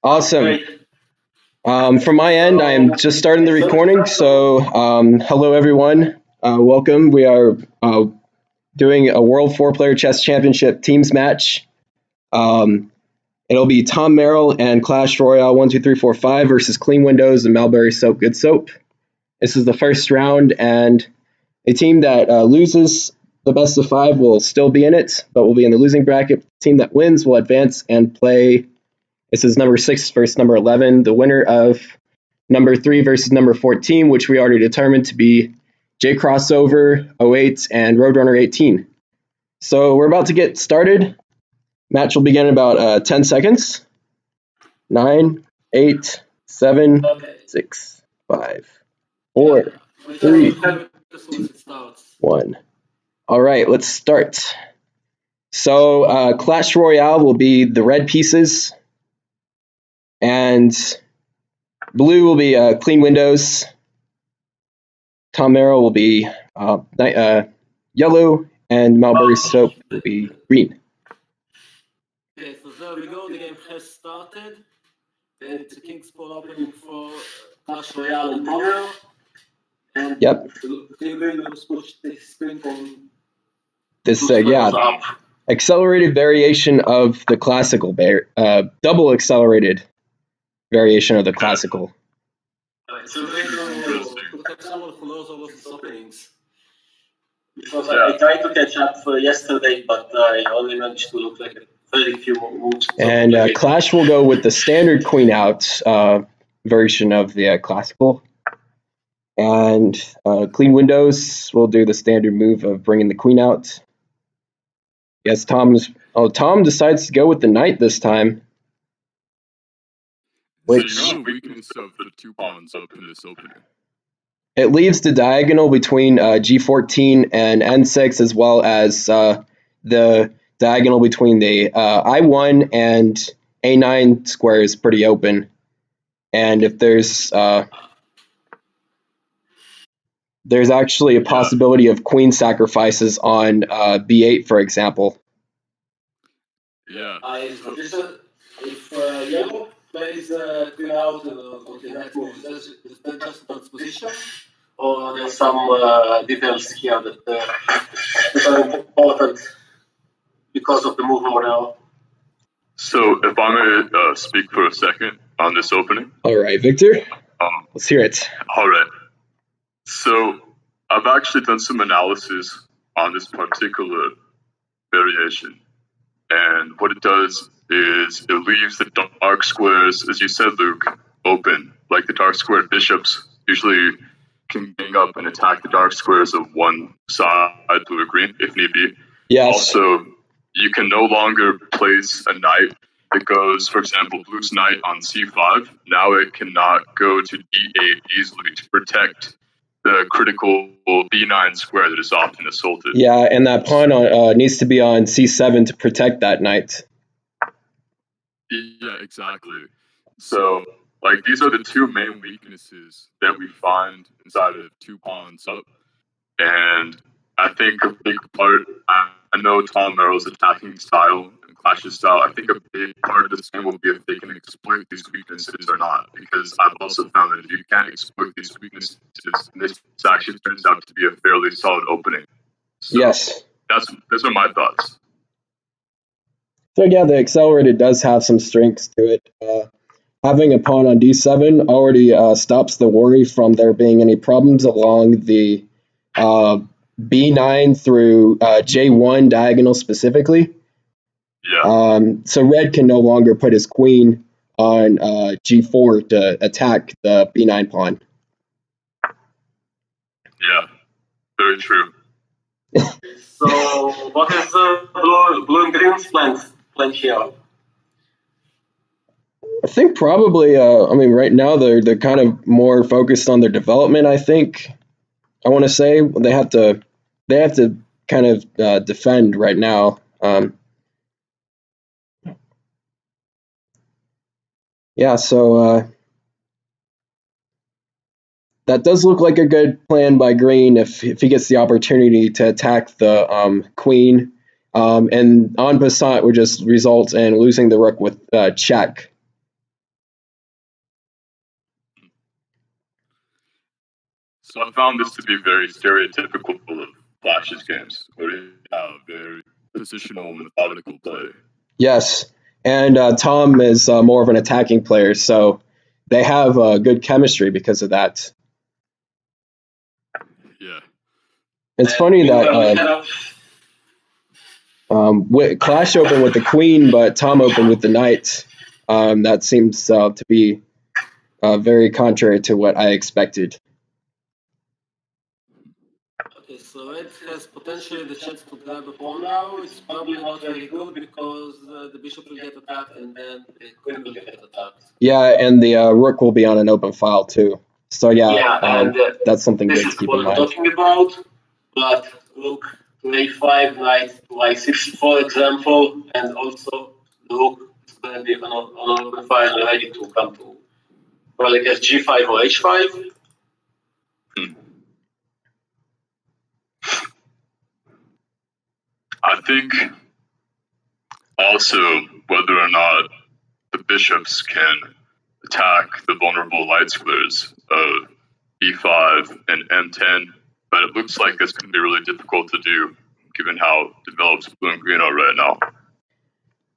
Awesome. Great. From my end, I am just starting the recording. So, hello everyone. Welcome. We are doing a World Four Player Chess Championship teams match. It'll be Tom Merrill and Clash Royale 1, 2, 3, 4, 5 versus Clean Windows and Mulberry Soap Good Soap. This is the first round, and a team that loses the best of 5 will still be in it, but will be in the losing bracket. The team that wins will advance and play. This is number 6 versus number 11. The winner of number 3 versus number 14, which we already determined to be J Crossover 08 and Roadrunner 18. So we're about to get started. Match will begin in about 10 seconds. 9, 8, 7, 6, 5, 4, 3, 1. All right, let's start. So Clash Royale will be the red pieces, and blue will be Clean Windows. Tom Merrill will be yellow, and Mulberry Soap will be green. Okay, so there we go. The game has started. It's a King's Paul opening for Clash Royale and Royal. And Yep. Clean Windows push the screen from This accelerated variation of the classical, double accelerated variation of the classical. So to have someone who knows all of these openings. Because I tried to catch up yesterday, but I only managed to look like very few moves. And Clash will go with the standard queen out version of the classical. And Clean Windows will do the standard move of bringing the queen out. Yes, Tom decides to go with the knight this time. Which, so you know the weakness of the 2 pawns up in this opening? It leaves the diagonal between G14 and N6, as well as the diagonal between the I1 and A9 squares pretty open. And if there's actually a possibility of queen sacrifices on B8, for example. Yeah. If yellow plays queen out okay, that move, is that just transposition? Or there's some details here that are important because of the move morale? So if I may speak for a second on this opening. All right, Victor. Let's hear it. All right. So I've actually done some analysis on this particular variation. And what it does is it leaves the dark squares, as you said, Luke, open. Like the dark square bishops usually can gang up and attack the dark squares of one side, blue or green, if need be. Yes. Also, you can no longer place a knight that goes, for example, blue's knight on c5. Now it cannot go to d8 easily to protect the critical b9 square that is often assaulted. Yeah, and that pawn needs to be on c7 to protect that knight. Yeah, exactly. So, like, these are the 2 main weaknesses that we find inside of 2 pawns up. And I think a big part, I know Tom Merrill's attacking style and Clash's style, I think a big part of this game will be if they can exploit these weaknesses or not. Because I've also found that if you can't exploit these weaknesses, this actually turns out to be a fairly solid opening. So yes. Those are my thoughts. So yeah, the accelerated does have some strengths to it. Having a pawn on d7 already stops the worry from there being any problems along the b9 through j1 diagonal specifically. Yeah. So red can no longer put his queen on g4 to attack the b9 pawn. Yeah, very true. So what is blue and green's plan here? I think probably, right now they're kind of more focused on their development, I think. I want to say they have to kind of defend right now. Yeah, so that does look like a good plan by green if he gets the opportunity to attack the queen. And en passant would just result in losing the rook with check. So I found this to be very stereotypical of Flash's games, where you have very positional, methodical play. Yes, and Tom is more of an attacking player, so they have good chemistry because of that. Yeah. It's funny that Clash opened with the Queen, but Tom opened with the Knight. That seems to be very contrary to what I expected. Okay, so Red has potentially the chance to grab a pawn now. It's probably not very good because the bishop will get attacked and then the queen will get attacked. Yeah, and the rook will be on an open file too. So that's something this good is to keep what in we're mind. talking about. But rook to a5, knight to y6, for example, and also the rook is going to be on an open file ready to come to probably guess g5 or h5. I think also whether or not the bishops can attack the vulnerable light squares of e5 and m10, but it looks like it's going to be really difficult to do given how developed blue and green are right now.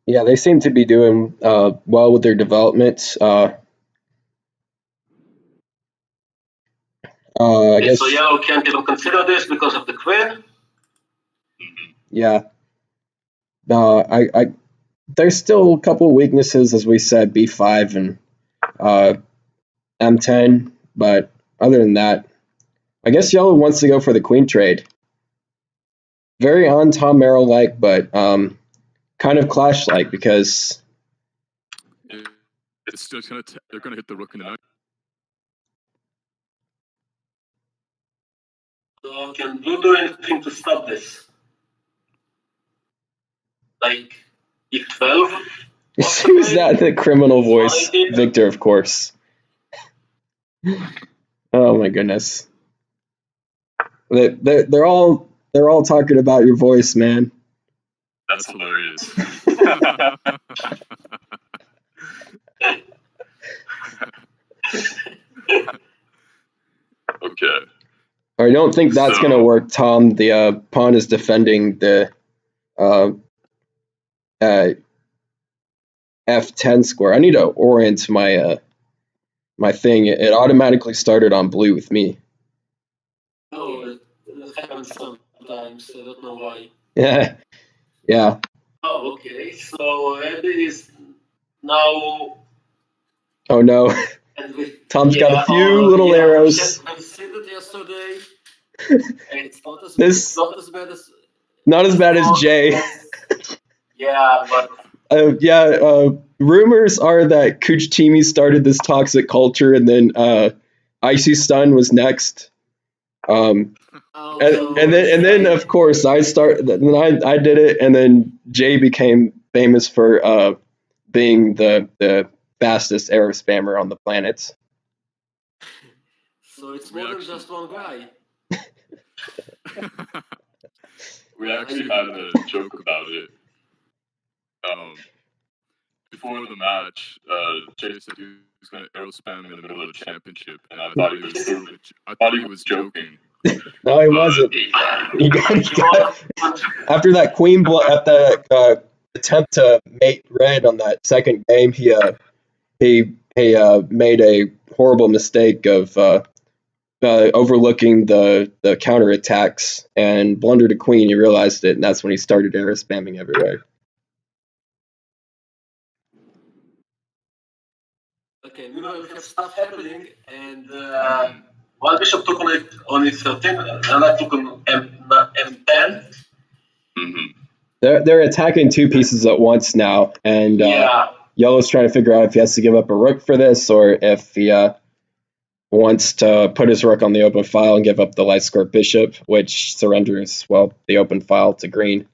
Yeah, they seem to be doing well with their developments. I guess. So yellow can't even consider this because of the queen. Yeah. There's still a couple weaknesses, as we said, b5 and m10, but other than that, I guess yellow wants to go for the queen trade. Very on Tom Merrill-like, but kind of Clash-like because it's just they're gonna hit the rook in the night. So can blue do anything to stop this? Like e12? Who's that? The criminal voice, Victor, of course. Oh my goodness. They're all talking about your voice, man. That's hilarious. Okay. I don't think that's going to work, Tom. The pawn is defending the F10 square. I need to orient my my thing. It automatically started on blue with me. Oh, it happens sometimes. I don't know why. Yeah. Yeah. Oh, okay. So red is now. Oh no. Tom's got a few little arrows. I've seen it yesterday. It's not as bad as. Not as bad as Jay. Yeah, but. Rumors are that Kuchtimi started this toxic culture, and then Icy Stun was next. And then of course I did it, and then Jay became famous for being the fastest arrow spammer on the planet. So it's more than just one guy. We actually had a joke about it. Before the match, Jay said he was going to arrow spam in the middle of the championship, and I thought he was joking. No, he wasn't. He got after that queen at the attempt to mate red on that second game. He made a horrible mistake of overlooking the counter attacks and blundered a queen. He realized it, and that's when he started arrow spamming everywhere. Okay, meanwhile we have stuff happening, and one bishop took on e13, another took on m10. Mm-hmm. They're attacking two pieces at once now, and yellow's trying to figure out if he has to give up a rook for this, or if he wants to put his rook on the open file and give up the light square bishop, which surrenders, well, the open file to green.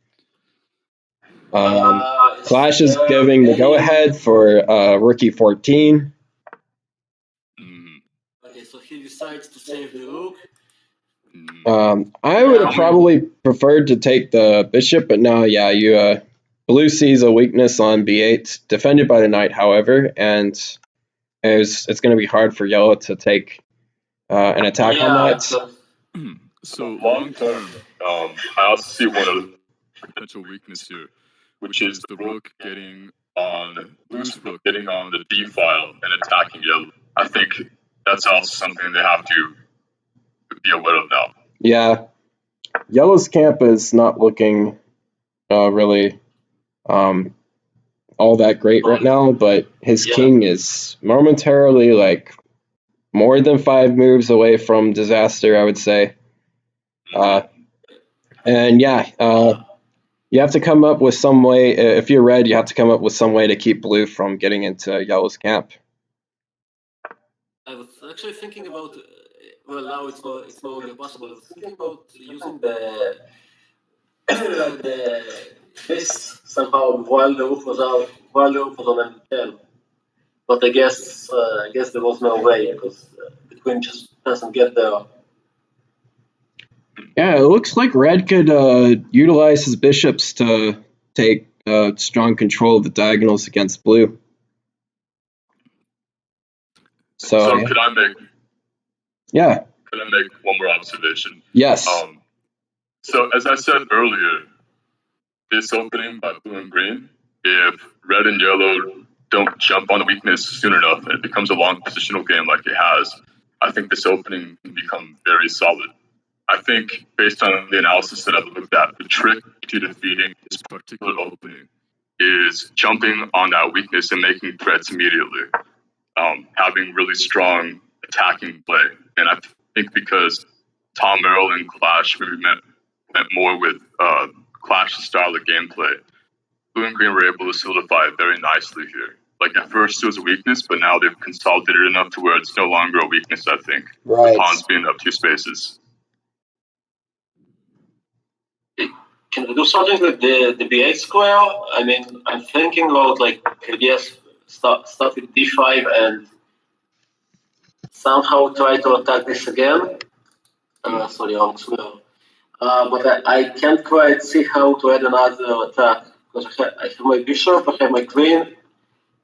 Clash is giving the go-ahead for rook e14. Okay, so he decides to save the rook. I would have probably preferred to take the bishop, but no, yeah, blue sees a weakness on b8, defended by the knight, however, and it's going to be hard for yellow to take an attack on that. So long term, I also see one of the potential weakness here, which is the rook getting on loose rook, getting on the D file and attacking yellow. I think that's also something they have to be aware of now. Yeah, yellow's camp is not looking really all that great right now, but his king is momentarily like more than 5 moves away from disaster, I would say. And yeah, you have to come up with some way. If you're red, you have to come up with some way to keep blue from getting into yellow's camp. I was actually thinking about, well, now it's no longer possible. I was thinking about using the this somehow while the rook was out, while the rook was on M10. But I guess there was no way because the queen just doesn't get there. Yeah, it looks like red could utilize his bishops to take strong control of the diagonals against blue. So could I make? Yeah. Could I make one more observation? Yes. So as I said earlier, this opening by blue and green, if red and yellow don't jump on the weakness soon enough, and it becomes a long positional game like it has, I think this opening can become very solid. I think, based on the analysis that I've looked at, the trick to defeating this particular opening is jumping on that weakness and making threats immediately, having really strong attacking play. And I think because Tom Merrill and Clash maybe meant more with Clash style of gameplay, blue and green were able to solidify it very nicely here. Like at first it was a weakness, but now they've consolidated enough to where it's no longer a weakness, I think. Right. The pawns being up 2 spaces. Can we do something with the B8 square? I mean, I'm thinking about like yes, start with D5 and somehow try to attack this again. Sorry, wrong square. But I can't quite see how to add another attack because I have my bishop, I have my queen,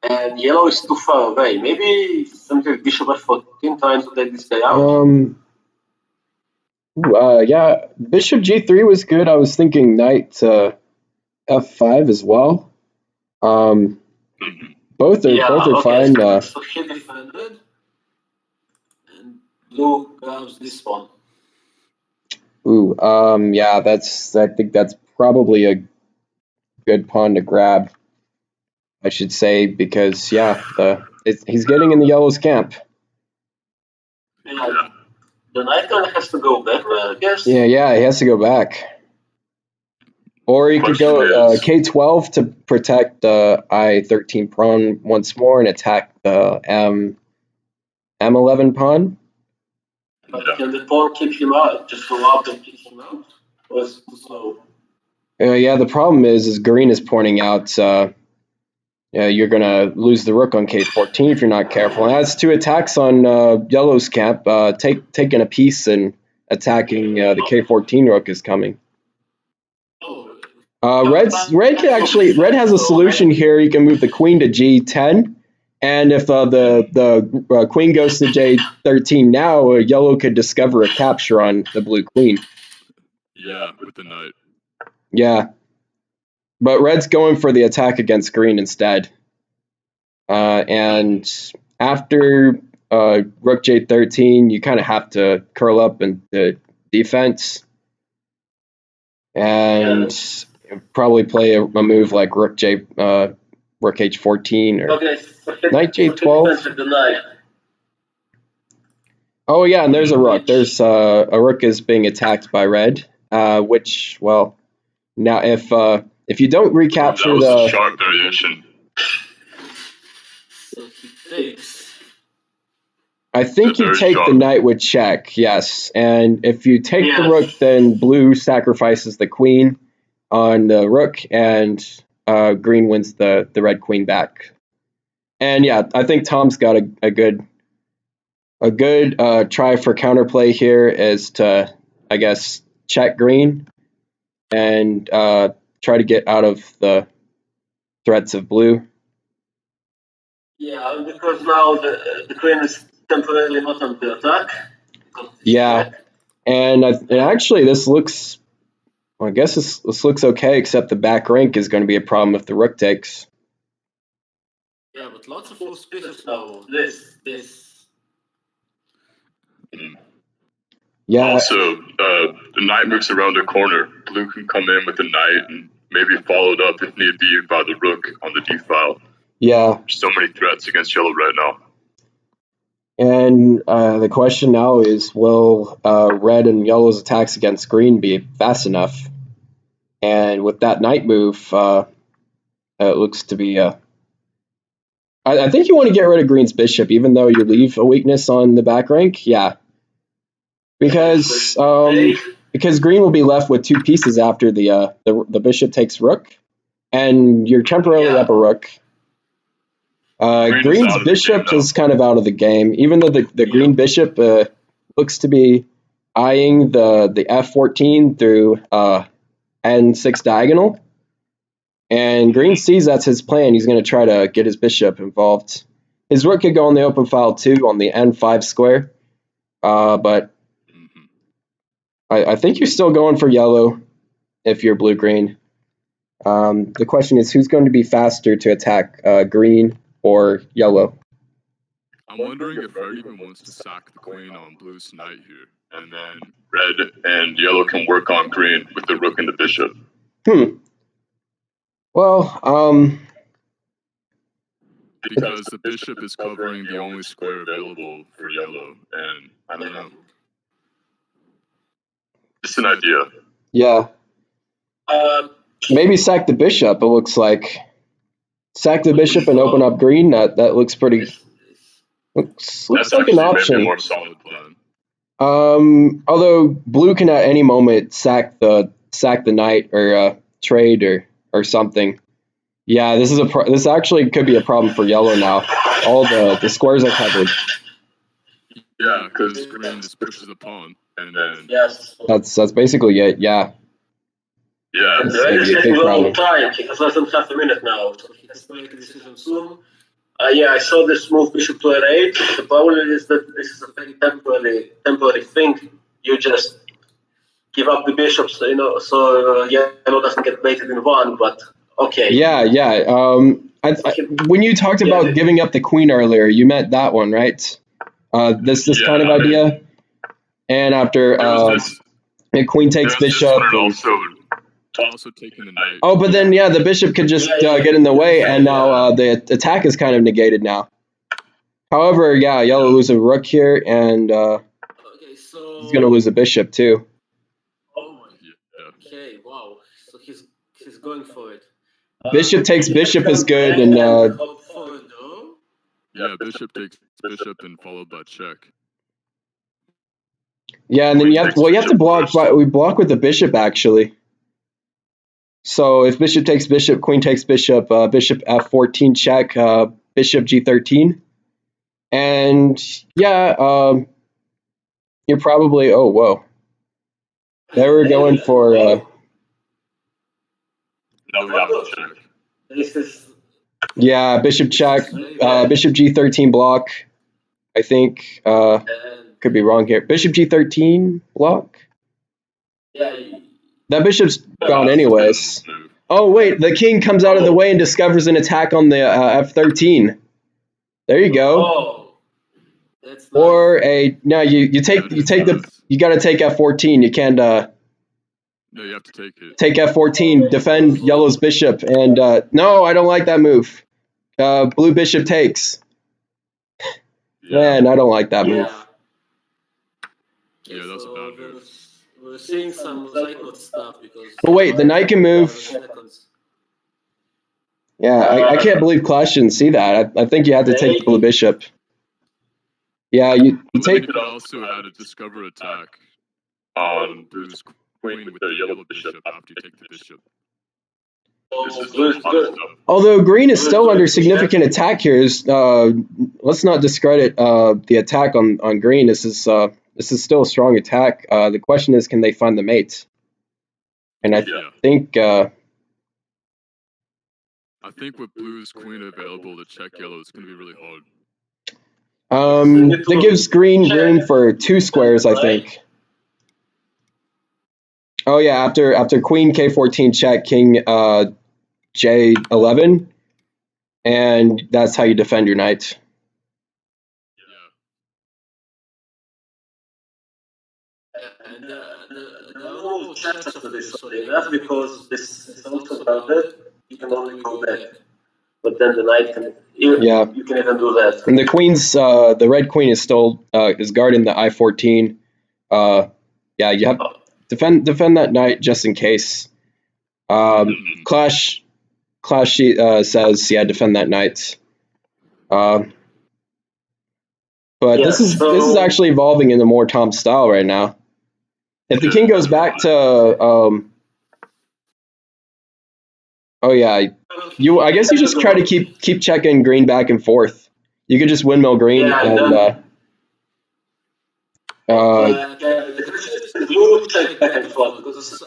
and yellow is too far away. Maybe something like bishop f14 trying to take this guy out. Yeah, bishop g3 was good. I was thinking knight to f5 as well. Both are fine. So he defended, and blue grabs this one. Yeah, I think that's probably a good pawn to grab, I should say, because yeah, he's getting in the yellow's camp. Yeah, the knight kind of has to go back, I guess. Yeah, he has to go back. Or he could go k12 to protect the I13 pawn once more and attack the m11 pawn. But can the pawn kick him out? Just go out and kick him out? Or is it too slow? Yeah, the problem is green is pointing out you're going to lose the rook on k14 if you're not careful. And that's 2 attacks on yellow's camp. Taking a piece and attacking the k14 rook is coming. Red has a solution here. You can move the queen to g10, and if the queen goes to j13 now, yellow could discover a capture on the blue queen. Yeah, with the knight. Yeah, but red's going for the attack against green instead. And after rook j13, you kind of have to curl up into defense and probably play a move like rook h14 or knight j12. Oh yeah, and there's a rook. There's a rook is being attacked by red, which, well, now if you don't recapture the sharp variation. So he takes. I think you take the knight with check, yes. And if you take the rook, then blue sacrifices the queen on the rook, and green wins the red queen back. And yeah, I think Tom's got a good try for counterplay here is to, I guess, check green and try to get out of the threats of blue. Yeah, because now the queen is temporarily not under attack. Yeah, and actually this looks. Well, I guess this looks okay, except the back rank is going to be a problem if the rook takes. Yeah, but lots of suspicious now. This. Yeah. Also, the knight moves around the corner. Blue can come in with the knight and maybe followed up if need be by the rook on the d file. Yeah. So many threats against yellow right now. And the question now is, will red and yellow's attacks against green be fast enough? And with that knight move, it looks to be. I think you want to get rid of green's bishop, even though you leave a weakness on the back rank. Yeah, because green will be left with two pieces after the bishop takes rook, and you're temporarily up a rook. Green's bishop is kind of out of the game, even though the green bishop looks to be eyeing the f14 through n6 diagonal. And green sees that's his plan. He's going to try to get his bishop involved. His rook could go on the open file too on the n5 square. But I think you're still going for yellow if you're blue-green. The question is, who's going to be faster to attack, green or yellow? I'm wondering if red even wants to sack the queen on blue's knight here. And then red and yellow can work on green with the rook and the bishop. Well, because the bishop is covering the only square available for yellow, and I don't know. Just an idea. Yeah. Maybe sack the bishop, it looks like. Sack the bishop and open up green, that looks pretty... Looks like an option. Maybe a more solid plan. Although blue can at any moment sack the knight or trade or something. Yeah, this actually could be a problem for yellow now. All the squares are covered. Yeah, because green just pushes a pawn, and then that's basically it. Yeah. Yeah, It's red is maybe a taking big a long problem. time. He has less than half a minute now, so he has to make a decision soon. Yeah, I saw this move bishop to n8. The problem is that this is a very temporary thing. You just give up the bishops, so yellow doesn't get mated in one. But okay. Yeah. When you talked about giving up the queen earlier, you meant that one, right? This kind of idea. And after the queen takes bishop. Also taking the knight. Oh, but then the bishop could just get in the way, and now the attack is kind of negated now. However, yellow loses a rook here, and he's gonna lose a bishop too. Okay, wow. So he's going for it. Bishop takes bishop is good, and bishop takes bishop and followed by check. Yeah, and then you have to block. We block with the bishop actually. So if bishop takes bishop, queen takes bishop, bishop f14 check, bishop g13, and you're probably they were going for this is bishop check, bishop g13 block. I think could be wrong here. Bishop g13 block. That bishop's gone anyways. Oh wait, the king comes out of the way and discovers an attack on the f13. There you go. Oh, that's nice. Or you got to take f14. You can't. No, you have to take it. Take f14, defend yellow's bishop, and no, I don't like that move. Blue bishop takes. Man, I don't like that move. Yeah, that's a bad move. We're seeing some side note stuff because. But wait, the knight can move. Yeah, I can't believe Clash didn't see that. I think you had to take the blue bishop. Yeah, you take. You could also add a discover attack on blue's queen with the yellow bishop after you take the bishop. Although green is still under significant attack here, let's not discredit the attack on green. This is still a strong attack. The question is, can they find the mate? And I think with blue's queen available to check yellow, it's going to be really hard. That gives green room for 2 squares, I think. Oh yeah, after queen k14 check, king j11, and that's how you defend your knight. And there are no more checks after this, sorry. That's because this is also bounded. You can only go back. But then the knight can, you can even do that. And the queen's, the red queen is still is guarding the I14. Yeah, you have defend that knight just in case. Clash says, yeah, defend that knight. But this is actually evolving into more Tom style right now. If the king goes back to oh yeah, I guess you just try to keep checking green back and forth. You could just windmill green and blue check back and forth because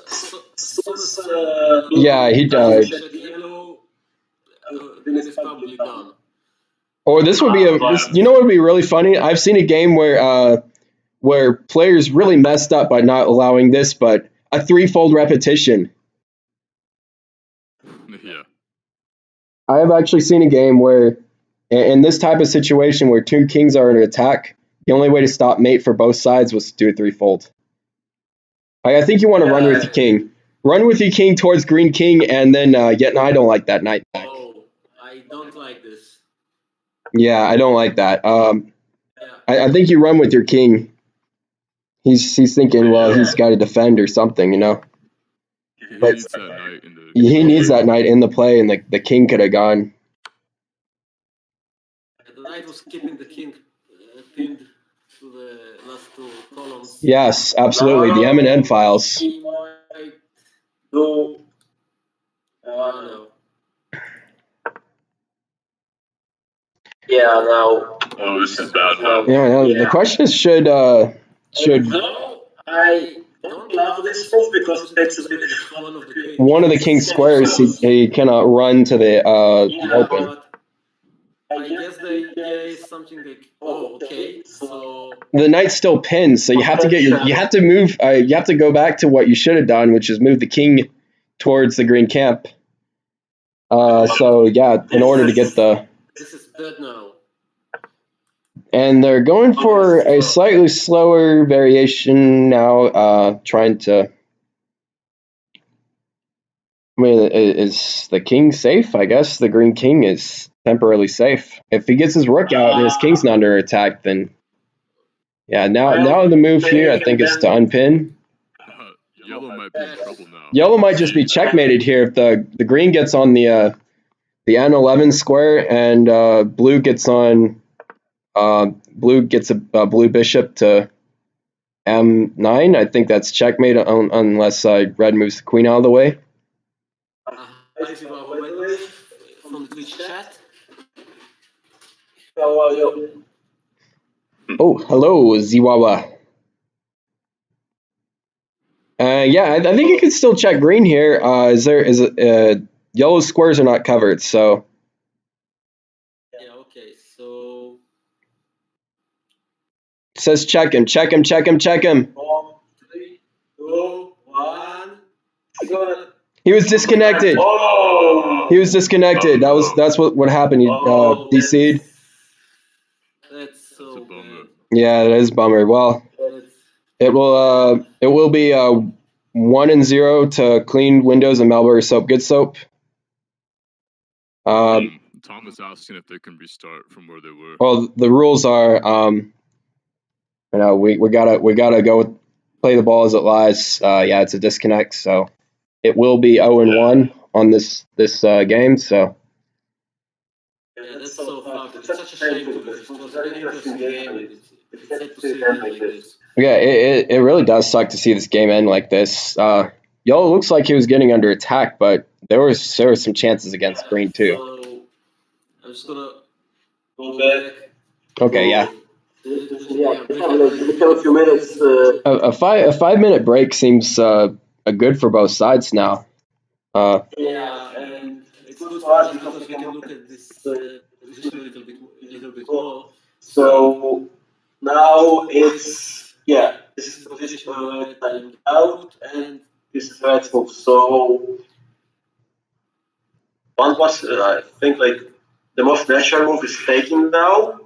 yeah, he died. Yellow, then it's probably done. Or this would be you know what would be really funny? I've seen a game where players really messed up by not allowing this, but a 3-fold repetition. Yeah. I have actually seen a game where, in this type of situation where 2 kings are under attack, the only way to stop mate for both sides was to do a 3-fold. I think you want to run with your king. Run with your king towards green king, and then yet no, I don't like that knight back. Oh, I don't like this. Yeah, I don't like that. I think you run with your king. He's thinking, well, he's got to defend or something, you know. He needs that knight in the he needs that knight in the play, and the king could have gone. The knight was keeping the king pinned to the last 2 columns. Yes, absolutely. The M&N files. He might do. No. Yeah, now. Oh, this is bad. Now. Yeah, the question is should No, I don't love this move because it takes a bit of one of the king's squares he cannot run to the open. I guess the idea is something like, oh, okay, so the knight's still pinned, so you have to move. You have to go back to what you should have done, which is move the king towards the green camp. So yeah, in order to get the. This is dead now. And they're going for a slightly slower variation now, trying to. I mean, is the king safe? I guess the green king is temporarily safe. If he gets his rook out and his king's not under attack, then yeah. Now the move here, I think, is to unpin. Yellow might be in trouble now. Yellow might just be checkmated here if the green gets on the N11 square and blue gets on blue gets a blue bishop to M9. I think that's checkmate unless red moves the queen out of the way. From the Twitch chat. Oh, hello, Ziwawa. Yeah, I think you can still check green here. Yellow squares are not covered, so. Yeah. Okay. So. It says check him. 4, 3, 2, 1. He was disconnected. Oh! He was disconnected. That's what happened. He DC'd. That's so bummer. Yeah, that is a bummer. Well, it will be 1-0 to clean windows and Melbury soap. Good soap. Thomas asking if they can restart from where they were. Well, the rules are we gotta go play the ball as it lies. Yeah, it's a disconnect, so it will be 0-1 on this game. So. Yeah, that's so fucked. It's such a shame because it was a very interesting game. It's sad to see it end like this. Yeah, it really does suck to see this game end like this. Yellow looks like he was getting under attack, but there were some chances against green too. So I'm just gonna go back. Okay, yeah. Yeah, we have a few minutes. A 5-minute break seems good for both sides now. Yeah, and it's good for us because we can look at this position a little bit more. So This is the position where red timed out, and this is red's move. So one was, I think, like the most natural move is taking now.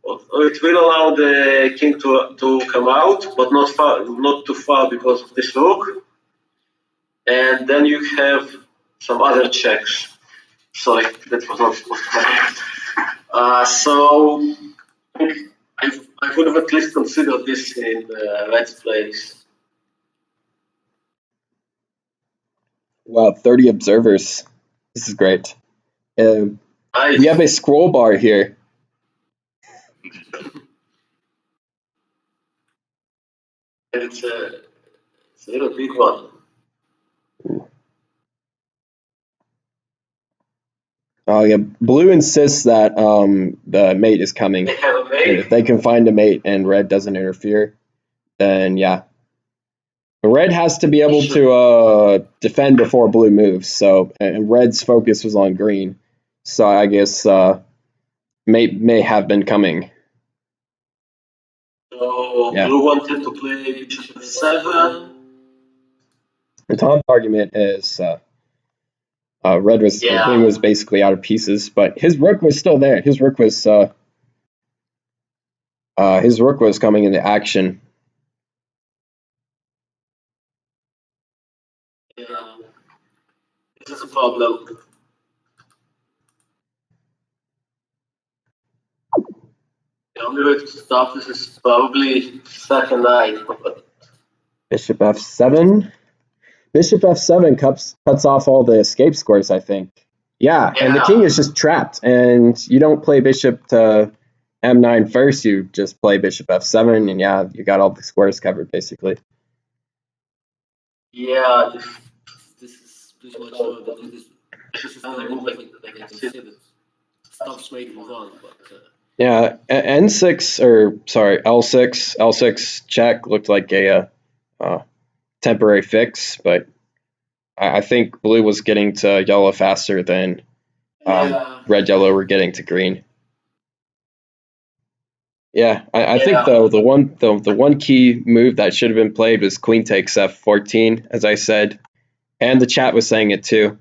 It will allow the king to come out, but not too far because of this rook. And then you have some other checks. Sorry, that was not supposed to happen. So I would have at least considered this in red's place. Wow, 30 observers. This is great. We have a scroll bar here. It's a little big one. Oh yeah, blue insists that the mate is coming. They have a mate. And if they can find a mate and red doesn't interfere, then yeah. Red has to be able to defend before blue moves. So and red's focus was on green. So I guess mate may have been coming. So blue wanted to play bishop f7. And Tom's argument is red was blue was basically out of pieces, but his rook was still there. His rook was coming into action. Yeah, this is a problem. The only way to stop this is probably second knight. Bishop f7. Bishop f7 cuts off all the escape squares, I think. Yeah, and the king is just trapped, and you don't play bishop to m9 first, you just play bishop f7, and yeah, you got all the squares covered, basically. Yeah, this is pretty much this is another move I can see that stops mate move on, but... Yeah, N6, or sorry, L6 check looked like a temporary fix, but I think blue was getting to yellow faster than red yellow were getting to green. Yeah, I think though the one key move that should have been played was queen takes f14, as I said, and the chat was saying it too.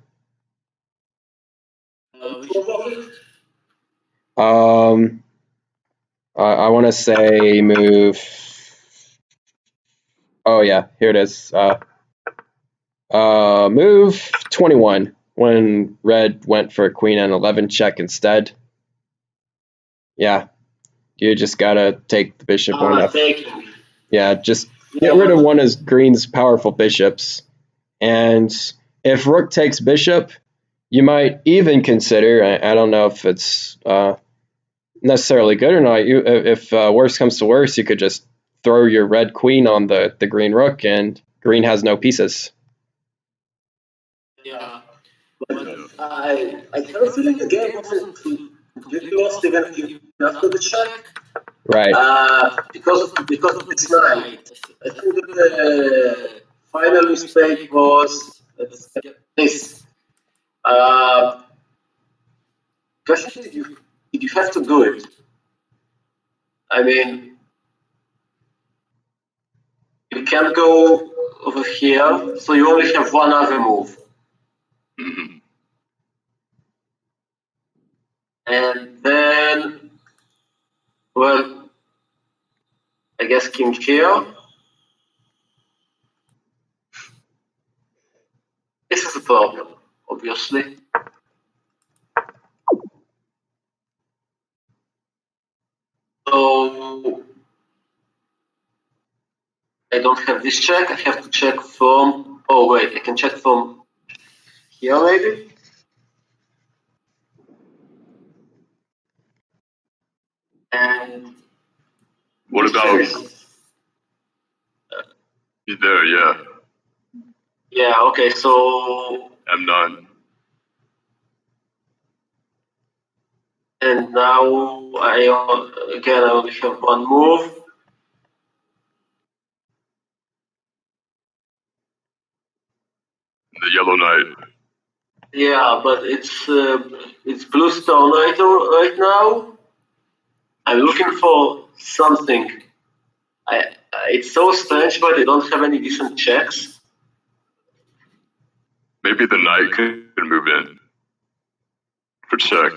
I want to say move. Oh yeah, here it is. Move 21 when red went for queen n11 check instead. Yeah, you just gotta take the bishop one up. Yeah, just get rid of one of green's powerful bishops, and if rook takes bishop, you might even consider. I don't know if it's necessarily good or not. If worst comes to worst, you could just throw your red queen on the green rook, and green has no pieces. Yeah, but I kind of feeling the game wasn't completely lost even after the check. Right. Because of this knight. I think that the final mistake was this. Question, did you have to do it? I mean, you can't go over here, so you only have one other move. And then, well, I guess king here. This is a problem, obviously. So I don't have this check. I have to check from. Oh wait, I can check from here maybe. And what about? He's there, yeah. Yeah. Okay. So M9. And now I only have one move. The yellow knight. Yeah, but it's blue stone right now. I'm looking for something It's so strange, but they don't have any decent checks. Maybe the knight could move in for check.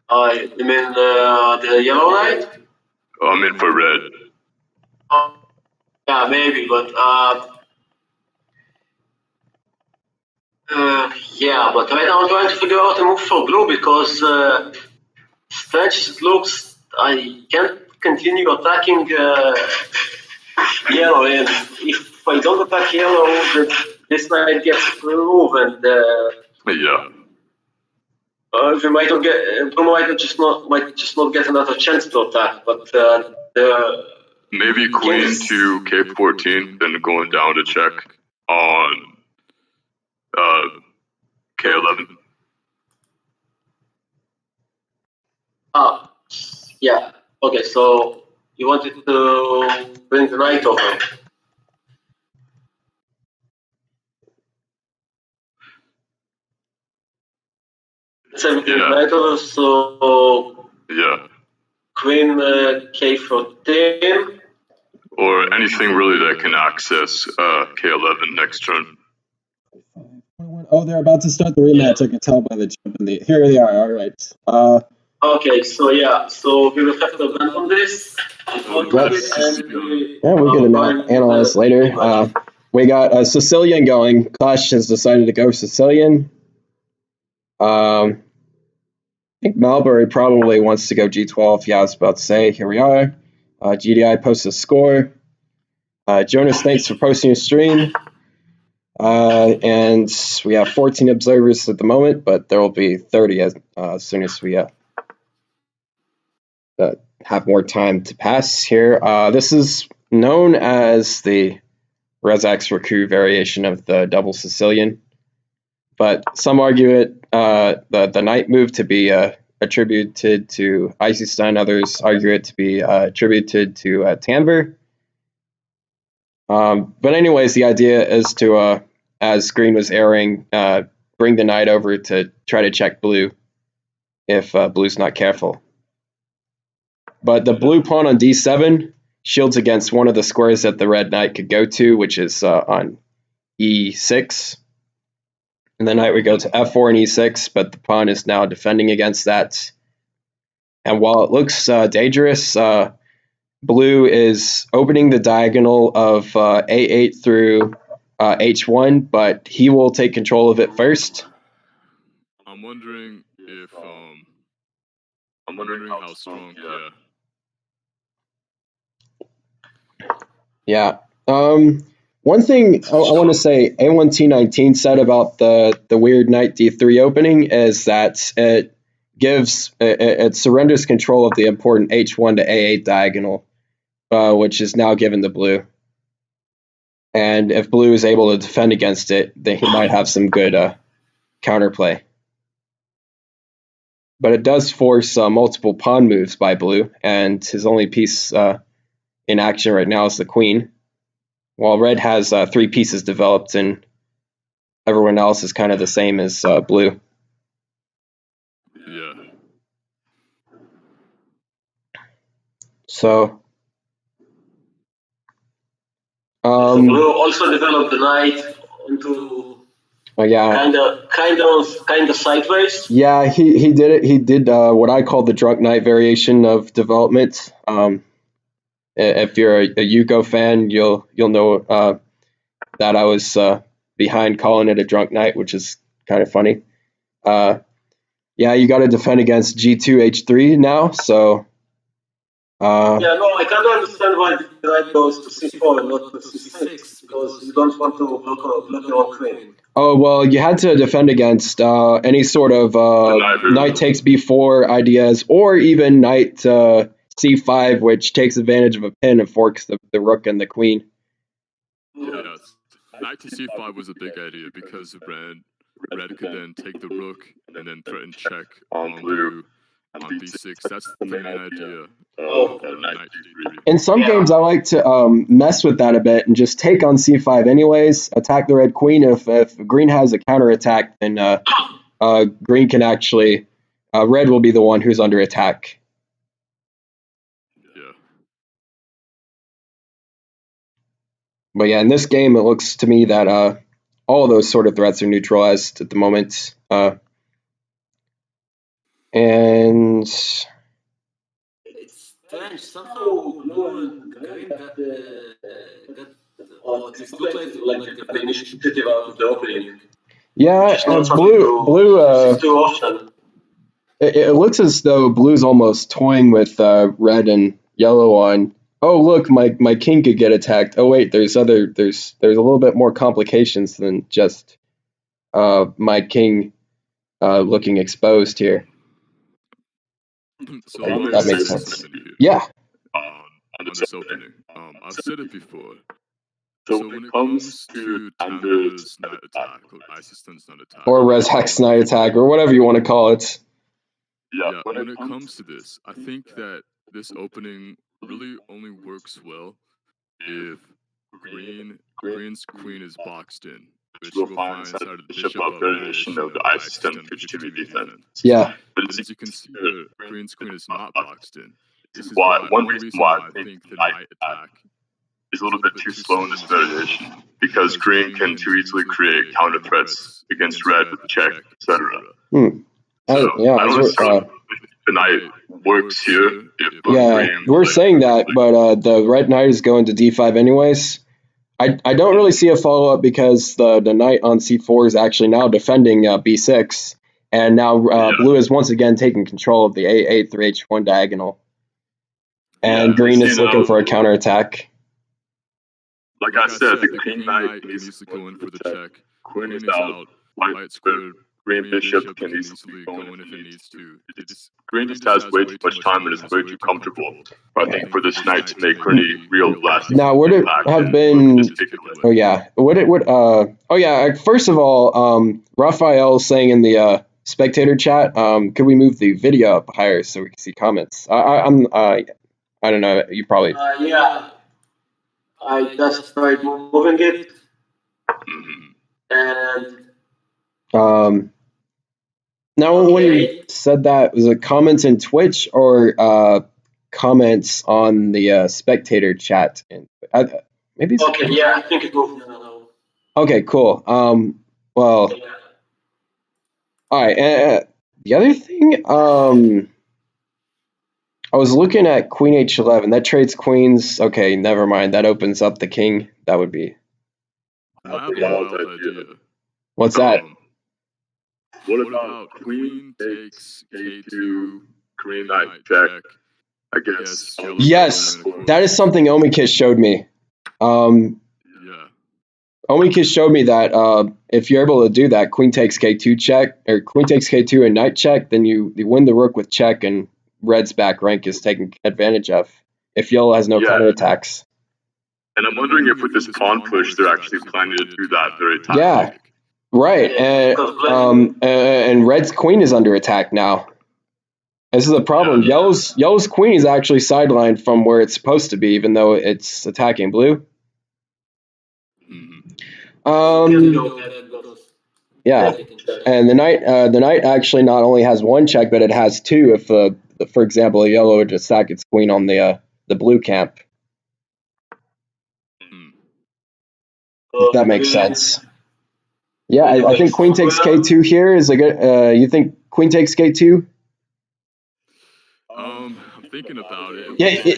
You mean the yellow knight? I'm in for red. Yeah, maybe, but yeah, but right now I'm trying to figure out a move for blue because strange as it looks, I can't continue attacking yellow, and if I don't attack yellow, then this knight gets free move, and Yeah. we might not get blue might just not get another chance to attack, but maybe queen to k14, then going down to check on k11. Yeah. Okay, so you wanted to bring the knight over. Knight over, so yeah. Queen k14. Or anything really that can access k11 next turn. Oh, they're about to start the rematch. I can tell by the jump in the. Here they are. All right. Okay, so yeah, so we will have to abandon this. Yeah, we can analyze later. We got Sicilian going. Clash has decided to go Sicilian. I think Malbury probably wants to go G12. Yeah, I was about to say. Here we are. GDI posts a score. Jonas, thanks for posting your stream. And we have 14 observers at the moment, but there will be 30 as soon as we have more time to pass here. This is known as the Rezax Raku variation of the double Sicilian, but some argue it the knight move to be attributed to Eisenstein. Others argue it to be attributed to Tanver. But anyways, the idea is to, as green was airing, bring the knight over to try to check blue if blue's not careful. But the blue pawn on d7 shields against one of the squares that the red knight could go to, which is on e6. And the knight would go to f4 and e6, but the pawn is now defending against that. And while it looks dangerous, blue is opening the diagonal of a8 through h1, but he will take control of it first. I'm wondering if I'm wondering how strong. Yeah. One thing I want to say A1T19 said about the weird knight d3 opening is that it surrenders control of the important h1 to a8 diagonal, which is now given to blue. And if blue is able to defend against it, then he might have some good counterplay. But it does force multiple pawn moves by blue, and his only piece in action right now is the queen, while red has 3 pieces developed and everyone else is kind of the same as blue. Yeah. So So blue also developed the knight into kind of sideways. Yeah, he did it. He did what I call the drunk knight variation of development. If you're a Yuko fan, you'll know that I was behind calling it a drunk knight, which is kind of funny. Yeah, you got to defend against G2 H3 now. So. Yeah, no, I can't understand why the knight goes to c4 and not to c6 because you don't want to block your own queen. Oh, well, you had to defend against any sort of knight takes b4 ideas, or even knight c5, which takes advantage of a pin and forks the rook and the queen. Yes. Knight to c5 was a big idea because red could then take the rook and then threaten check on blue on b6. That's the main idea of knight d3. In some games, I like to mess with that a bit and just take on c5 anyways, attack the red queen. If green has a counterattack, then green can actually, red will be the one who's under attack. Yeah. But yeah, in this game, it looks to me that all of those sort of threats are neutralized at the moment. And It's strange. Somehow blue and green got this look like an initiative out of the opening. yeah, It's not blue. see too often. It looks as though blue's almost toying with red and yellow on. Oh look, my king could get attacked. Oh wait, there's a little bit more complications than just my king looking exposed here. So That makes sense. Here. Yeah. On this opening. I've said it before. So when it comes to Tanda's night attack, or Iceland's night attack, Or Rezhek's night attack, or whatever you want to call it. Yeah, when it comes to this, I think that this opening really only works well if Green's queen is boxed in, which you will find inside of the bishop up variation of the Iceland Fugitive defense. Yeah. But as you can see here, Green's queen is not boxed in. This is one reason why I think the night attack is a little bit too slow in this variation, because Green can too easily create counter threats against Red with check, etc. So I don't necessarily think the knight works here. Yeah, we're saying that, but the red knight is going to d5 anyways. I don't really see a follow-up because the knight on c4 is actually now defending b6, and now blue is once again taking control of the a8 through h1 diagonal. And green is looking for a counterattack. Like I said, the green knight can easily go in for the check. Queen is out, white squared. Green bishop can easily go in if it needs to. Green just has way too much time and is way too comfortable. I think for this knight to make any real lasting. Now, would it have been? Oh yeah, would it? Oh yeah. First of all, Raphael saying in the spectator chat, could we move the video up higher so we can see comments? I don't know. You probably. Yeah. I just tried moving it, and now when you said that, was it comments in Twitch or comments on the spectator chat? Maybe it's okay. Yeah, I think it moved now. Okay, cool. Well, Yeah. all right. The other thing, I was looking at Queen H11. That trades queens. Okay, never mind. That opens up the king. That would be. I have a wild idea. What's that? What about Queen takes K2, Queen knight check? I guess. Yes, that is something Omikis showed me. Yeah. Omikis showed me that if you're able to do that, Queen takes K2 check, or Queen takes K2 and knight check, then you win the rook with check, and Red's back rank is taken advantage of if yellow has no counterattacks. And I'm wondering if with this pawn push, they're actually planning to do that very time. Yeah, right. And Red's queen is under attack now. This is a problem. Yeah. Yellow's queen is actually sidelined from where it's supposed to be, even though it's attacking blue. Yeah, and the knight actually not only has one check, but it has two. If for example, a yellow would just sack its queen on the blue camp. If that makes sense. Yeah, I think Queen takes K2 here is a good. You think Queen takes K2? I'm thinking about it. Yeah,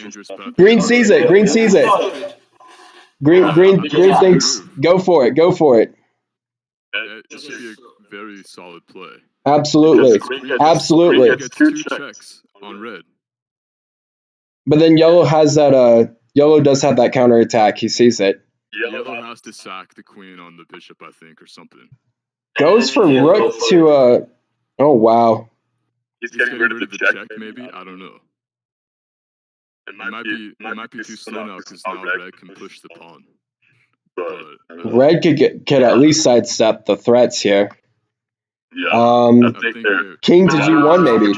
Green sees it. Green sees it. Green thinks, go for it. Go for it. It should be a very solid play. Absolutely. Absolutely. Green gets two checks on red. But then yellow has that. Yellow does have that counterattack. He sees it. Yellow has to sack the queen on the bishop, I think, or something. Goes for rook to oh wow. He's getting rid of the check, maybe? I don't know. It might be too slow now because now red can push the pawn. But red could at least sidestep the threats here. Yeah. I think King to G1 maybe.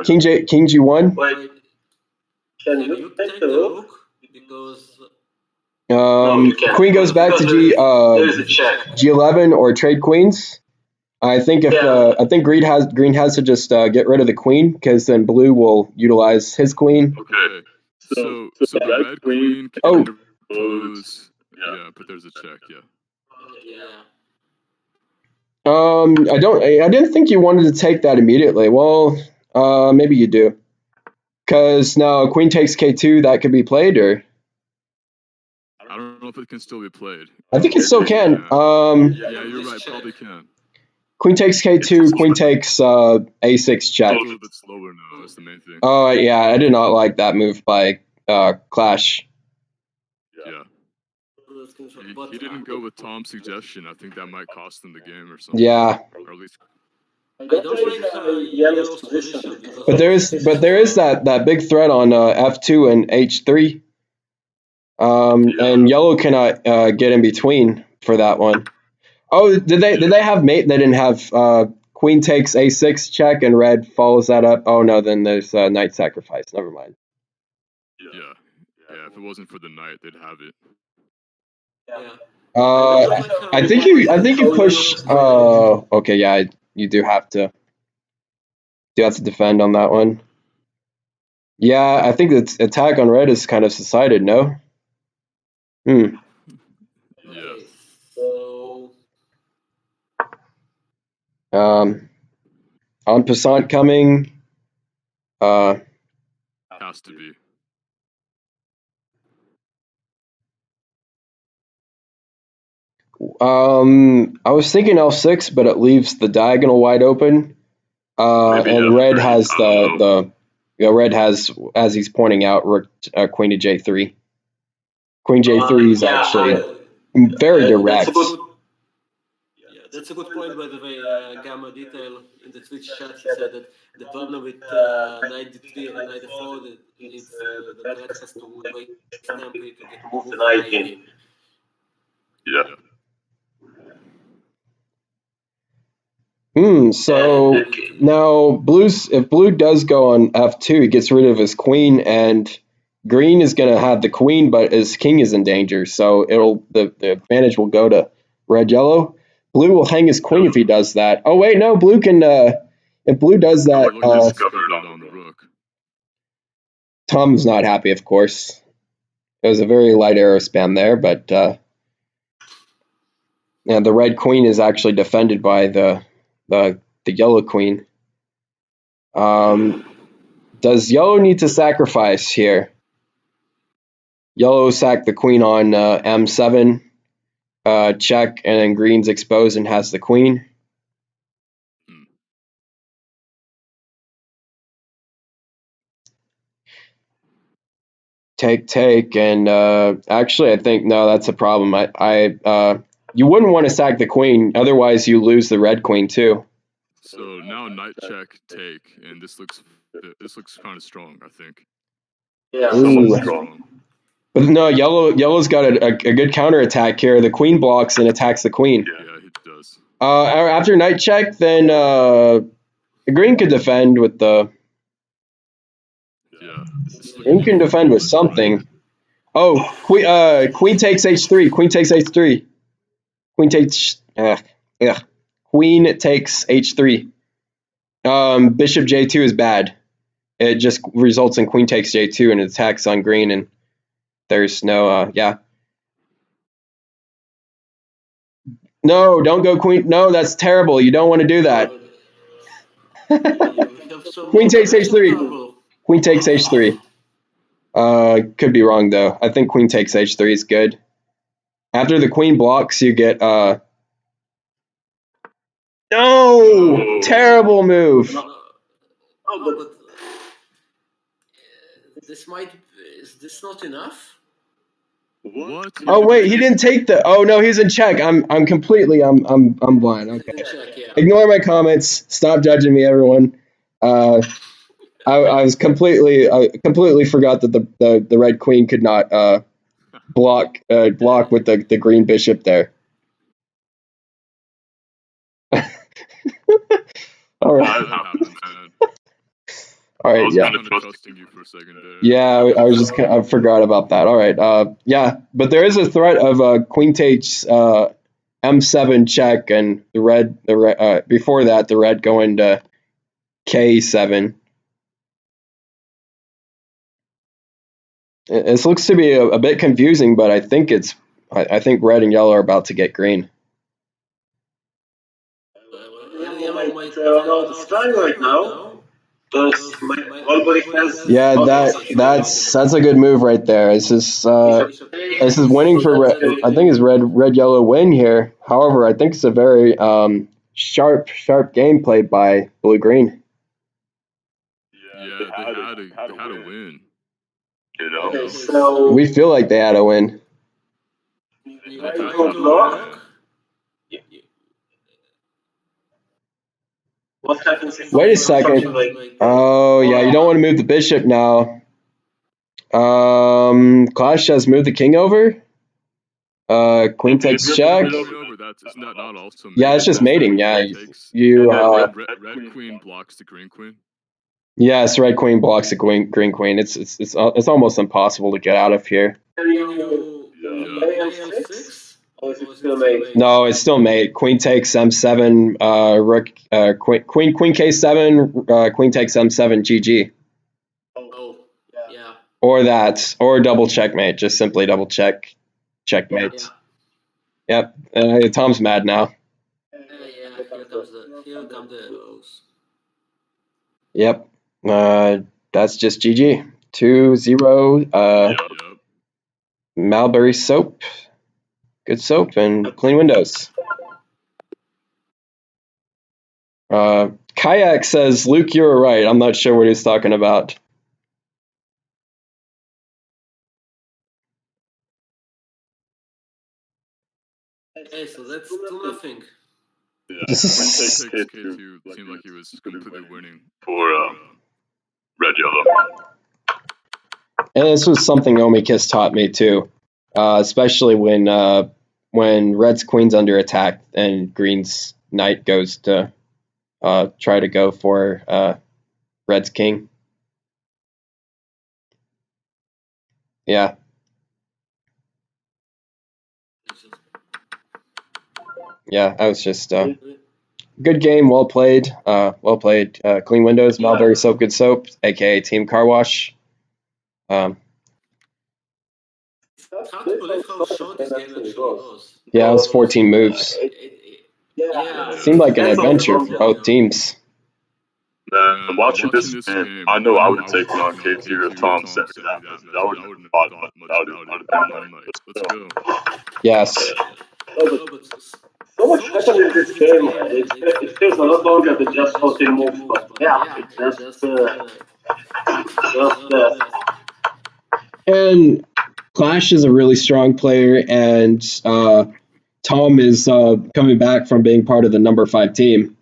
King G1. Wait, can you take the rook? Because Queen goes back to G11 or trade queens. I think I think Green has to just get rid of the queen, because then blue will utilize his queen. Okay. So the red queen can impose Yeah, but there's a check. Yeah. Yeah. I didn't think you wanted to take that immediately. Well, maybe you do. Because now queen takes k2, that could be played, or I don't know if it can still be played. I think it still can. Yeah, you're right. Probably can. Queen takes k2, queen takes a6 check. It's a little bit slower now. That's the main thing. Oh yeah, I did not like that move by Clash. Yeah. But He didn't go with Tom's suggestion. I think that might cost them the game or something. Yeah, Or at least. I don't like yellow's position because but there is that big threat on f2 and h3. And yellow cannot get in between for that one. Oh, did they have mate? They didn't have queen takes a6 check and red follows that up. Oh no, then there's knight sacrifice. Never mind. Yeah. If it wasn't for the knight, they'd have it. Yeah. I think you push. Okay, yeah, you do have to defend on that one. Yeah, I think the attack on red is kind of decided. No. Yeah. So. En passant coming. Has to be. I was thinking L6, but it leaves the diagonal wide open. And red has red has, as he's pointing out, rook, queen to J3. Queen J3 is actually very direct. That's a good point, by the way. Gamma Detail in the Twitch chat, he said that the problem with knight d3 and knight d4 is the black has to wait template to get move the knight in. Yeah. So now if blue does go on f2, he gets rid of his queen, and green is going to have the queen, but his king is in danger. So the advantage will go to red yellow. Blue will hang his queen if he does that. Oh wait, no, blue can. If blue does that, on the rook. Tom's not happy, of course. It was a very light arrow span there, but and the red queen is actually defended by the yellow queen. Does yellow need to sacrifice here? Yellow sacked the queen on m7, check, and then green's exposed and has the queen. Take, and actually I think no, that's a problem. You wouldn't want to sack the queen, otherwise you lose the red queen too. So now knight check, take, and this looks kind of strong, I think. Yeah, somewhat strong. But no, yellow's got a good counterattack here. The queen blocks and attacks the queen. Yeah, he does. After knight check, then green could defend with the. Yeah. Green can defend with something. Oh, queen takes h3. Queen takes h3. Queen takes. Queen takes h3. Bishop j2 is bad. It just results in queen takes j2 and attacks on green, and there's no No, don't go queen. No, that's terrible. You don't want to do that. Queen takes h3. Queen takes h3. Could be wrong though. I think queen takes h3 is good. After the queen blocks, you get no, terrible move. But this might. Is this not enough? What? Oh wait, he didn't take the. Oh no, he's in check. I'm completely. I'm blind. Okay. Ignore my comments. Stop judging me, everyone. I completely forgot that the red queen could not block with the green bishop there. All right. All right. Yeah. Trusting you for a second there. Yeah, I was just I forgot about that. All right. Yeah, but there is a threat of queen takes m7 check, and the red before that the red going to k7. This looks to be a bit confusing, but I think it's I think red and yellow are about to get green. Yellow might not try right now. Because my Albrecht has. Yeah, that's a good move right there. This is winning for red. I think it's red yellow win here. However, I think it's a very sharp game played by blue green. Yeah, they had a win. You know, Okay, so We feel like they had a win. you want to go block? What happens if Wait a I do something second. like Oh yeah, you don't want to move the bishop now. Clash has moved the king over. Queen takes check. Isn't that not also Yeah, it's just mating. Yeah, you. Red queen blocks the green queen. Yes, red queen blocks the green queen. It's almost impossible to get out of here. can you play M6? Or is it still mate? No, it's still mate. Queen takes M7. Rook. Queen K7. Queen takes M7. GG. Oh, yeah. Or that, or double checkmate. Just simply double checkmate. Yeah. Yep. Tom's mad now. Yeah, here come the arrows. Yep. That's just GG. 2-0. Yep. Mulberry soap. Good soap and clean windows. Kayak says, Luke, you were right. I'm not sure what he's talking about. Hey, so that's 2-0. Yeah, Queen takes K2 seemed like he was completely winning for red yellow. And this was something Omikis taught me too, especially when red's queen's under attack and green's knight goes to try to go for red's king. Yeah. Yeah, that was just good game, well played. Clean windows, Mulberry soap, good soap, aka Team Car Wash. It's hard to believe how short this game actually was. Yeah, it was 14 moves. Yeah. It seemed like an adventure for both teams. Man, watching this game, I know I would have taken on K2 if Tom sent me that message. I wouldn't have thought much about it. I'd have been like, let's go. Yes. Oh, but so much happened in this game. It feels a lot longer than just 14 moves, but yeah, it's just And Clash is a really strong player, and Tom is coming back from being part of the number 5 team,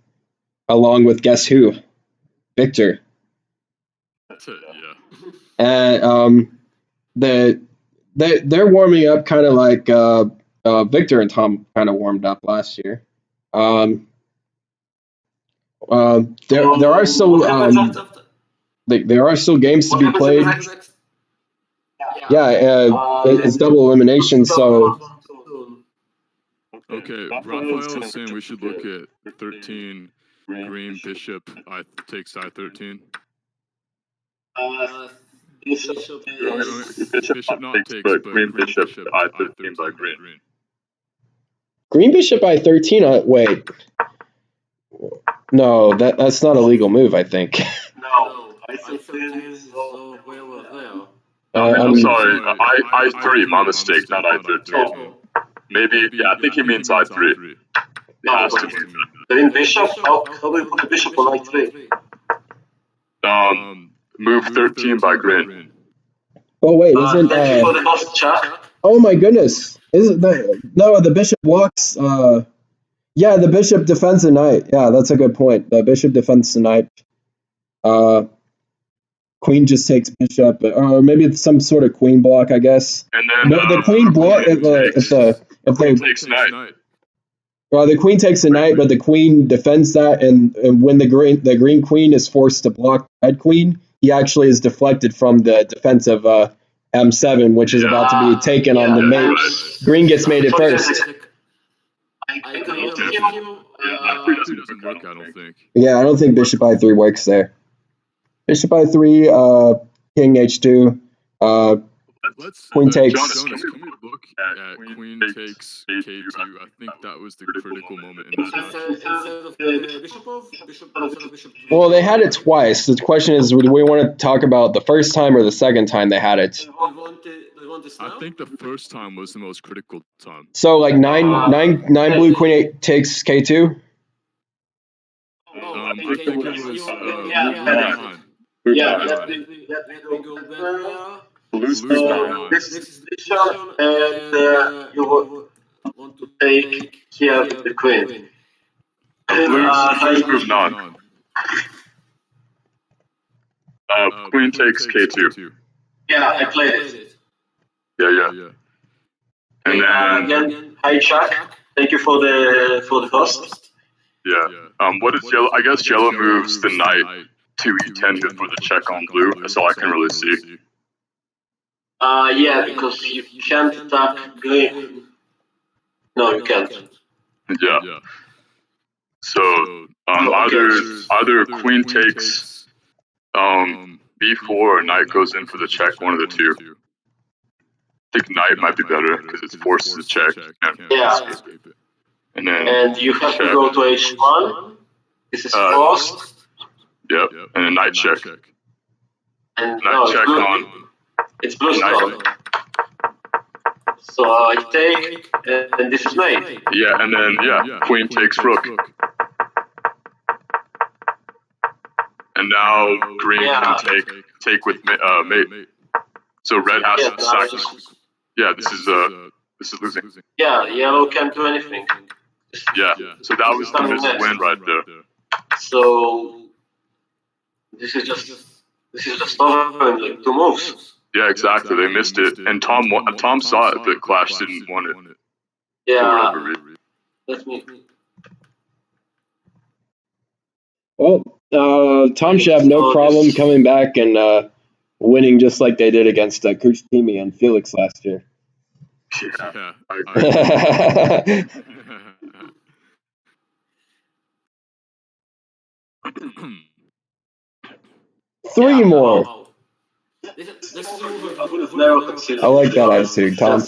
along with guess who? Victor. That's it, yeah. And they're warming up kind of like Victor and Tom kind of warmed up last year. There are still there are still games to be played. Yeah, it's double elimination, so. Okay, Raphael is saying we should look at 13 green bishop takes I13. Bishop not takes, but green bishop I13 by green. Green bishop I13. Wait, no, that's not a legal move. I think. No, I13 is way over there. I'm sorry, I3, my mistake, not I13. Maybe, yeah, I think he means I3. Yeah, has to mean that. Green bishop? How do you put a bishop on I3? Move 13 by green. Oh wait, isn't thank you for the host chat. Oh my goodness! Isn't that no? The bishop walks. Yeah, the bishop defends the knight. Yeah, that's a good point. The bishop defends the knight. Queen just takes bishop, or maybe it's some sort of queen block, I guess. And then the queen block if they takes knight. Well, the queen takes a knight, but the queen defends that, and when the green queen is forced to block red queen, he actually is deflected from the defense of M7, which is about to be taken on the mate. Right. Green gets mated first. I agree with you. I3 doesn't work, I don't think. Yeah, I don't think bishop I3 works there. Bishop I3, king H2. let's Queen takes. Jonas, can we look at Queen takes K2? I think that was the critical moment in this match. Instead of bishop of bishop. Well, they had it twice. The question is, do we want to talk about the first time or the second time they had it? Do you want this now? I think the first time was the most critical time. So like nine blue, Queen 8 takes K2. I think it was move nine. Yeah, let me go back here. Blue's So nine. this is position, and you want to take here the queen. Blue's move nine. Queen takes K2. Yeah, I played it. Yeah. And then Again, hi Chuck. Thank you for the host. yeah. What is yellow? I guess yellow moves the knight to E10 here for the check on blue. That's all I can really see. Yeah, because you can't attack green. No, you can't. Yeah. So either queen takes B4 or knight goes in for the check. One of the two. I think knight might be better because it forces the check. Yeah. And then And you have to go to H1. This is forced. Yep. And a knight check. And Knight check on. It's blue stone. So I take, and this is knight. Yeah, and then queen takes rook. And now green can take with mate. So red has to sack. Yeah, this is losing. Yeah, yellow can't do anything. Yeah, so that was the missed win right there. So this is just over in like 2 moves. Yeah, exactly. They missed it, and Tom saw it, but Clash didn't want it. Yeah. Let me. Well, Tom should have no problem coming back and winning just like they did against Kuchtimi and Felix last year. Yeah, I agree. 3 more. Wow. This is a move I would have never considered. I like that attitude, Tom.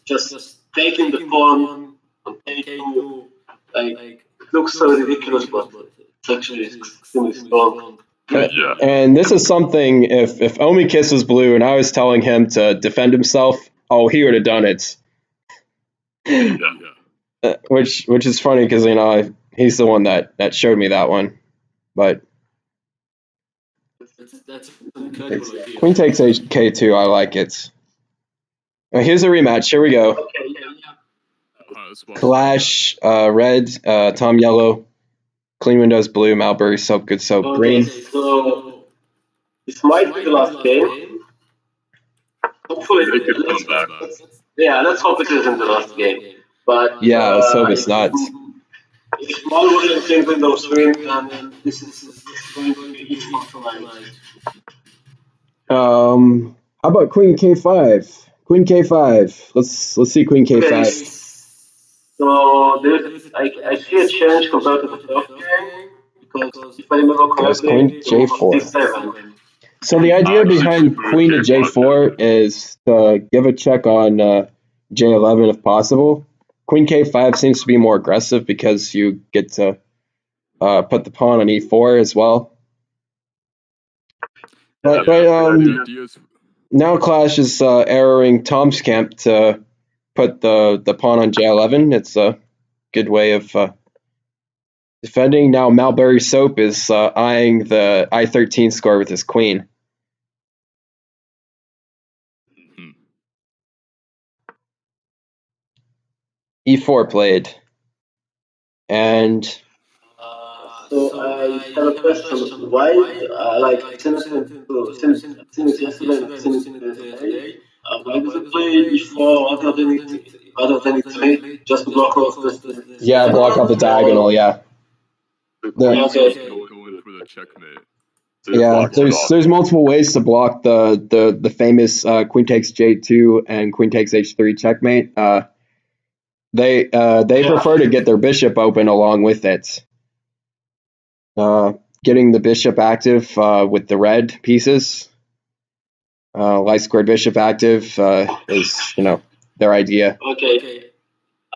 Just taking the pawn on A2, like, it looks so ridiculous, but it's actually extremely strong. Yeah. And this is something, if Omi kisses blue and I was telling him to defend himself, he would have done it. Which is funny because, he's the one that showed me that one. But That's an incredible idea. Queen takes K2, I like it. Here's a rematch. Here we go. Okay, Clash, red, Tom yellow, Clean Windows blue, Malbury soap, good soap green. So this might be the last game. Hopefully, let's hope it isn't the last game. But yeah, let's hope it's not. If Malbury and Clean Windows win, then this is going to be easy tonight. How about Queen K5? Queen K5. Let's see Queen K5. Okay. So I see a change compared to the first game because if I remember correctly, Queen J4. D7. So the idea behind Queen to J4 is to give a check on J11 if possible. Queen K5 seems to be more aggressive because you get to put the pawn on E4 as well. But now Clash is erroring Tom's camp to put the pawn on J11. It's a good way of defending. Now Malbury Soap is eyeing the I13 score with his queen. E4 played. And so I have a question. Why, since yesterday and since today, why does it play E4 rather than E3, just to block off the... Yeah, block off the diagonal, yeah. Yeah, there's multiple ways to block the famous Queen takes J2 and Queen takes H3 checkmate. They prefer to get their bishop open along with it. Getting the bishop active with the red pieces. light squared bishop active is, their idea. Okay.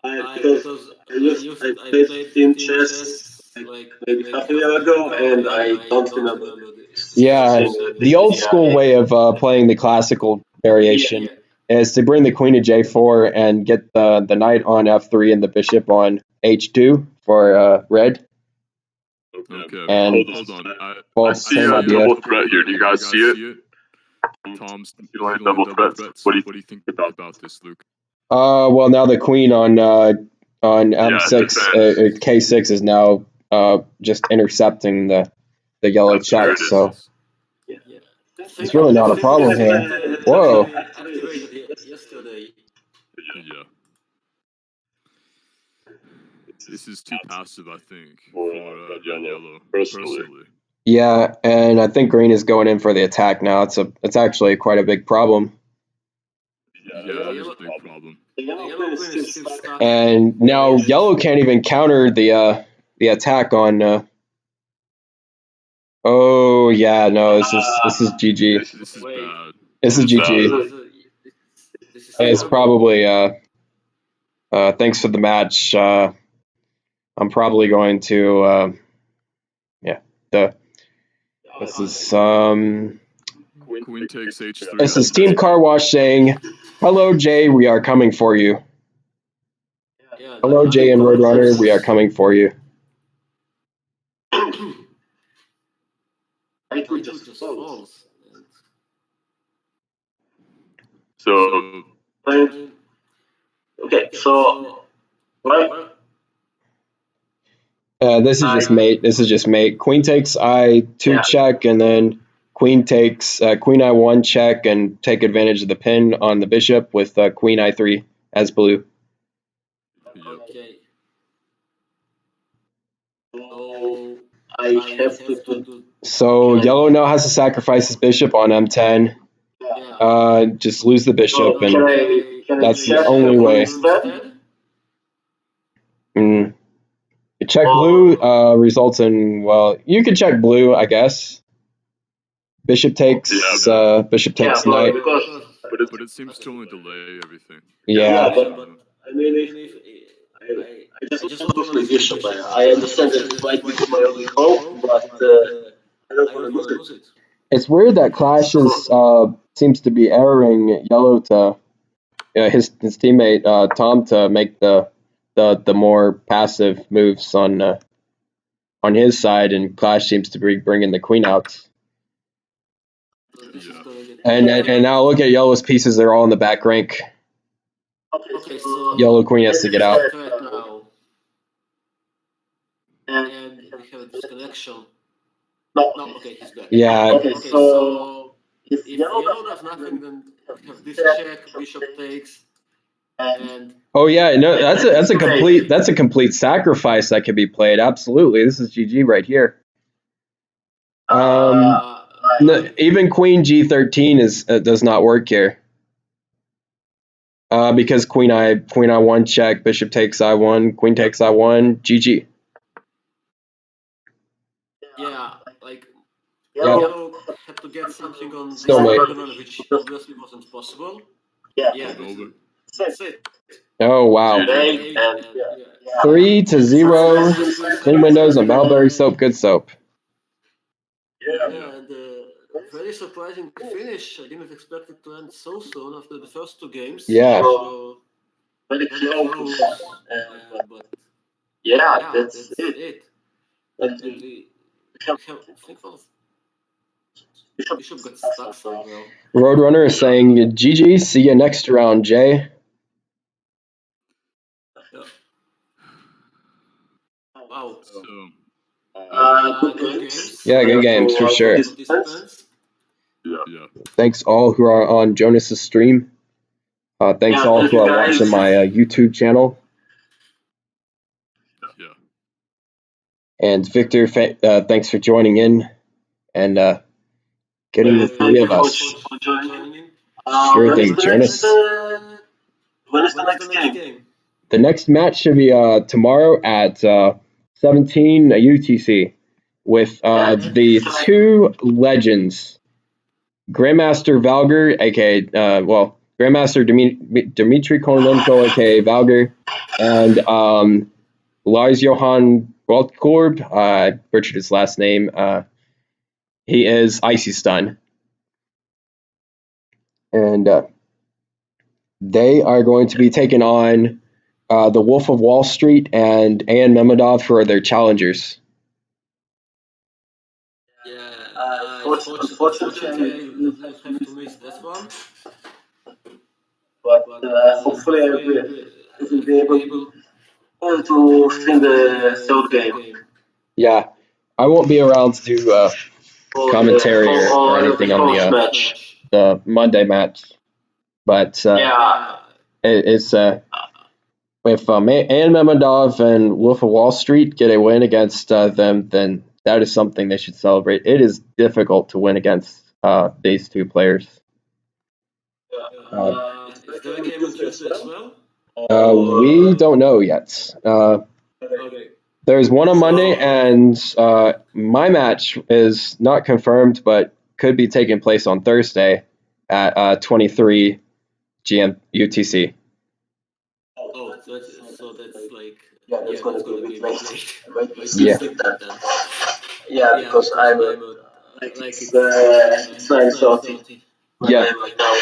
Because I played team chess like maybe half a year ago, and I don't remember this. Yeah, the old school way of playing the classical variation is to bring the queen to J4 and get the knight on F3 and the bishop on H2 for red. Okay, And hold on. well, I see same a idea. double threat here. Do you guys see it? Tom's feeling double threats. What do you think about this, Luke? Well, now the queen on M6, K6 is now just intercepting the yellow check. So it's really not a problem here. Whoa. Activated yesterday. Yeah. This is too passive, I think, for yellow, personally. Yeah, and I think green is going in for the attack now. It's actually quite a big problem. Yeah, it is a big problem. The yellow queen is still stuck. And now yellow can't even counter the attack on. Oh yeah, no, this is GG. This is bad. This is GG. It's probably thanks for the match. I'm probably going to this is Queen takes H3. This is Team Car Wash saying, "Hello Jay, we are coming for you." Hello Jay and Roadrunner, we are coming for you. It just falls. So okay, so right. This is just mate. This is just mate. Queen takes I2 check, and then queen takes queen I1 check, and take advantage of the pin on the bishop with queen I3 as blue. Okay. So I have to do. So yellow now has to sacrifice his bishop on M10. Just lose the bishop, and that's the only way. Check blue results in, well, you could check blue, I guess. Bishop takes knight. But it seems to only delay everything. Yeah. But I mean, I just want to play bishop. I understand that it might be my only hope, but I don't want to lose it. It's weird that Clashes seems to be erroring yellow to his teammate Tom to make the more passive moves on his side, and Clash seems to be bringing the queen out. And now look at yellow's pieces; they're all in the back rank. Okay, so Yellow queen has to get out. Now. And we have a disconnection. No, okay, he's back. Yeah. Okay, so if yellow does nothing, then we have this check, bishop takes, and oh yeah, no, that's a complete sacrifice that could be played. Absolutely, this is GG right here. No, even queen G13 does not work here. Because queen I1 check, bishop takes I1, queen takes I1, GG. Yeah, like yellow had to get something on this diagonal, which obviously wasn't possible. Yeah, that's it. Oh wow. 3-0. Clean windows and Mulberry soap, good soap. Yeah, and very surprising finish. I didn't expect it to end so soon after the first two games. Yeah. So, very close. But yeah, that's it. And we have Bishop got stuck somehow. Roadrunner is saying, GG, see you next round, Jay. Yeah. Wow. So, good games. Yeah, good games for sure. Yeah. Thanks all who are on Jonas's stream. Thanks all who are watching my YouTube channel. Yeah. And Victor, thanks for joining in and getting the three of us. Sure thing, Jonas. When is the next game? The next match should be tomorrow at 17 UTC with the two legends, Grandmaster Valger, aka Grandmaster Dmitry Kononenko, aka Valger, and Lars Johan Waltkorb, I butchered his last name. He is Icy Stun. And they are going to be taking on the Wolf of Wall Street and An Memedov for their challengers. Yeah, unfortunately, I will have to miss that one. But hopefully, I will be able to stream the third game. Yeah, I won't be around to do commentary or anything on the Monday match, but it's if An Memedov and Wolf of Wall Street get a win against them, then that is something they should celebrate. It is difficult to win against these two players. Is there a game on Tuesday as well? We don't know yet. Okay. There's one on Monday, and my match is not confirmed, but could be taking place on Thursday at 23 GM UTC. Oh, so that's like that's gonna be a bit late. Yeah. Yeah, because I'm like it's 9:30. Yeah. Right now.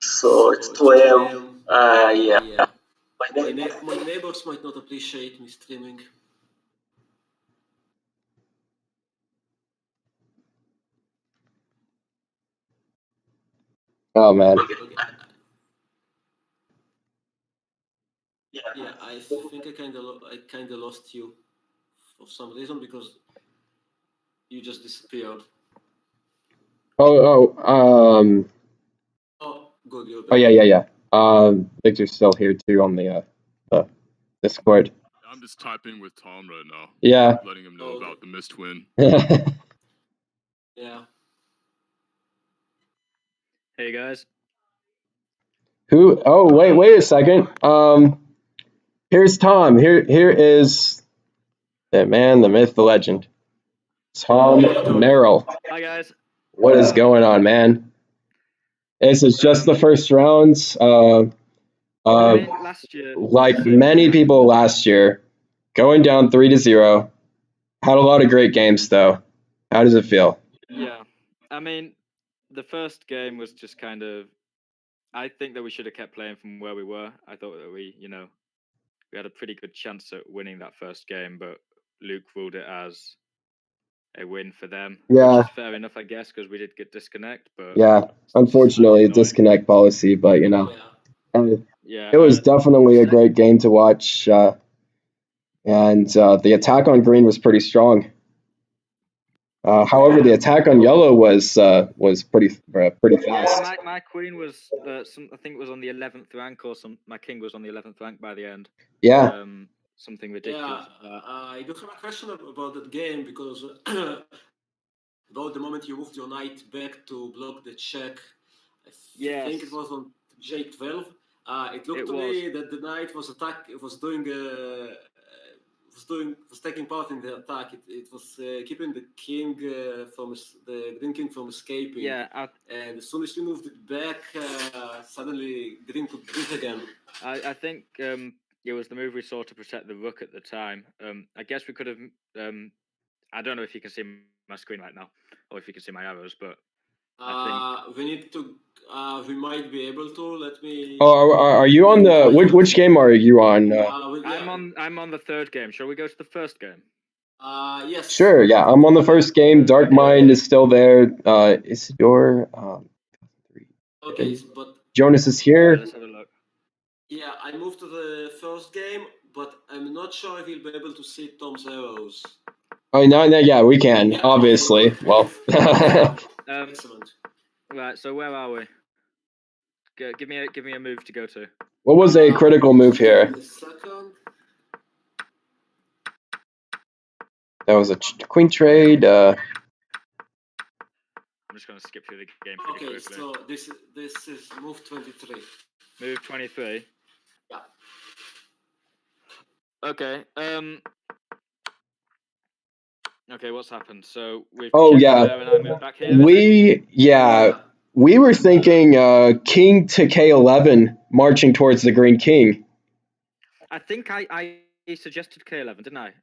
So it's 2 a.m. Yeah. My neighbors might not appreciate me streaming. Oh man. Okay. Yeah, I think I kind of lost you for some reason because you just disappeared. Oh, Good. You're back. Oh, yeah. Victor's still here too on the Discord. I'm just typing with Tom right now. Yeah. Letting him know about the missed win. Yeah. Hey guys. Who? Oh, wait a second. Here's Tom. Here is the man, the myth, the legend. Tom Merrill. Hi guys. What is going on, man? This is just the first rounds. Last year, like many people last year, going down 3-0. Had a lot of great games though. How does it feel? Yeah, I mean, the first game was just kind of. I think that we should have kept playing from where we were. I thought that we had a pretty good chance at winning that first game, but Luke ruled it as a win for them. Yeah. Which is fair enough, I guess, because we did get disconnect. But yeah, unfortunately, disconnect policy. But yeah, it was definitely a great game to watch, and the attack on green was pretty strong. However, the attack on yellow was pretty fast. My queen was I think it was on the 11th rank, or my king was on the 11th rank by the end. Yeah. Something ridiculous. Yeah, I do have a question about that game because about the moment you moved your knight back to block the check, I think it was on J12. It looked to me that the knight was taking part in the attack. It was keeping the king the green king from escaping. Yeah, and as soon as you moved it back, suddenly green could breathe again. I think it was the move we saw to protect the rook at the time. I guess we could have. I don't know if you can see my screen right now, or if you can see my arrows, but I think we need to. We might be able to. Let me. Oh, are you on the which game are you on? I'm on the third game. Shall we go to the first game? Yes. Sure. Yeah, I'm on the first game. Dark Mind is still there. Isidore. Okay, but Jonas is here. Let's have a look. Yeah, I moved to the first game, but I'm not sure if we'll be able to see Tom's arrows. Oh no, yeah, we can obviously. Okay, well, excellent. Right, so where are we? Give me a move to go to. What was a critical move here? That was a queen trade. I'm just going to skip through the game pretty quickly. So this is move 23. Move 23. Yeah. Okay. Okay, what's happened? So we've Oh, checked yeah. there and I moved back here. is it? We were thinking king to K11 marching towards the green king. I think I suggested K11, didn't I?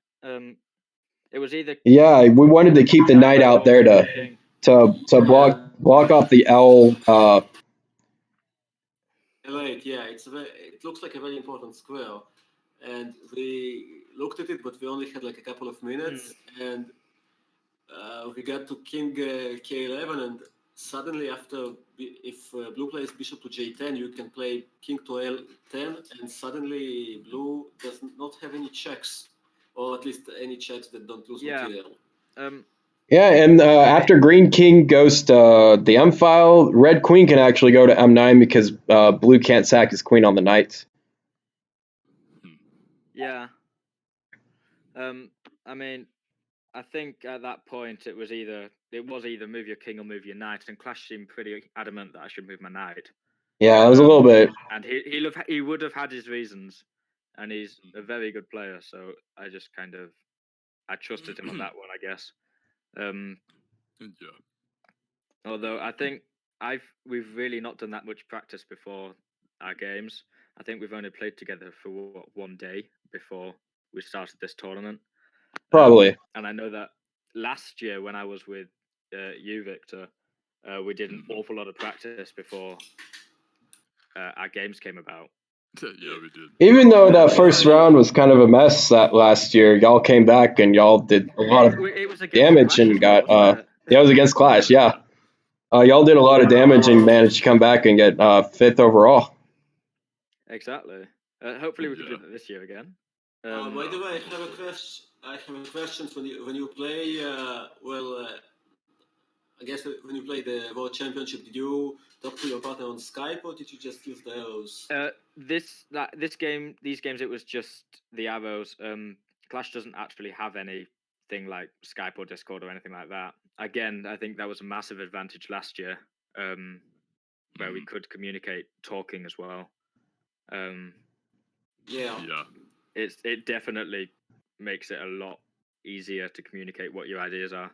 It was either Yeah, we wanted to keep the knight out there to block off the L. Right, yeah, it looks like a very important square, and we looked at it, but we only had like a couple of minutes, and we got to king K11, and suddenly if blue plays bishop to J10, you can play king to L10, and suddenly blue does not have any checks, or at least any checks that don't lose material. Yeah, and after green king goes to the M file, red queen can actually go to M9 because blue can't sack his queen on the knights. Yeah. I mean, I think at that point it was either move your king or move your knight, and Clash seemed pretty adamant that I should move my knight. Yeah, it was a little bit. And he would have had his reasons, and he's a very good player, so I just I trusted him on that one, I guess. Yeah. Although I think we've really not done that much practice before our games. I think we've only played together for one day before we started this tournament. Probably. And I know that last year when I was with you, Victor, we did an awful lot of practice before our games came about. Yeah, we did. Even though that first round was kind of a mess that last year, y'all came back and y'all did a lot of damage and got it was against Clash, yeah. Y'all did a lot of damage and managed to come back and get 5th overall. Exactly. Hopefully we can do that this year again. By the way, I have a question when you play. I guess when you play the World Championship, did you talk to your partner on Skype or did you just use the arrows? These games, it was just the arrows. Clash doesn't actually have anything like Skype or Discord or anything like that. Again, I think that was a massive advantage last year, where we could communicate talking as well. Yeah. It definitely makes it a lot easier to communicate what your ideas are.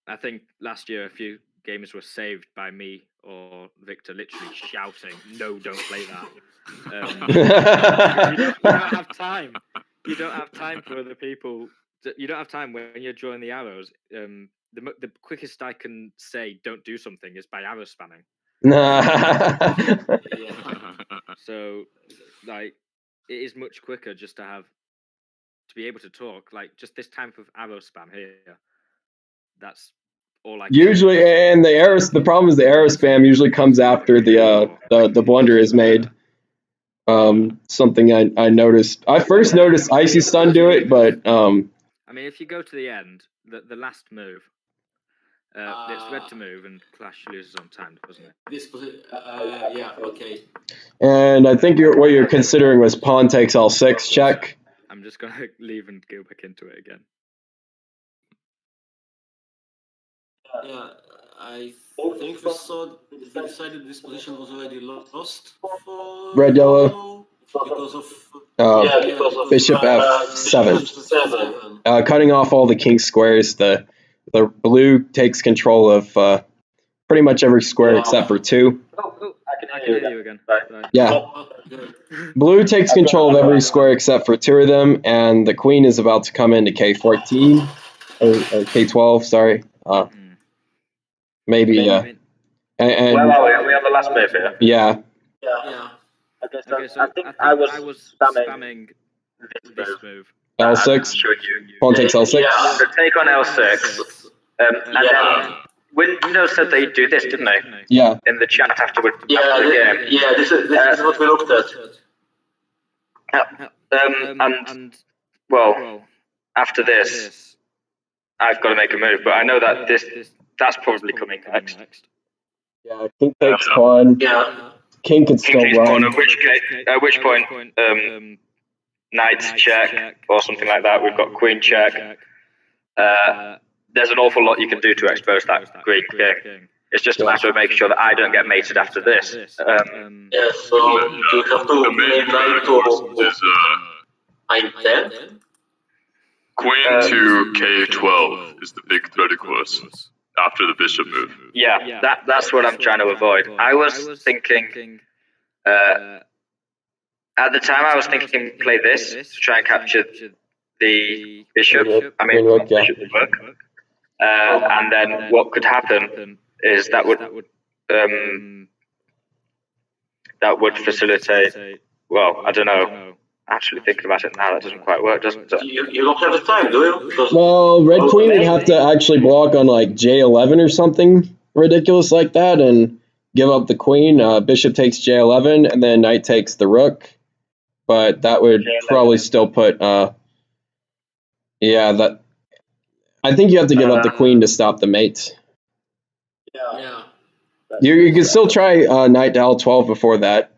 I think last year a few games were saved by me or Victor literally shouting, "No, don't play that." You don't have time. You don't have time for other people. You don't have time when you're drawing the arrows. The quickest I can say "don't do something" is by arrow spamming. So, like, it is much quicker just to be able to talk. Like, just this type of arrow spam here. That's all I usually, and the problem is the arrow spam usually comes after the blunder is made. Something I noticed. I first noticed Icy Stun do it, but I mean, if you go to the end, the last move, it's red to move, and Clash loses on time, doesn't it? Yeah, okay. And I think what you're considering was pawn takes L6 check. I'm just gonna leave and go back into it again. Yeah, I think we decided this position was already lost for red yellow because of bishop F7. Cutting off all the king squares. The blue takes control of pretty much every square except for 2. I can hear you again. Right. Yeah. Blue takes control of every square except for 2 of them, and the queen is about to come into K14 or K12. Sorry. Maybe. And where are we? Are we on the last move here? Yeah. Yeah. Okay, so I think I was spamming this move. L6. Pawn takes L6. Yeah, so take on L6. And then Windows said they'd do this, didn't they? Yeah. In the chat after the game. Yeah, this is what we looked at. And well, after this, I've got to make a move, but I know that that's probably coming next. Yeah, king takes pawn. Yeah. King can still run. At which point, knight's check or something like that. We've got queen check. There's an awful lot you can do to expose that green king. It's just a matter of making sure that I don't get mated after this. Yeah, so you have to make knight to I10. Queen to K12 is the big threat, of course, after the bishop move. Yeah, that's what I'm trying to avoid. I was thinking, at the time, I was thinking play this to try and capture the bishop. I mean, Rook, yeah. bishop would work. And then what could happen is that would facilitate. Well, I don't know. Actually, thinking about it now, that doesn't quite work, does it? You don't have the time, do you? Because Well, Red Queen would have to actually block on like J11 or something ridiculous like that and give up the queen. Bishop takes J11 and then knight takes the rook. But that would J11. probably still put, that. I think you have to give up the queen to stop the mate. yeah. You can still try knight to L12 before that,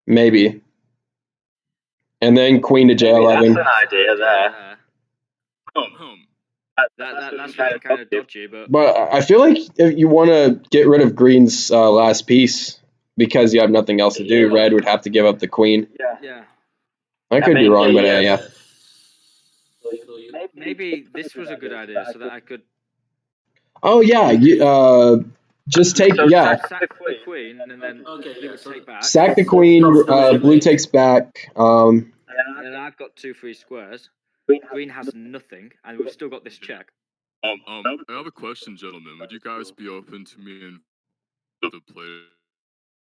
maybe. And then queen to J11. That's an idea there. That's kind of dodgy, but But I feel like if you want to get rid of green's last piece because you have nothing else to do, red would have to give up the queen. yeah. I could be wrong, but yeah. Maybe this was a good idea so that I could Oh yeah, you just take sack the queen and then blue would take back. sack the queen. Blue takes back. And then I've got 2 free squares. Green has nothing, and we've still got this check. I have a question, gentlemen. Would you guys be open to me and the player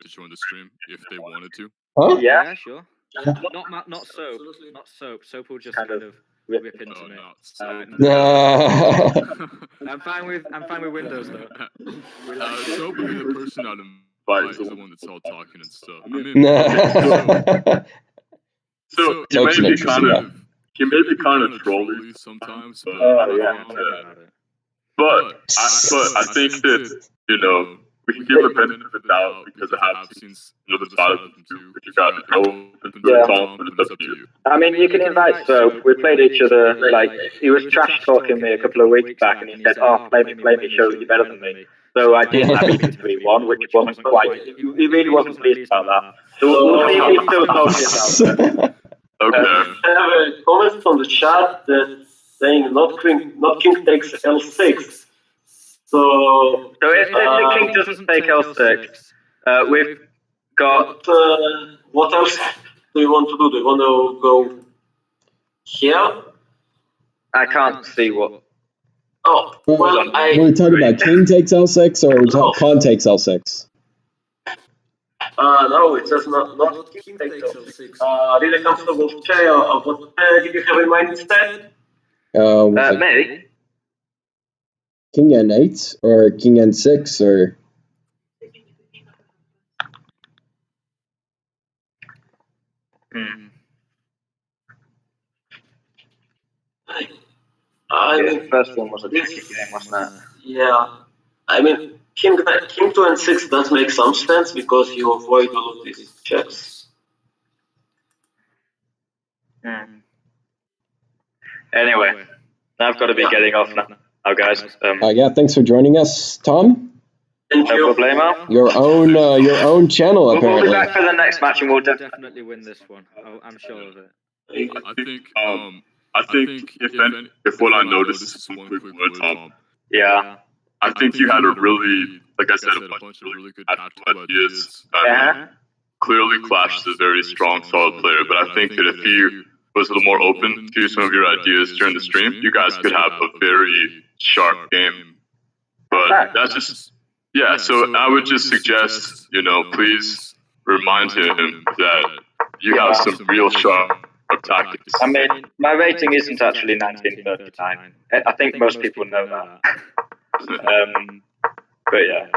to join the stream if they wanted to? Huh? Yeah. Sure. Not soap. Not soap. Soap will just Kind kind of of rip into Oh, me. no. I'm fine with Windows though. Soap would be the person I'd invite. He's the one that's all talking and stuff. I mean, so he may be kind of trolly sometimes, but I think that we can give a benefit of the doubt because I have seen the side of them too. But you got to go open to Tom, but it's up to you. I mean, you can invite Soap. We played each other, like, he was trash talking me a couple of weeks back, and he said, oh, play me, show that you're better than me. So I did have him 3-1, which wasn't quite, he really wasn't pleased about that. So we'll see if he's still talking about it. Okay. I have a comment from the chat that's saying not king takes L6. So if the king doesn't take L6, we've got... what else do you want to do? Do you want to go here? I can't see what... Oh, well, we're talking about king takes L6 or pawn takes L6? No, it says not king takes L6. Really comfortable chair. What did you have in mind instead? me? King N8 or king N6 or... The first one was a tricky game, wasn't it? Yeah. I mean, king to N6 does make some sense because you avoid all of these checks. Anyway, I've got to be getting off now, guys. yeah, thanks for joining us, Tom. Thank you. No problemo. Your own channel, apparently. We'll be back for the next match, and we'll definitely win this one. I'm sure of it. I think if what I noticed is one quick word, Tom. Yeah. I think you had a really, like I said, a bunch of really good tactical ideas. Clearly, Clash is a very strong, solid player, but I think that if he was a little more open to some of your ideas during the stream, you guys could have a very sharp game. But that's just, so I would just suggest, please remind him that you have some real sharp tactics. I mean, my rating isn't actually 1939. I think most people know that. But yeah.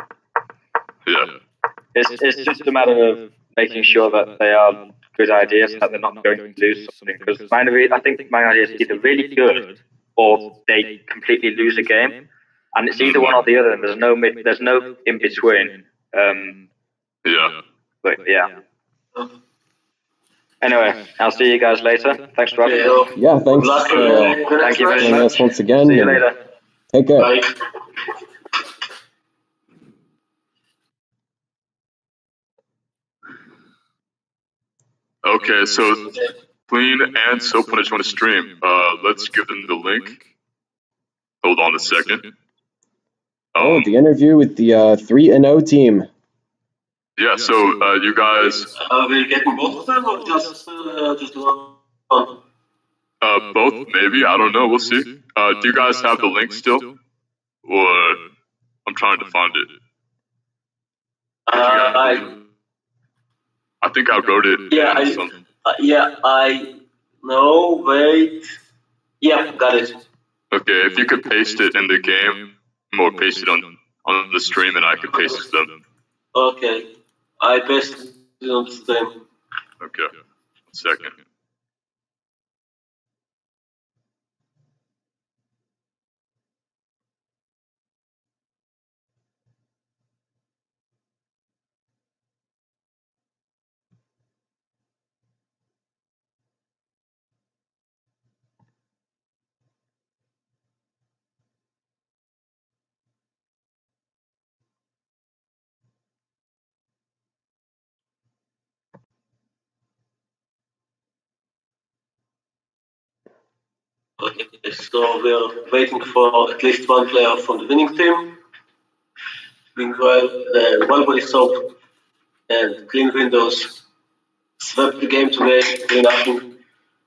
It's just a matter of making sure that they are good ideas and that they're not going to lose something. Because I think my idea is either really good or they completely lose a game, and it's either one or the other. And there's no in between. But yeah. Anyway, I'll see you guys later. Thanks for having me. Yeah, thanks. Thank you very much. Once again. See you later. Take care. Bye. Okay, so Clean and Soap want to join the stream. Let's give them the link. Hold on a second. The interview with the 3-0 team. Yeah, so you guys... Are we getting both of them or just one? Both, maybe. I don't know. We'll see. Do you guys have the link still? Or I'm trying to find it. I think I wrote it. I know. Wait. Yeah, got it. Okay, if you could paste it in the game, or paste it on the stream, and I could paste it to them. Okay, I pasted it on the stream. Okay, 1 second. Okay, so we're waiting for at least one player from the winning team. Meanwhile, the Mulberry Soap and Clean Windows swept the game today, 3-0.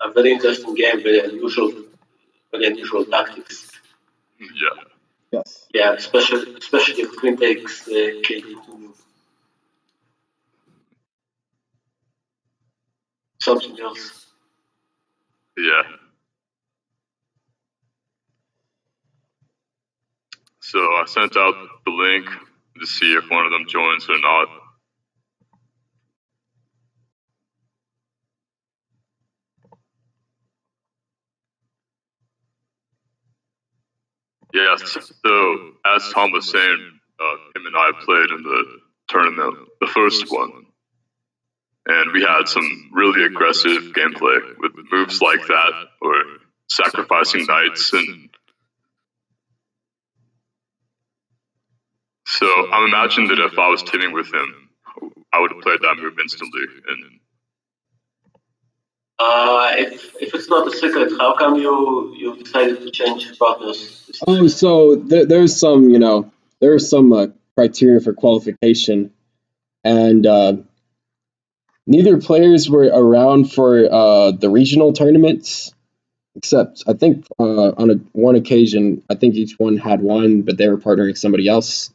A very interesting game, very unusual tactics. Yeah. Yes. Yeah, especially if Clean takes KD2. Something else. Yeah. So I sent out the link to see if one of them joins or not. Yes, so as Tom was saying, him and I played in the tournament, the first one. And we had some really aggressive gameplay with moves like that, or sacrificing knights. And so I'm imagining that if I was teaming with him, I would have played that move instantly. And if it's not a secret, how come you decided to change partners? Oh, so there's some criteria for qualification, and neither players were around for the regional tournaments, except I think on one occasion, I think each one had one, but they were partnering with somebody else.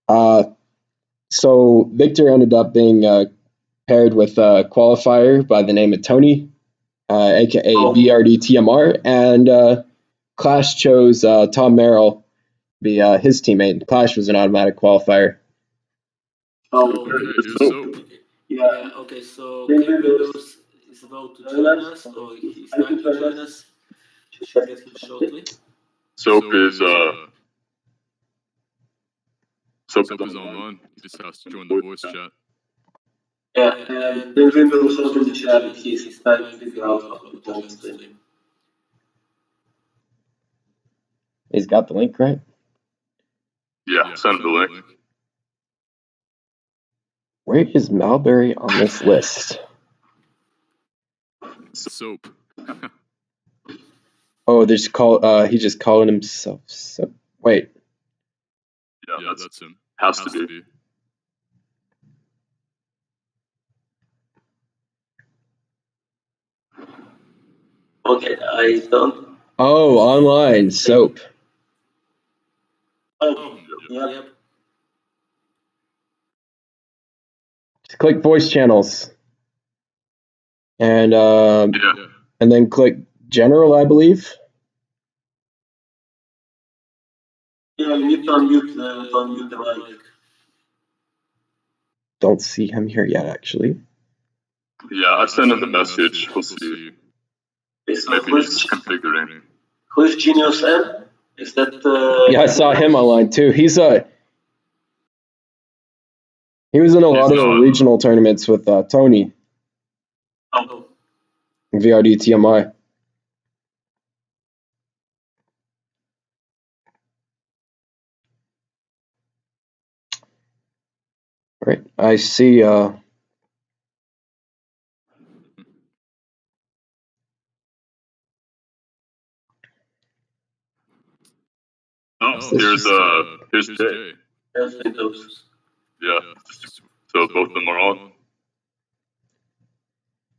So Victor ended up being paired with a qualifier by the name of Tony, aka BRD TMR, and Clash chose Tom Merrill to be his teammate. Clash was an automatic qualifier. Yeah, okay, so Clean Windows is about to join us, or he's trying to join us. Should get him shortly. Soap is online. He just has to join the voice chat. Yeah, and Clean Windows also in the chat, and he's trying to figure out how to join the stream. He's got the link, right? Yeah, send the link. Where is Malberry on this list? Soap. Oh, there's he just calling himself Soap. Wait. Yeah, that's him. Has to be. Okay, I don't. Oh, online, Soap. Oh, yep. Just click voice channels. And and then click general, I believe. Yeah, you need to unmute the mic. Don't see him here yet, actually. Yeah, I sent him the message. We'll see. Maybe he's configuring. Who's Genius M? Is that Yeah, I saw him online too. He was in a lot of the regional tournaments with Tony. Oh. VRD TMI. Right. I see here's Jay. Yeah. So both of them are on.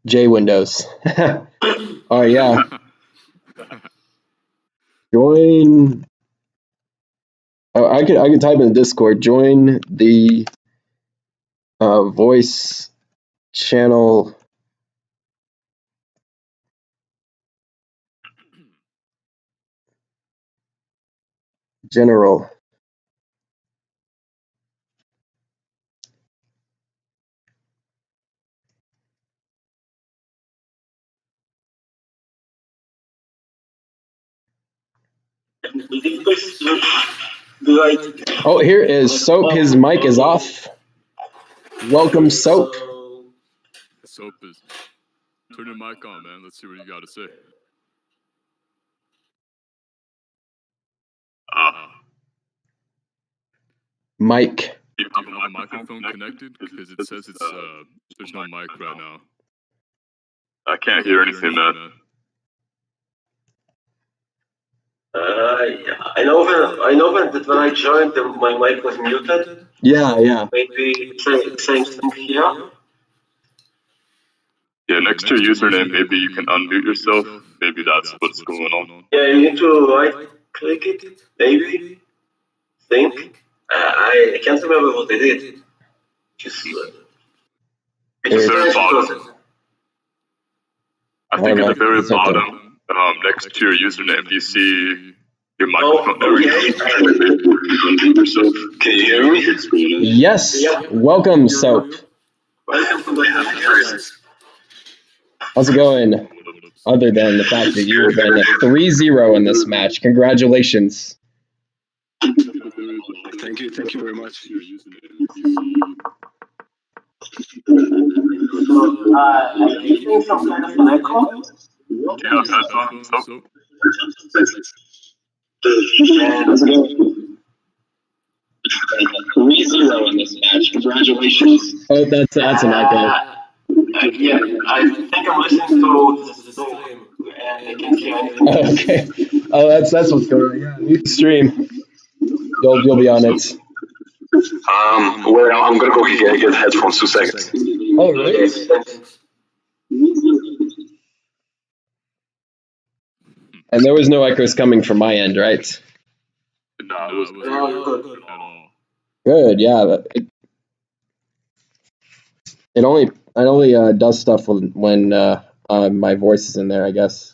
J Windows. Oh yeah. Join. Oh, I could type in Discord. Join the voice channel general. Oh, here is Soap. His mic is off. Welcome, Soap. Soap is turn your mic on, man. Let's see what you got to say. Mic. Do you have a microphone connected? Because it says it's there's no mic right now. I can't hear anything, man. I know that when I joined, my mic was muted. Yeah. Maybe same thing here. Yeah, next to your username, maybe you can unmute yourself. Maybe that's what's going on. Yeah, you need to right-click it, maybe. Think. I can't remember what I did. Just At the very bottom. I think at the very bottom, next to your username, you see your microphone. There we go. Can you hear me? Yes. Welcome, Soap. Welcome to the How's it going? Other than the fact that you have been 3-0 in this match. Congratulations. Thank you very much. I think some kind of an echo. Do you have headphones? How's it going? 3-0 in this match. Congratulations. Oh, that's an echo. Yeah, I think I'm listening to the stream and I can't hear anything. Okay. Oh, that's what's going on. Yeah, mute the stream. You'll be on it. Wait, I'm gonna go get headphones 2 seconds. Oh, really? Yes, thanks. And there was no echoes coming from my end, right? No, it wasn't good at all. Good, yeah. It only does stuff when my voice is in there, I guess.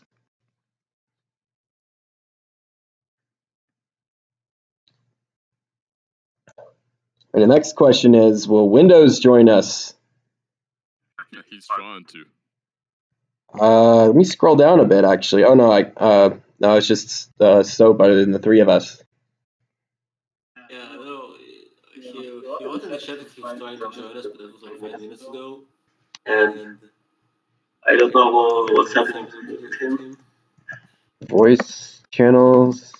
And the next question is, will Windows join us? Yeah, he's trying to. Let me scroll down a bit, actually. Oh, no, no, it's just Soap other than the three of us. Yeah, no, he wrote in the chat that he was trying to join us, but that was like 5 minutes ago. And I don't know what's happening with him. Voice channels.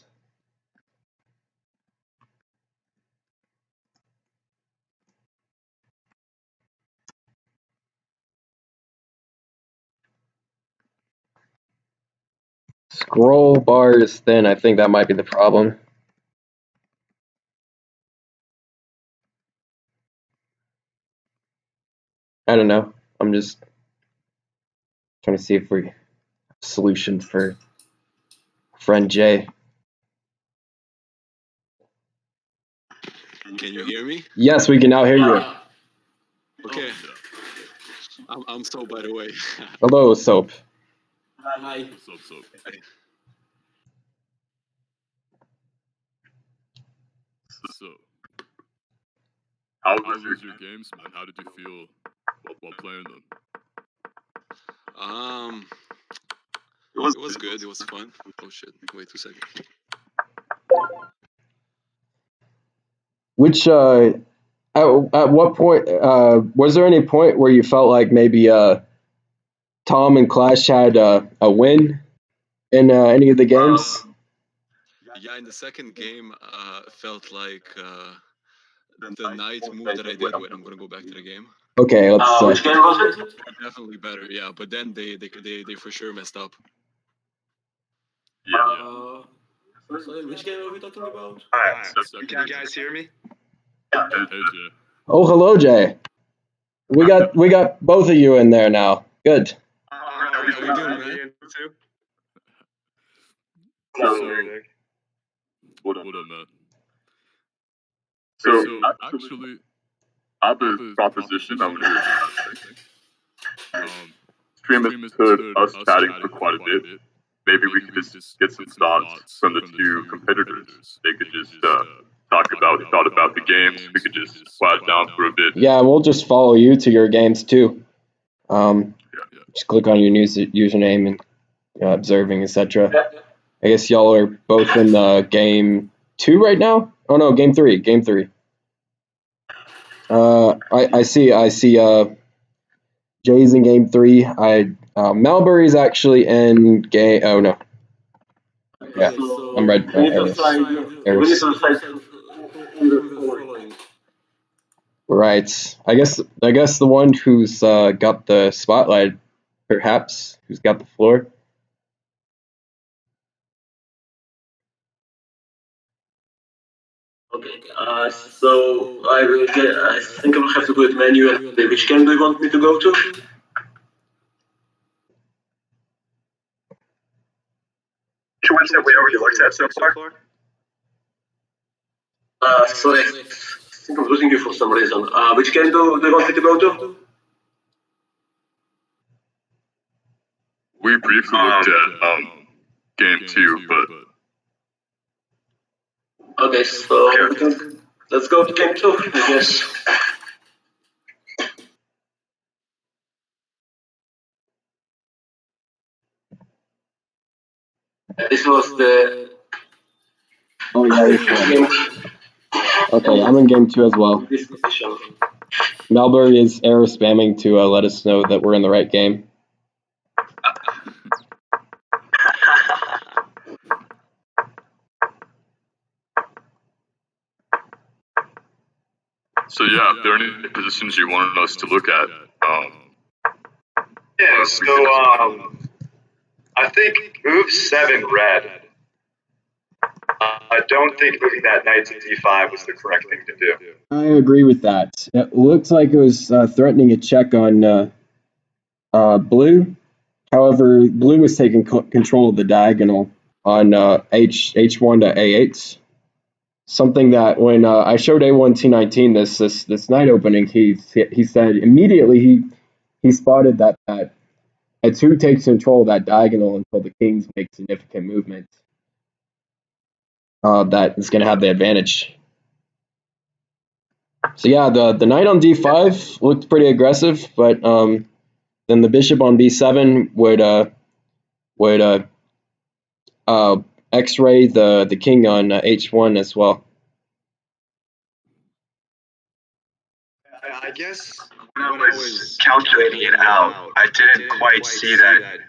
Scroll bar is thin. I think that might be the problem. I don't know. I'm just trying to see if we have a solution for friend Jay. Can you hear me? Yes, we can now hear you. Okay. I'm Soap, by the way. Hello, Soap. Hi. Soap. So, how was your games, man? How did you feel while playing them? It was good. It was fun. Oh shit! Wait 2 seconds. Which at what point was there any point where you felt like maybe Tom and Clash had a win in any of the games? Yeah, in the second game, felt like the night move that I did. Wait, I'm gonna go back to the game. Okay, let's. Which game was it? Definitely better, yeah. But then they for sure messed up. Yeah. Sorry, which game are we talking about? Alright, so can you guys hear me? Yeah. Hey, Jay. Oh, hello, Jay. We got both of you in there now. Good. Are we good, man? So, what up, man? So actually, I have a proposition I want to hear what you guys think. Stream has heard us chatting for quite a bit. Maybe we could just get some thoughts from the two competitors. They could just talk about what they thought about the games. We could just quiet down for a bit. Yeah, we'll just follow you to your games too. Just click on your username and observing, etc. I guess y'all are both in game 2 right now. Oh no, game 3. Game 3. I see. Jay's in game 3. Malbury's actually in game. Oh no. Yeah, So I'm red. we need to Aries. decide who's following. Right. I guess the one who's got the spotlight, perhaps, who's got the floor. Okay. So I think I will have to do it manually. Which game do you want me to go to? Which ones have we already looked at so far? Sorry, I think I'm losing you for some reason. Which game do you want me to go to? We briefly looked at game 2, but Okay, so let's go to game 2, I guess. This was the Oh yeah, this one. game. Okay, I'm in game 2 as well. This position. Malbury is error spamming to let us know that we're in the right game. so yeah, if there are any positions you wanted us to look at, Yeah, so I think move 7 red. I don't think moving that knight to d5 was the correct thing to do. I agree with that. It looked like it was threatening a check on blue. However, blue was taking control of the diagonal on h1 to a8. Something that when I showed a1 t19 this night opening, he said immediately he spotted that a2 takes control of that diagonal until the kings make significant movement. That is going to have the advantage. So yeah, the knight on d5 looked pretty aggressive, but then the bishop on b7 would x-ray the king on h1 as well. I guess when I was calculating it out, I didn't quite see that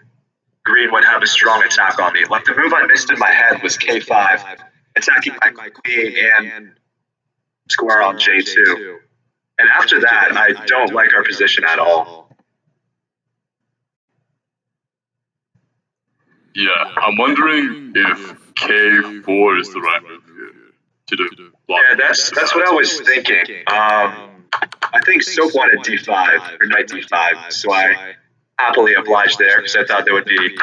Green would have a strong attack on me. Like the move I missed in my head was k5, attacking my queen and square on j2. And after that, I don't like our position at all. yeah, I'm wondering if k4 is the right move here to do. Yeah, that's what I was thinking. I think Soap wanted d5 or knight d5, so I happily obliged there because I thought there would be.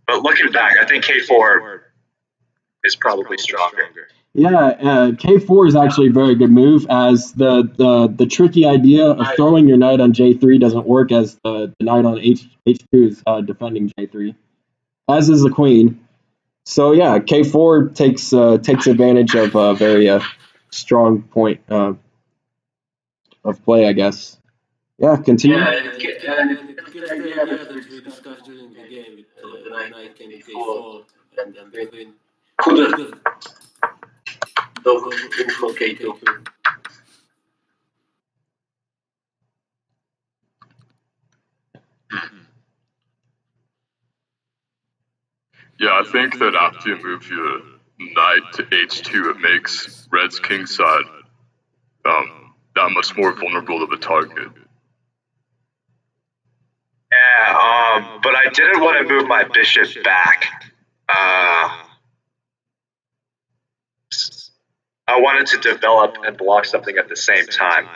But looking back, I think k4 is probably stronger. Yeah, k4 is actually a very good move, as the tricky idea of throwing your knight on j3 doesn't work, as the knight on h2 is defending j3, as is the queen. So yeah, k4 takes advantage of a very strong point of play, I guess. Yeah, continue. Yeah, and it gets the idea that we discussed during the game with the knight and k4 and the queen could go in for k2. Yeah, I think that after you move your knight to h2, it makes red's king side that much more vulnerable to the target. Yeah, but I didn't want to move my bishop back. I wanted to develop and block something at the same time.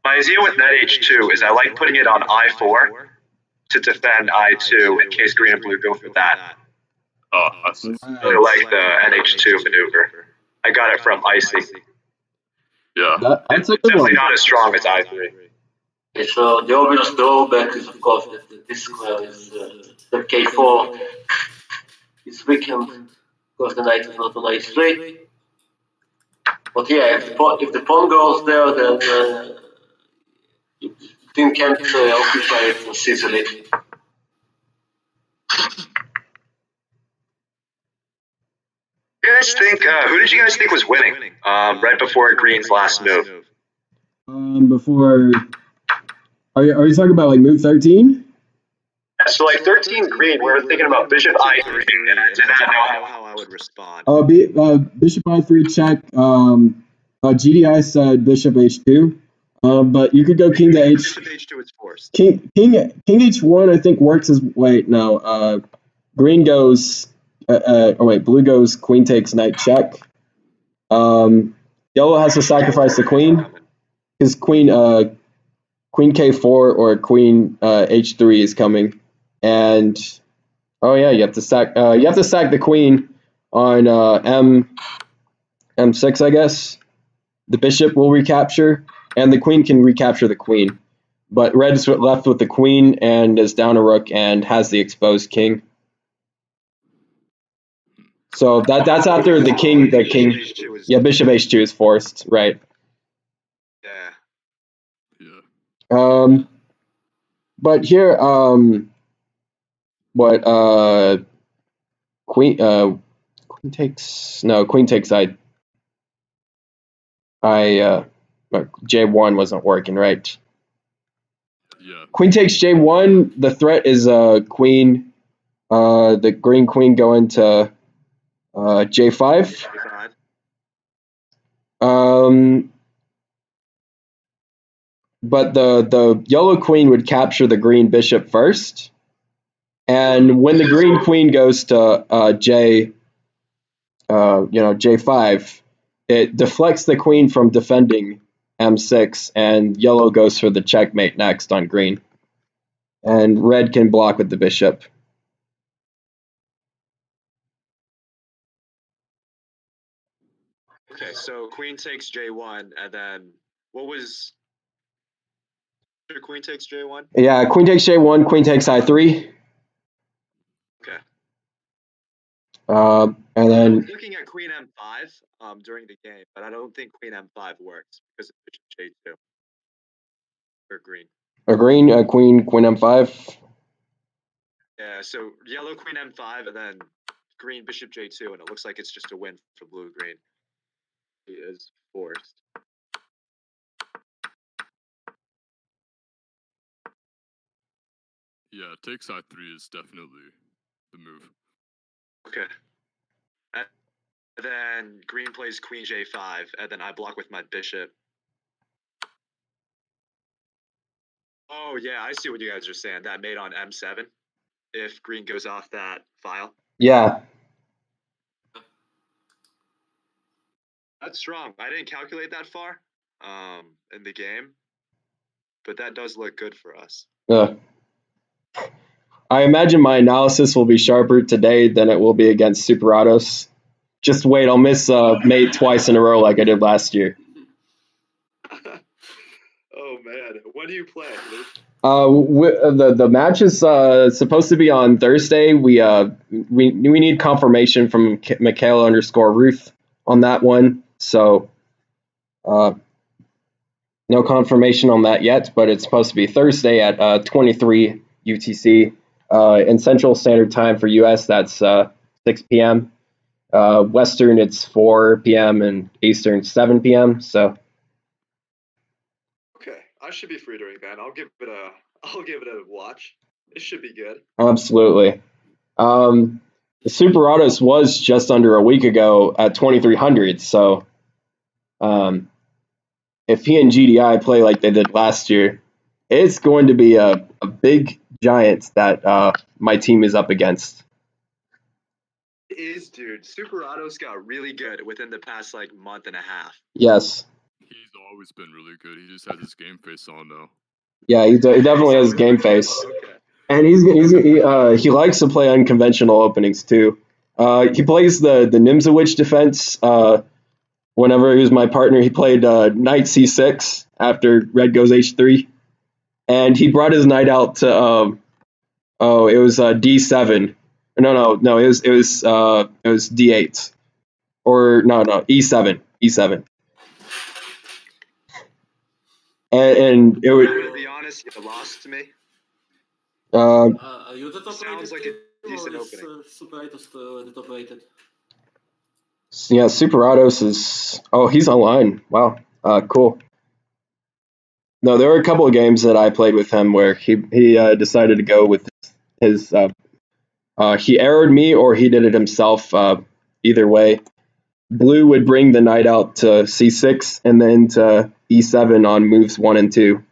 My idea with knight h2 is I like putting it on I4 to defend I2 in case green and blue go for that. Oh, I see. I really like the NH2 maneuver. I got it from Icy. Yeah. That's a It's good definitely one. not as strong as I3. Okay, so the obvious drawback is, of course, that this square is the k4 is weakened because the knight is not on h3. But yeah, if the pawn goes there, then Team can't occupy it easily. Who did you guys think was winning right before Green's last move? Before, are you talking about like move 13? So like 13 Green, we were thinking about Bishop I3, and I did not know how I would respond. Bishop I3 check. GDI said Bishop H2. But you could go King to H. Bishop H2 is forced. King H1 I think works as Green goes. Blue goes Queen takes knight check. Yellow has to sacrifice the queen because Queen K4 or Queen H3 is coming, and you have to sack the queen on M6, I guess. The bishop will recapture, and the queen can recapture the queen. But red is left with the queen and is down a rook and has the exposed king. So that's after the king. The king. Yeah, bishop H2 is forced, right? Yeah. But here, queen takes J1 wasn't working, right? Yeah. Queen takes J1. The threat is queen, the green queen going to J5. But the yellow queen would capture the green bishop first, and when the green queen goes to J5, it deflects the queen from defending M6, and yellow goes for the checkmate next on green, and red can block with the bishop. Okay, so queen takes J1, and then what was queen takes J1? Yeah, queen takes J1, queen takes I3. Okay. And I then was looking at queen M5 during the game, but I don't think queen M5 works because of bishop J2 for green. Queen M5. Yeah, so yellow queen M5 and then green bishop J2, and it looks like it's just a win for blue green. He is forced. Yeah, takes I3 is definitely the move. Okay. And then green plays queen J5, and then I block with my bishop. Oh yeah, I see what you guys are saying. That mate on M7, if green goes off that file. Yeah. That's strong. I didn't calculate that far in the game, but that does look good for us. I imagine my analysis will be sharper today than it will be against Superatos. Just wait, I'll miss mate twice in a row like I did last year. Oh man, when do you play, Luke? The match is supposed to be on Thursday. We need confirmation from Michaela_Ruth on that one. So no confirmation on that yet, but it's supposed to be Thursday at 23 UTC. In Central Standard Time for US, that's 6 p.m. Western, it's 4 p.m. and Eastern, 7 p.m. So. Okay, I should be free during that. I'll give it a watch. It should be good. Absolutely. The Superatos was just under a week ago at 2300. So, if he and GDI play like they did last year, it's going to be a big giant that my team is up against. is, dude. Superados got really good within the past like month and a half. Yes. He's always been really good. He just has his game face on though. Yeah, he definitely has game face. Okay. And he likes to play unconventional openings too. He plays the Nimzowitsch defense. Whenever he was my partner, he played knight c6 after red goes h3, and he brought his knight out to it was d7. No, it was d8 or no e7. And it would. To be honest, you lost to me. Are you the top Sounds rated like a decent or is opening. Superatos the top rated? Yeah, Superados is. Oh, he's online. Wow. Cool. No, there were a couple of games that I played with him where he decided to go with his. He errored me or he did it himself. Either way, blue would bring the knight out to c6 and then to e7 on moves 1 and 2.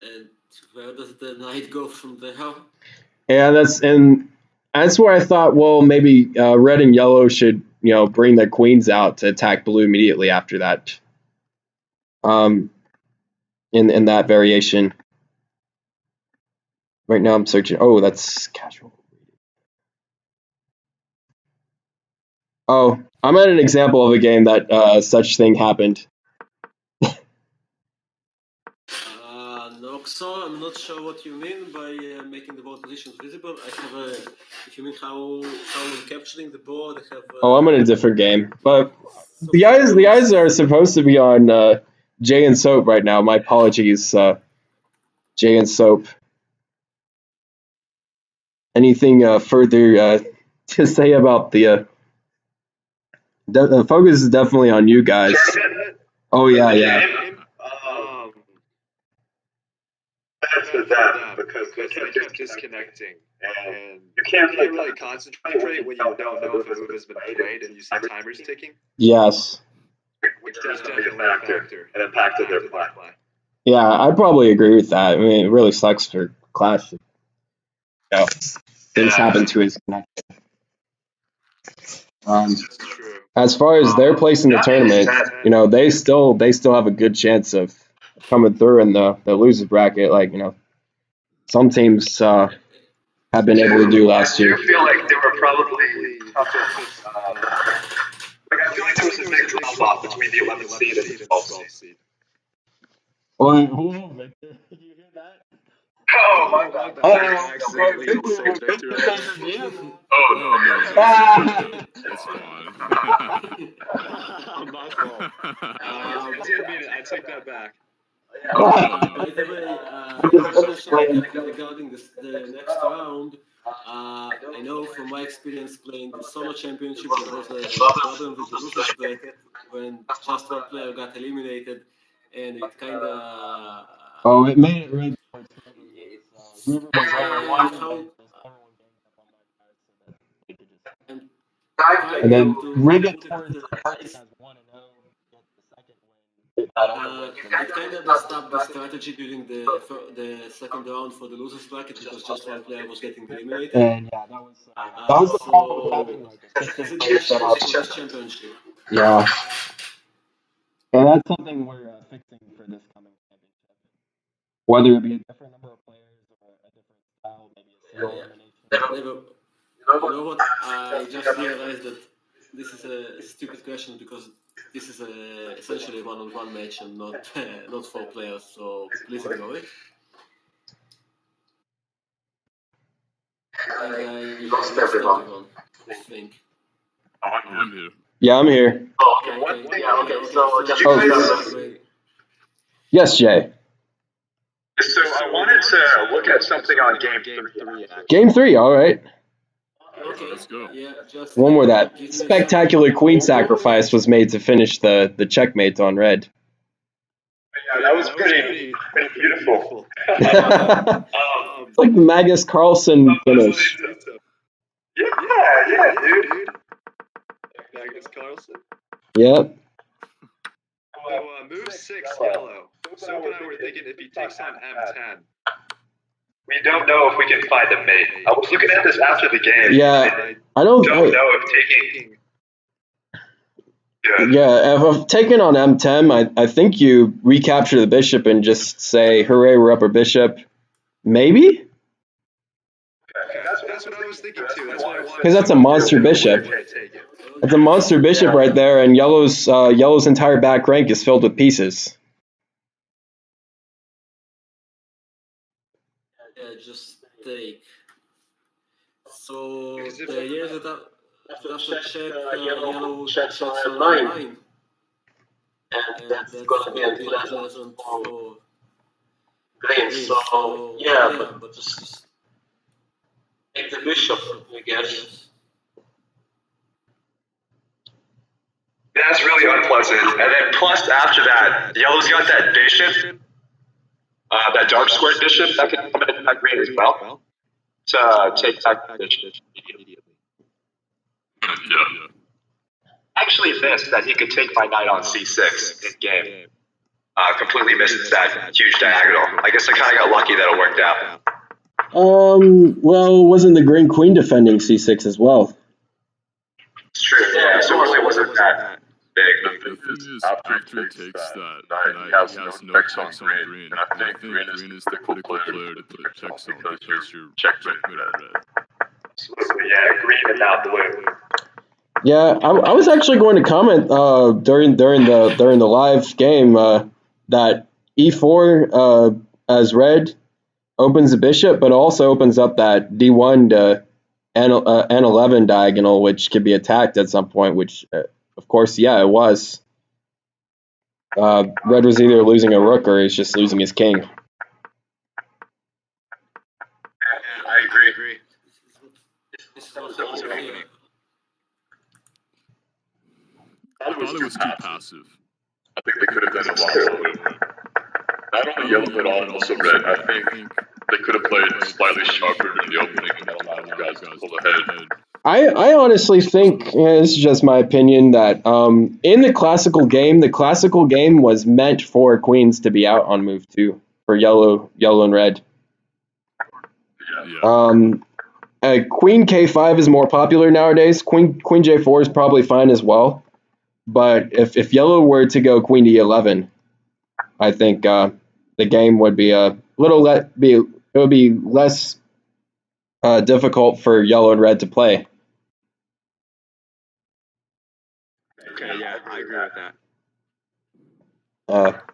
And where does the knight go from there? Yeah, that's where I thought, well, maybe red and yellow should bring their queens out to attack blue immediately after that. In that variation. Right now I'm searching. Oh, that's casual. Oh, I'm at an example of a game that such thing happened. Noxo, I'm not sure what you mean by making the board positions visible. I have if you mean how capturing the board, I have. I'm in a different game, but the eyes are supposed to be on Jay and Soap right now. My apologies, Jay and Soap. Anything further to say about the focus is definitely on you guys. Oh yeah. That's for them because they kept disconnecting, and you can't really concentrate when you don't know if a move has been played and you see timers ticking. Yes. Which is definitely a factor and impacted their play. Yeah, I'd probably agree with that. I mean, it really sucks for Clash. Things happen to his connection. As far as their place in the tournament, they still have a good chance of coming through in the losers bracket. Like some teams have been able to do last year. I feel like they were probably toughest. Like I feel like there was a big drop off between the 11th seed and the 12th seed. Well, hold on, Victor. Did you hear that? Oh my bad. Oh no. It's fine. My fault. I didn't mean it. I take that back. By the way, regarding the next round, I know from my experience playing the solo championship, there was a problem with the losers bracket when just one player got eliminated, and it kind of. It made it red. River was only one. And then Rivet towards the party has 1-0. It kind of messed up the strategy during the second round for the losers bracket because just one player was getting eliminated. And yeah, that was the problem with having like a system based setup. For this championship. Yeah. And that's something we're fixing for this coming championship. Whether it be a different number of players or a different style, maybe a single elimination. You know what? I just realized that this is a stupid question because this is essentially a one-on-one match and not not 4 players. So please ignore it. And I lost everyone. I think. I'm here. Yeah, I'm here. Okay. So did you guys? Yes, Jay. So I wanted to look at something on game 3. Game 3, all right. Okay, let's go. Yeah, just One more that spectacular queen sacrifice was made to finish the checkmate on red. Yeah, that was pretty beautiful. It's like the Magnus Carlsen finish. Yeah, dude. Magnus Carlsen. Yep. Move 6 yellow. Soap and I were thinking if he takes on M10, We don't know if we can find a mate. I was looking at this after the game. Yeah, I don't know if taking. Yeah, if taking on M10, I think you recapture the bishop and just say, hooray, we're up our bishop. Maybe? That's what I was thinking too. That's why I wanted. Because that's a monster bishop. It's a monster bishop right there, and yellow's entire back rank is filled with pieces. Yeah, just take. So the years that after check yellow checks on L9, and that's gonna be unpleasant for green. So yeah, but just take the bishop, I guess. That's really unpleasant. And then plus after that, yellow's got that bishop, that dark squared bishop that can come in that green as well. To take back the bishop immediately. Yeah. Actually missed that he could take my knight on c6 in game. Completely missed that huge diagonal. I guess I kind of got lucky that it worked out. Well, wasn't the green queen defending c6 as well? It's true, yeah, so it really wasn't that big. The thing is, after he takes that knight, he has no checks on green, and I think green is the critical player to put checks on because you're checkmate at red. Absolutely, yeah, green and now blue. Yeah, I was actually going to comment during the live game that e4 as red opens the bishop, but also opens up that d1 to n11 diagonal, which could be attacked at some point. Which, of course, yeah, it was. Red was either losing a rook or he's just losing his king. I agree. I thought it was too passive. I think they could have done a lot more. Not only yellow, but also red. I think they could have played slightly sharper in the opening and allowed you guys to pull ahead. I honestly think, this is just my opinion, that in the classical game was meant for queens to be out on move 2 for yellow and red. Yeah. Queen k5 is more popular nowadays. Queen j4 is probably fine as well. But if yellow were to go queen d11, I think the game would be it would be less difficult for yellow and red to play. Okay, yeah, I agree with that.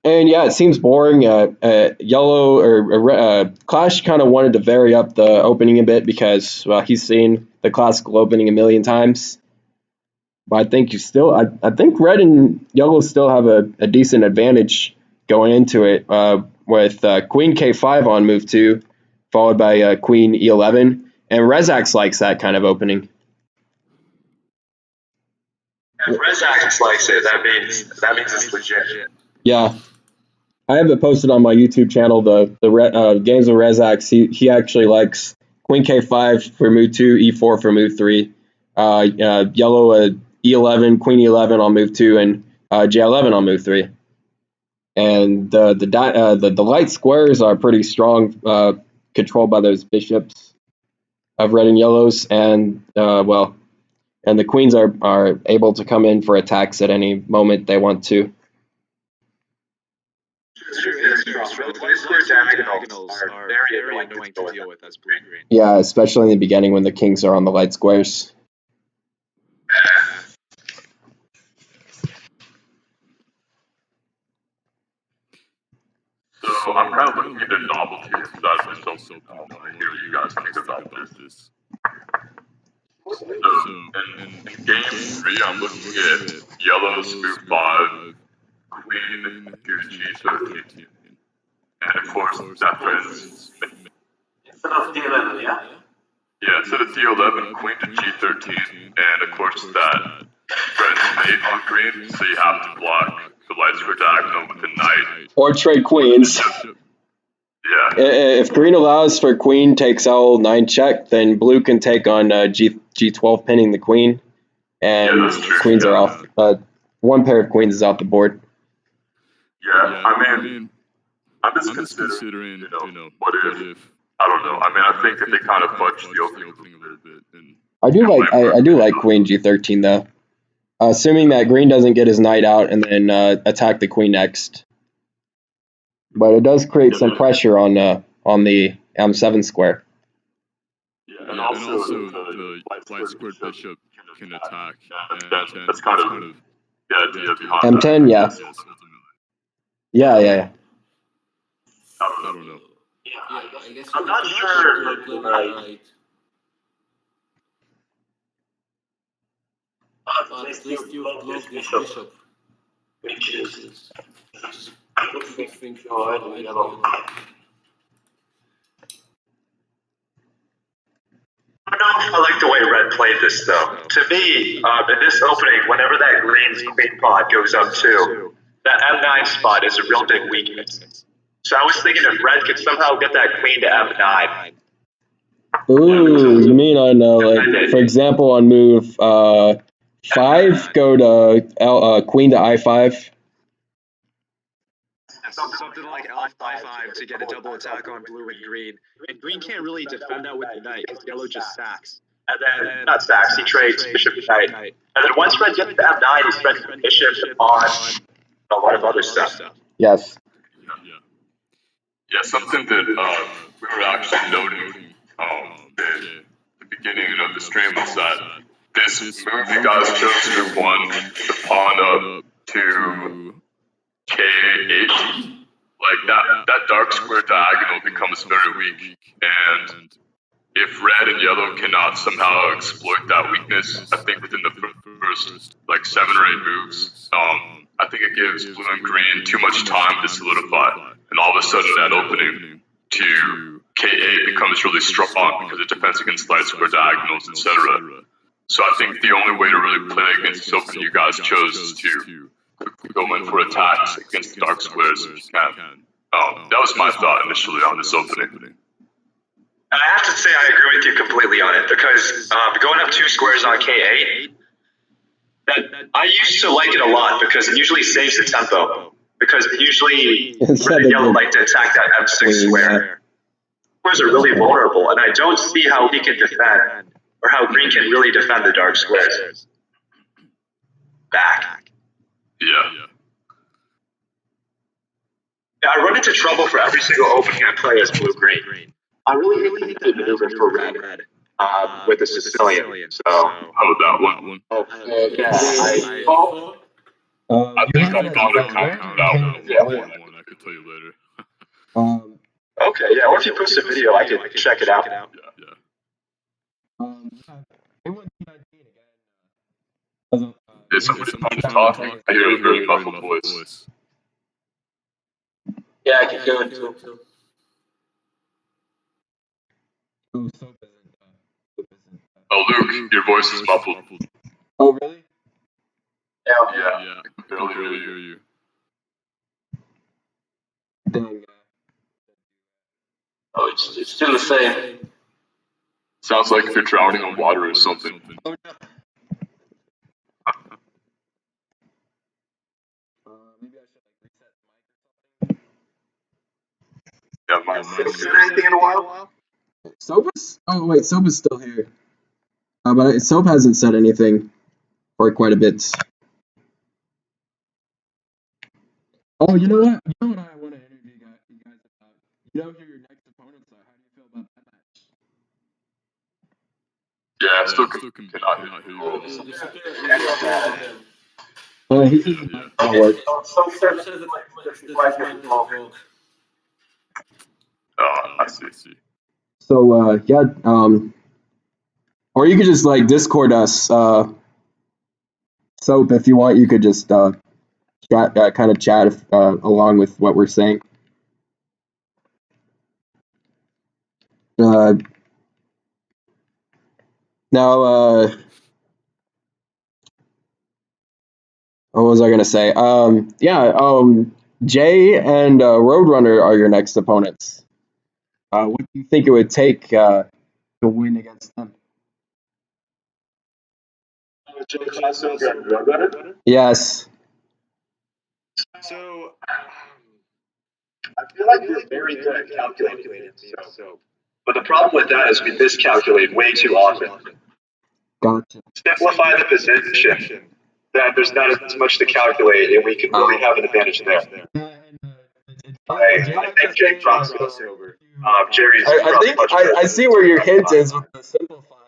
And yeah, it seems boring. Yellow or Clash kind of wanted to vary up the opening a bit because, well, he's seen the classical opening a million times. But I think I think red and yellow still have a decent advantage going into it with queen k5 on move 2, followed by queen e11. And Rezax likes that kind of opening. If Rezax likes it, that means it's legit. Yeah. I have it posted on my YouTube channel, the games of Rezax. He actually likes queen k5 for move 2, e4 for move 3, yellow e11, queen e11 on move 2, and j11 on move 3. And the light squares are pretty strong, controlled by those bishops of red and yellows, and and the queens are able to come in for attacks at any moment they want to. Light square diagonals are very annoying to deal with as blue and green. Yeah, especially in the beginning when the kings are on the light squares. So I'm kind of looking at the novelties inside of this opening. I want to hear what you guys think about this. So in game 3, I'm looking at yellow's move 5, queen to g13, and of course that threatens. Instead of d11, yeah? Yeah, instead of d11, queen to g13, and of course that threatens mate on green, so you have to block the light square diagonal with the knight. Or trade queens. Yeah. If green allows for queen takes L9 check, then blue can take on G12 pinning the queen, and queens are off. One pair of queens is off the board. Yeah, I mean, I'm just considering, what if, I don't know. I mean, I think that they kind of fudged the opening a little bit. And I do like queen g13 though. Assuming that green doesn't get his knight out and then attack the queen next. But it does create some pressure on the m7 square. Yeah, and also the light squared bishop can attack, and that's kind of the idea behind m10, yeah. Yeah. I don't know. Yeah, I guess I'm not sure. Right. At least you block this bishop, which is a good thing to avoid on yellow. I like the way red played this, though. To me, in this opening, whenever that green's queen pawn goes up too, that m9 spot is a real big weakness. So I was thinking if red could somehow get that queen to m9. Ooh, you mean on like, for example, on move 5, go to queen to i5. Something like L5 to get a double attack on blue and green. And green can't really defend that with the knight because yellow just sacks. And then, not sacks, he trades bishop to knight. And then once red gets to m9, he's spreading the bishop on a lot of other stuff. Yes. Yeah, something that we were actually noting at the beginning of the stream was that this move you guys chose to move 1, the pawn up to K8, like that dark square diagonal becomes very weak, and if red and yellow cannot somehow exploit that weakness, I think within the first like 7 or 8 moves, I think it gives blue and green too much time to solidify, and all of a sudden that opening to K8 becomes really strong because it defends against light square diagonals, etc. So I think the only way to really play against this opening you guys chose is to go in for attacks against the dark squares if you can. That was my thought initially on this opening. I have to say I agree with you completely on it because going up 2 squares on K8, I used to like it a lot because it usually saves the tempo. Because usually red and yellow like to attack that m6 square. Squares are really vulnerable, and I don't see how he can defend, or how green can really defend the dark squares. Back. Yeah. I run into trouble for every single opening I play as blue-green. I really hate that maneuver for red with the Sicilian. So, that one. I think I'm going to count that one. Yeah, I could tell you later. Okay, yeah. Or if you post a video, I could check it out. Is somebody talking? I hear a very muffled voice. Yeah, I can hear it too. Oh, Luke, your voice is muffled. Oh, really? Yeah, I can barely hear you. Dang. Oh, it's still the same. Sounds like you're drowning in water or something. Oh, no. Maybe I should reset the mic or something. Yeah, my Is there anything in a while? Soap's? Oh, wait, Soap is still here. But Soap hasn't said anything for quite a bit. Oh, you know what? I want to interview you guys about. You know who your next opponents are. How do you feel about that match? Yeah, I still cannot hear you. Oh, he says it might work. I see. So, yeah, or you could just, like, Discord us, Soap, if you want, you could just, kind of chat, along with what we're saying. Now, what was I gonna say? Jay and Roadrunner are your next opponents. What do you think it would take to win against them? Yes. So, I feel like we're very good at calculating it. So, but the problem with that is we miscalculate way too often. Gotcha. Simplify the position, then there's not as much to calculate, and we can really have an advantage there. I think Jake crossover. Jerry's. I see where your hint is with the simplifying.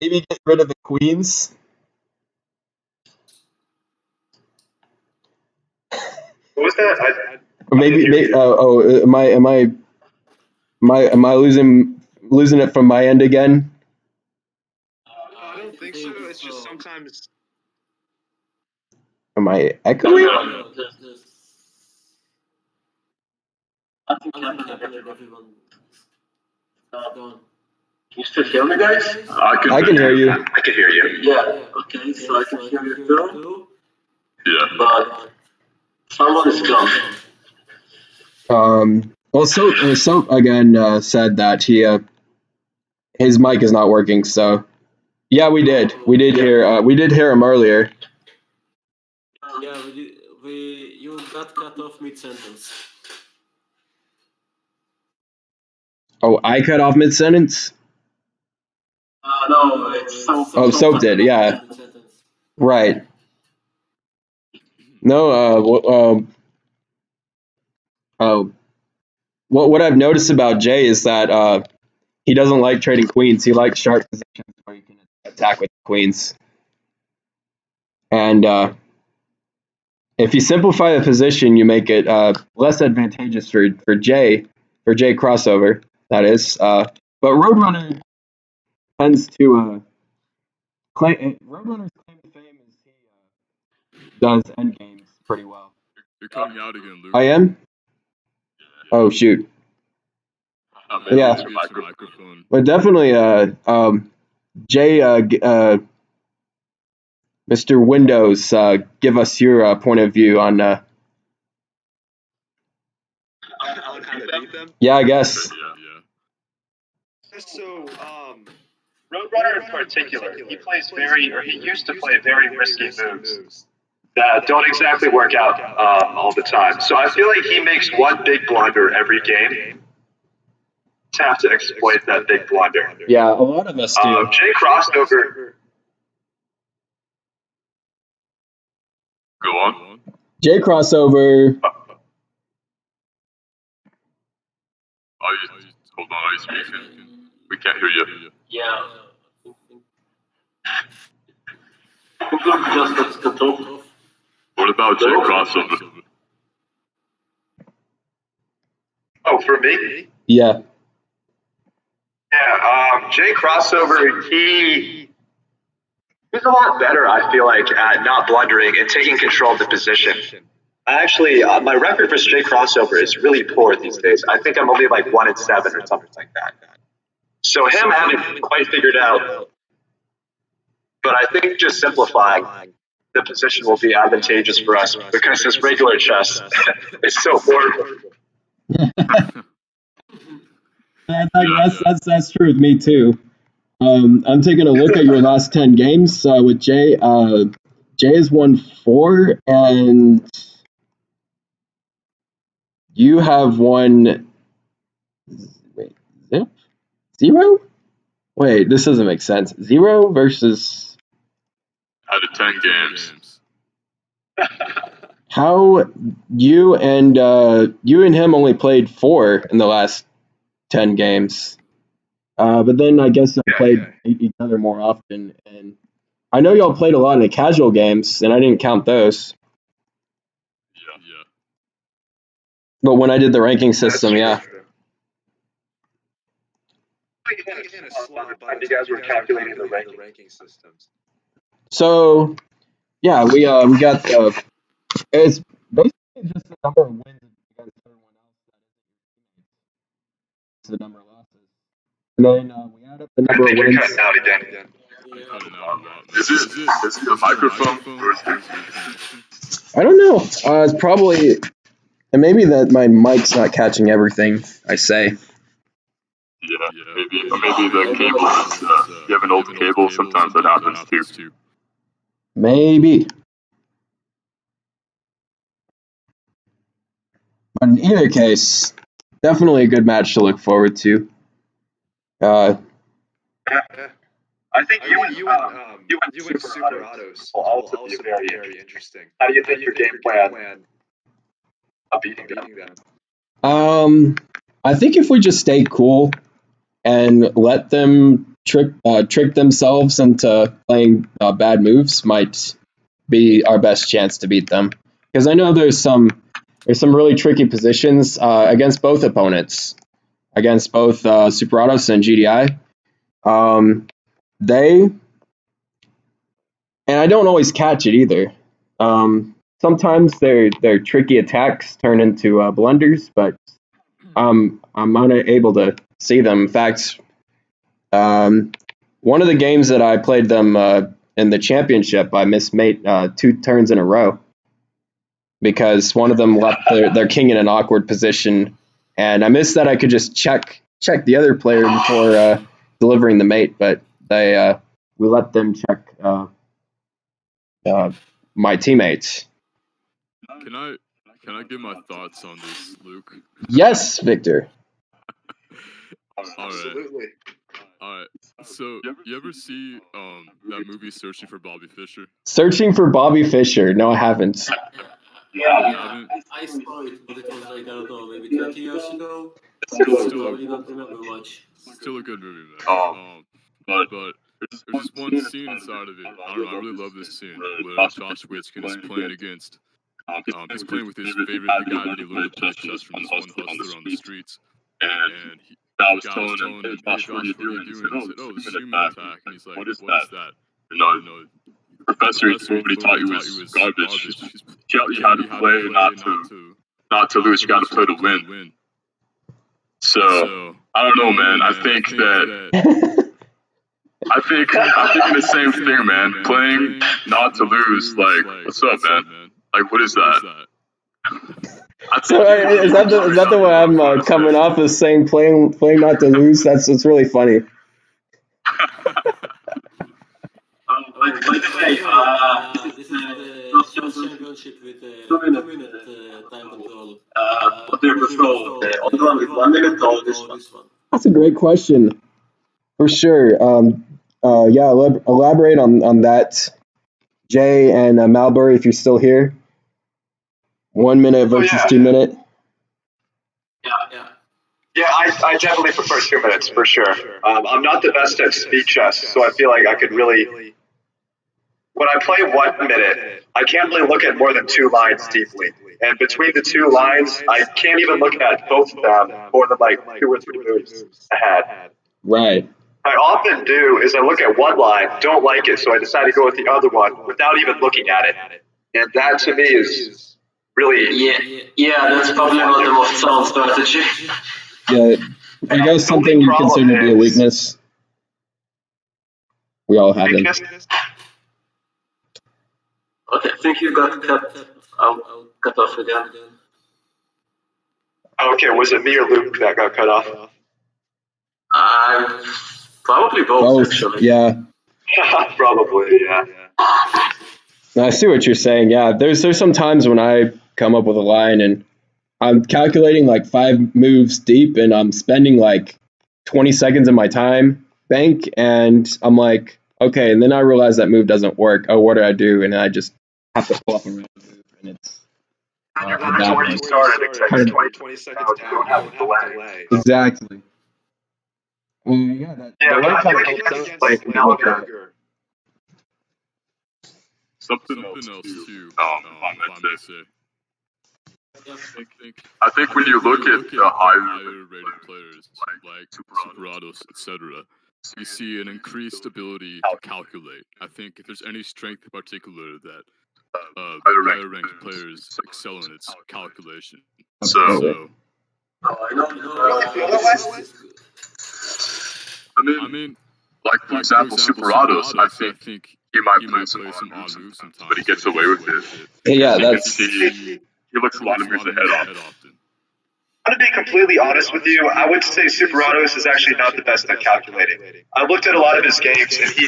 Maybe get rid of the queens. What was that? Maybe am I losing it from my end again? I don't think so. It's just sometimes. Am I echoing? I think everyone. Can you still hear me, guys? I can hear you. I can hear you. Yeah. Okay, so I can hear you too. Yeah. But someone is gone. Well, so again said that his mic is not working. So yeah, we did hear him earlier. Yeah, you got cut off mid-sentence. Oh, I cut off mid sentence. No, it's Soap did. Yeah. Right. No. What I've noticed about Jay is that he doesn't like trading queens. He likes sharp positions where you can attack with queens. And if you simplify the position, you make it less advantageous for Jay crossover. That is. But Roadrunner tends to Roadrunner's claim to fame is he does end games pretty well. You're cutting out again, Luke. I am. Oh shoot. Yeah. Microphone. But definitely, Jay, Mr. Windows, give us your point of view on. On how to beat them? Yeah, I guess. Yeah. So, Roadrunner in particular, he used to play very risky moves that don't exactly work out all the time. So I feel like he makes one big blunder every game. To have to exploit that big blunder. Yeah, a lot of us do. Jay crossover. Go on. Jay crossover. Hold on, are you speaking? We can't hear you. Yeah. Just cut off. What about Jay crossover? Oh, for me? Yeah. Yeah, Jay crossover, he's a lot better, I feel like, at not blundering and taking control of the position. Actually, my record for Jay crossover is really poor these days. I think I'm only like 1-7 or something like that. So him having quite figured out, but I think just simplifying the position will be advantageous for us because his regular chess is so horrible. That's true with me too. I'm taking a look at your last 10 games with Jay. Jay has won 4, and you have won. Wait, 0? Wait, this doesn't make sense. 0 versus. Out of 10 games. How you and him only played 4 in the last 10 games. But then I guess I played each other more often, and I know y'all played a lot in the casual games, and I didn't count those. Yeah. But when I did the ranking system, yeah. You guys were calculating the ranking systems. So, yeah, we got it's basically just the number of wins against everyone else. It's the number of losses. And then we add up the number of wins. You're cutting out again. Is it the microphone? I don't know. It's probably, and maybe that my mic's not catching everything I say. Yeah, maybe the cable is, you have an old cable, sometimes that happens too. Maybe. But in either case, definitely a good match to look forward to. I think you and Super Autos will also be very interesting. How do you think your game plan of beating them? I think if we just stay cool and let them trick themselves into playing bad moves, might be our best chance to beat them. Because I know there's some really tricky positions against both opponents, against both Super Autos and GDI. And I don't always catch it either. Sometimes their tricky attacks turn into blunders, but I'm unable to see them. In fact, one of the games that I played them in the championship, I missed mate 2 turns in a row because one of them left their king in an awkward position, and I missed that I could just check the other player before delivering the mate, but we let them check my teammates. Can I give my thoughts on this, Luke? Yes, Victor. Absolutely. All right. So, you ever see that movie Searching for Bobby Fischer? Searching for Bobby Fischer. No, I haven't. Yeah, I saw it, but it was like, I don't know, maybe 20 years ago. So I really don't remember much. Still a good movie, man. But there's this one scene inside of it. I don't know. I really love this scene where Josh Witkin is playing against. He's playing with his favorite, the guy that he learned to play chess from, this one hustler on the streets. And the guy was telling him, "Hey, Josh, what are you doing?" He said, "Oh, this is human attack." And he's like, "What is that?" Professor, what he taught you was garbage. You had to play not to lose. You got to play to win. So I don't know, man. I think I'm thinking the same thing, man. Playing not to lose, like, what's up, man? Like, what is that? So is that the way I'm coming off as saying playing not to lose? That's really funny. By the way, this is the Chess Championship with 2-minute time control. What do you prefer, the old one with 1 minute or this one? That's a great question, for sure. Yeah, elaborate on that, Jay and Malbury, if you're still here. 1 minute versus 2 minute. Yeah, I definitely prefer 2 minutes for sure. I'm not the best at speed chess, so I feel like I could really. When I play 1 minute, I can't really look at more than 2 lines deeply. And between the 2 lines, I can't even look at both of them more than like 2 or 3 moves ahead. Right. I often do is I look at one line, don't like it, so I decide to go with the other one without even looking at it. And that to me is really. Yeah, that's probably not the most sound strategy. Yeah, I guess something you consider to be a weakness. We all have them. Okay, I think you got cut. I'll cut off again. Okay, was it me or Luke that got cut off? Probably both, actually. Yeah. Probably, yeah. I see what you're saying. Yeah, there's some times when I come up with a line and I'm calculating like 5 moves deep and I'm spending like 20 seconds of my time bank, and I'm like, okay, and then I realize that move doesn't work. Oh, what do I do? And then I just have to pull up a move, and it's Where you started, except 20 seconds down, you don't have a delay. Exactly. Yeah, I feel like against like Malgar. Something else too. I say. I think when you look at the higher rated players like Super Autos, etc., you see an increased ability to calculate. I think if there's any strength in particular that higher ranked players excel in, it's calculation. So I mean, like for example, Super Autos, I think he might play some odd moves sometimes, but he gets away with it. Yeah, He looks a lot of moves ahead often. I'm going to be completely honest with you. I would say Super Autos is actually not the best at calculating. I looked at a lot of his games, and he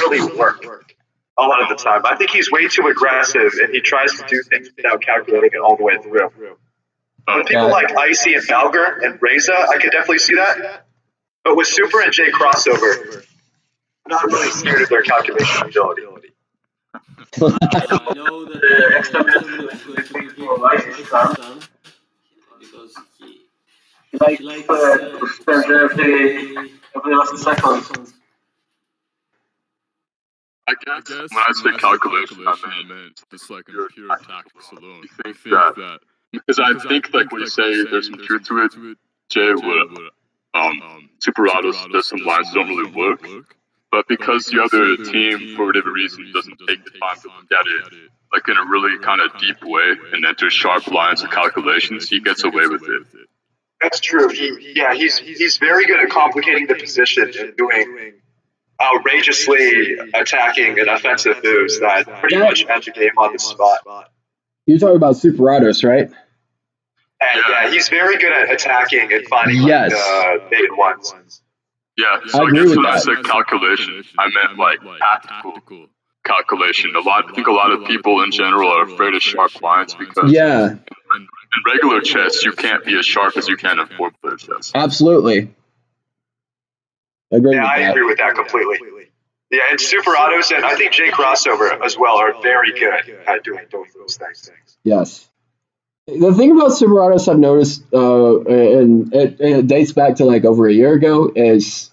really worked. a lot of the time. I think he's way too aggressive, and he tries to do things without calculating it all the way through. With people like Icy and Valgar and Reza, I could definitely see that. But with Super and J Crossover, I'm not really scared of their calculation ability. I know that the extra minute is going to be for Icy's son, because he likes to spend every last second. I guess when I say calculation, I meant just like in pure tactics alone. I think that because I think like when you say there's some truth to it, Jay would Super Autos does some lines that don't really work, but because the other team for whatever reason doesn't take the time to look at it like in a really kind of deep way and enter sharp lines of calculations, he gets away with it. That's true. He's very good at complicating the position and doing outrageously attacking and offensive moves that pretty much end the game on the spot. You're talking about Super Autos, right? And yeah, he's very good at attacking and finding like the bait ones. Yeah, so I guess when I said calculation, I meant like tactical calculation. I think a lot of people in general are afraid of sharp lines because in regular chess, you can't be as sharp as you can in four-player chess. Absolutely. I agree with that completely. Yeah, and Super Autos and I think J Crossover as well are very good at doing those things. Yes. The thing about Super Autos I've noticed, and it dates back to like over a year ago, is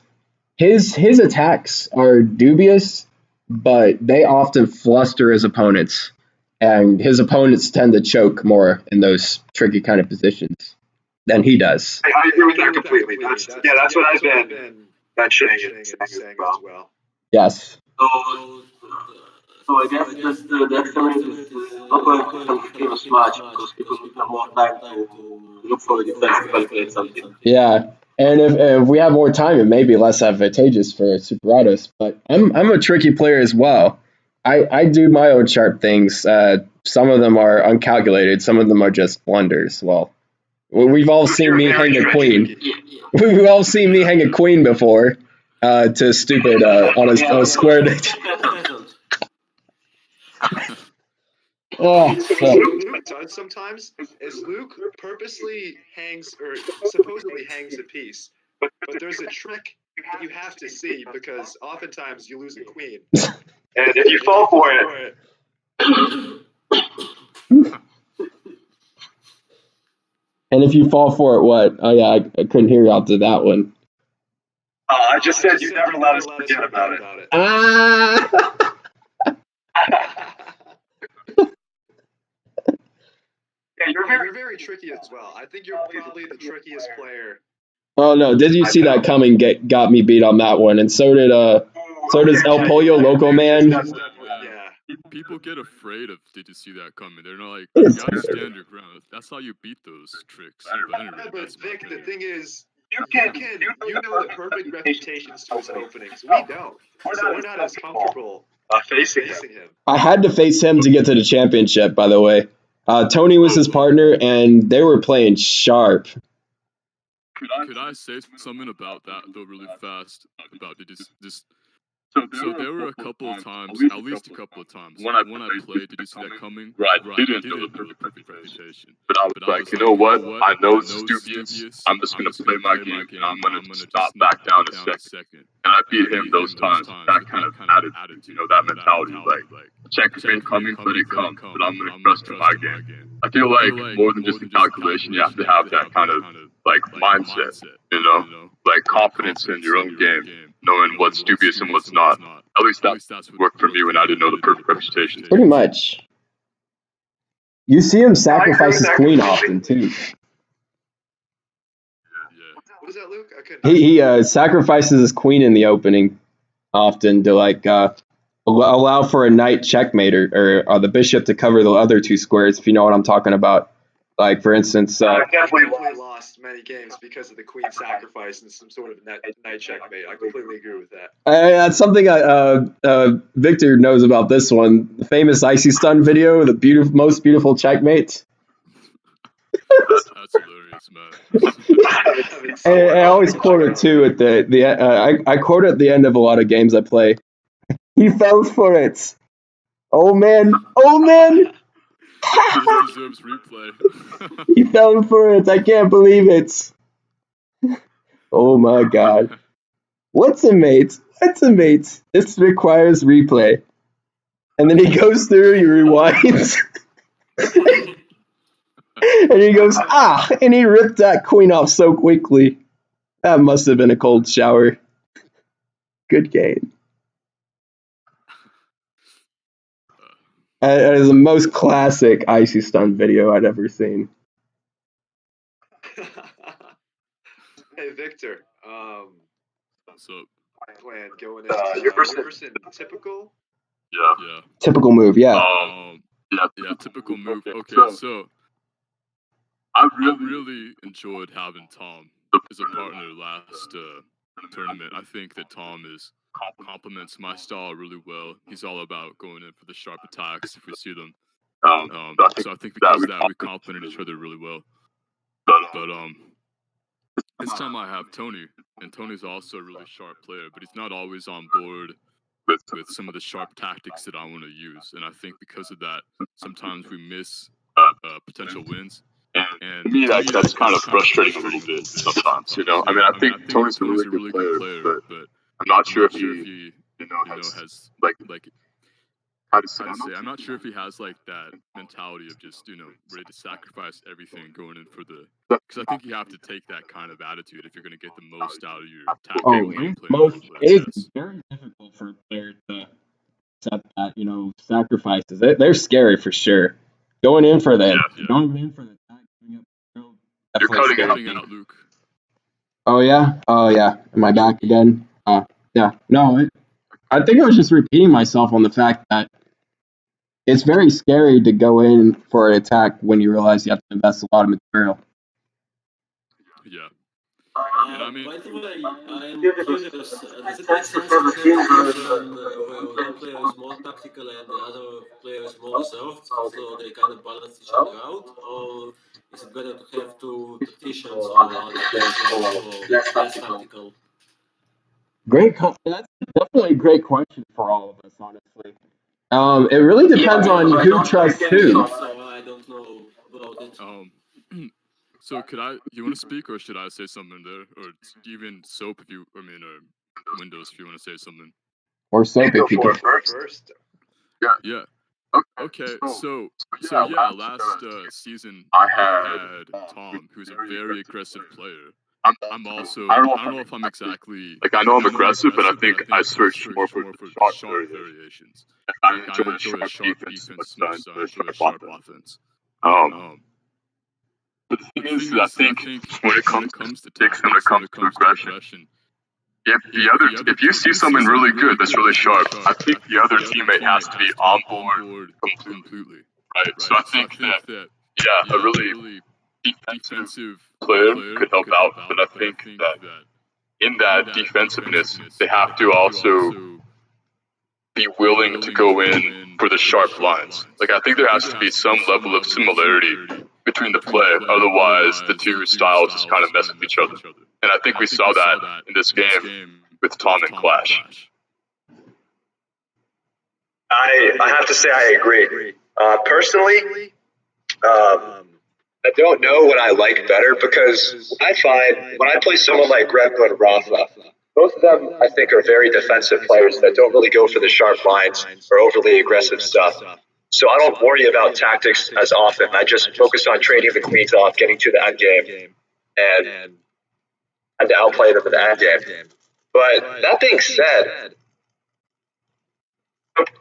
his attacks are dubious, but they often fluster his opponents, and his opponents tend to choke more in those tricky kind of positions than he does. I agree with that completely. That's what I've been mentioning as well. Yes. So I guess the excellence is not going to become a famous match because people will have more time to look for the defense to calculate something. Yeah, and if we have more time, it may be less advantageous for Super Autos. But I'm a tricky player as well. I do my own sharp things. Some of them are uncalculated. Some of them are just blunders. Well, we've all seen me hang a queen. We've all seen me hang a queen before to stupid on a square. Luke does sometimes is Luke purposely hangs or supposedly hangs a piece, but there's a trick that you have to see because oftentimes you lose a queen. And if you fall for it. And if you fall for it, what? Oh yeah, I couldn't hear you after that one. I just said you never let us forget about it. Yeah, you're very tricky as well. I think you're probably the trickiest player. Oh no! Did you see that coming? Got me beat on that one, and so does El Pollo Loco Man. Yeah. People get afraid of. Did you see that coming? They're not like, you gotta stand your ground. That's how you beat those tricks. But anyway, but Vic, the thing is, you know the perfect reputations to his openings. We don't. So we're not as comfortable facing him. I had to face him to get to the championship. By the way, Tony was his partner, and they were playing sharp. Could I say something about that though, really fast? About just. So there were a couple of times, at least a couple of times, when I played, did you see that coming? Right, didn't know the perfect reputation. But I was like, you know what? I know this is dubious. I'm just going to play my game, and I'm going to stop back down a second. And I beat him those times. That kind of attitude, that mentality, like, check ain't coming, let it come, but I'm going to trust in my game. I feel like more than just a calculation, you have to have that kind of, like, mindset, like confidence in your own game, knowing what's dubious and what's not. At least that's what worked for me when I didn't know the perfect reputation. Pretty much. You see him sacrifice his queen often, too. Yeah. What is that, Luke? He sacrifices his queen in the opening often to, like, allow for a knight checkmate or the bishop to cover the other two squares, if you know what I'm talking about. Like, for instance... I definitely lost many games because of the queen sacrifice and some sort of knight checkmate. I completely agree with that. That's something Victor knows about this one. The famous Icy Stun video, the most beautiful checkmates. That's hilarious, man. And I always quote it, too, at I quote it at the end of a lot of games I play. He fell for it. Oh man! Oh man! This deserves replay. He fell for it. I can't believe it. Oh my god. What's a mate? What's a mate? This requires replay. And then he goes through, he rewinds. And he goes, and he ripped that queen off so quickly. That must have been a cold shower. Good game. That is the most classic Icy Stun video I'd ever seen. Hey, Victor. What's up? Plan going into your person typical? Yeah. Typical move, yeah. Yeah, typical move. Okay, so I really enjoyed having Tom as a partner last tournament. I think that Tom complements my style really well. He's all about going in for the sharp attacks if we see them. So I think because of that, we complemented each other really well. But this time I have Tony, and Tony's also a really sharp player, but he's not always on board with some of the sharp tactics that I want to use. And I think because of that, sometimes we miss potential wins. And to me, that's kind of frustrating a little bit sometimes, you know? I mean, I think Tony's a really good player, but I'm not sure if he has, like how to say, I'm not sure if he has, like, that mentality of just, ready to sacrifice everything going in for the... Because I think you have to take that kind of attitude if you're going to get the most out of your tactical gameplay. It is very difficult for a player to accept that, sacrifices. They're scary for sure. Going in for the attack, You're cutting out, Luke. Oh yeah? Am I back again? Yeah. No, I think I was just repeating myself on the fact that it's very scary to go in for an attack when you realize you have to invest a lot of material. Yeah. By the way, I'm curious, does it make sense to have different, where one player is more tactical and the other player is more reserved, so they kind of balance each other out? Or is it better to have two tacticians or other players less tactical? That's definitely a great question for all of us, honestly. It really depends on who trusts who. So I don't know about it. So you want to speak, or should I say something there? Or even Soap or Windows if you want to say something. Or Soap if you can. First. Yeah. Okay, so yeah, last season I had Tom, who's a very aggressive player. I'm also, I don't know if I'm exactly... Like, I know I'm aggressive, but I think I search more for sharp variations. I enjoy a sharp defense as much as I enjoy a sharp offense. But the thing is, I think when it comes to tactics, when it comes to aggression, if you see someone really good that's really sharp, I think the other teammate has to be on board completely, right? So I think that a really defensive player could help out, but I think that in that defensiveness, they have to also be willing to go in for the sharp lines. Like, I think there has to be some level of similarity between the play, otherwise the two styles just kind of mess with each other. And I think we saw that in this game with Tom and Clash. I have to say I agree. Personally, I don't know what I like better, because I find when I play someone like Gremlin and Rafa, both of them I think are very defensive players that don't really go for the sharp lines or overly aggressive stuff. So I don't worry about tactics as often. I just focus on trading the queens off, getting to the end game, and to outplay them in the end game. But that being said,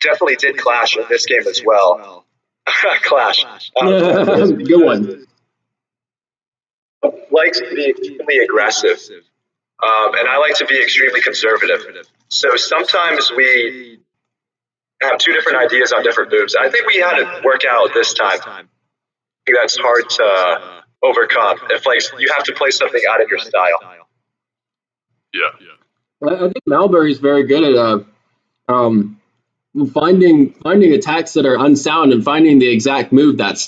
definitely did Clash in this game as well. Clash. Good one. Likes to be extremely aggressive, and I like to be extremely conservative. So sometimes we have two different ideas on different moves. I think we had it work out this time. I think that's hard to overcome. If you have to play something out of your style. Yeah. I think Malbury is very good at finding attacks that are unsound and finding the exact move that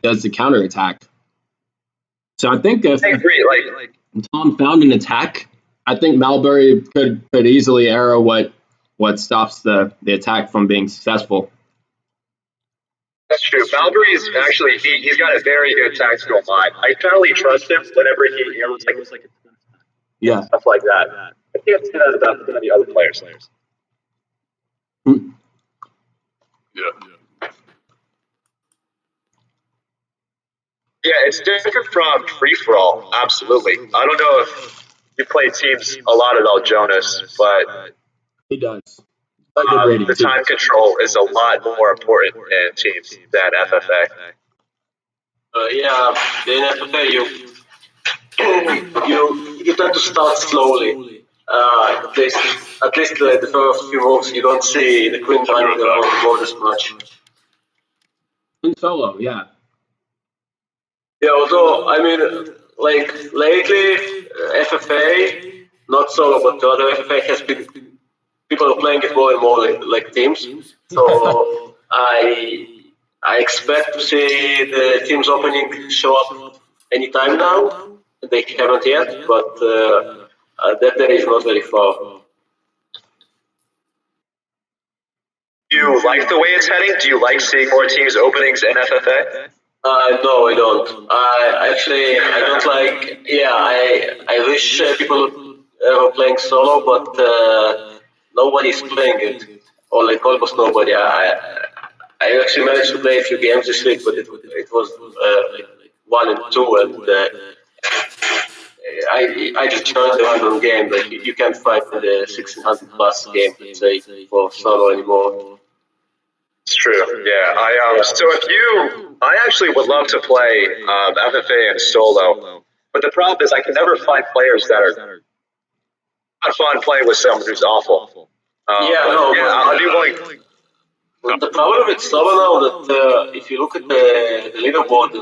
does the counterattack. So I think if Tom found an attack, I think Malbury could easily arrow what stops the attack from being successful. That's true. Valkyrie is actually, he's got a very good tactical mind. I totally trust him whenever he was like stuff like that. I can't say that about many other players. Yeah, it's different from free for all. Absolutely. I don't know if you play teams a lot at all, Jonas, but He does. the time control is a lot more important in teams than FFA. Yeah, in FFA you tend to start slowly. At least the first few moves, you don't see the queen running around the board as much. In solo, yeah. Yeah, although I mean, like lately, FFA, not solo, but the other FFA has been people are playing it more and more like teams. So I expect to see the teams opening show up anytime now. They haven't yet, but that day is not very far. Do you like the way it's heading? Do you like seeing more teams openings in FFA? No, I don't. I don't like. Yeah, I wish people were playing solo, but nobody's playing it, or like almost nobody. I actually managed to play a few games this week, but it was like 1 and 2, and I just turned the random game. Like you can't find the 1600 plus game, let's say, for solo anymore. It's true. Yeah. So I actually would love to play FFA and solo, but the problem is I can never find players that are not fun playing with someone who's awful. I'll be willing. The problem with solo now that if you look at the leaderboard,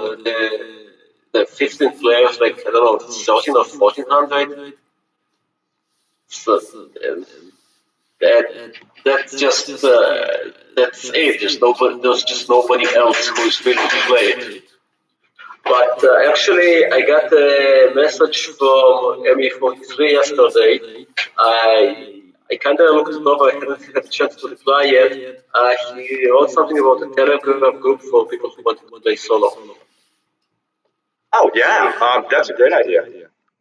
the 15 players, like I don't know, 13 or 1400. So that's just that's it. There's just nobody else who is willing to play it. But actually, I got a message from W4PCC yesterday. I kind of looked it over. I haven't had a chance to reply yet. He wrote something about a Telegram group for people who want to play solo. Oh yeah, that's a great idea.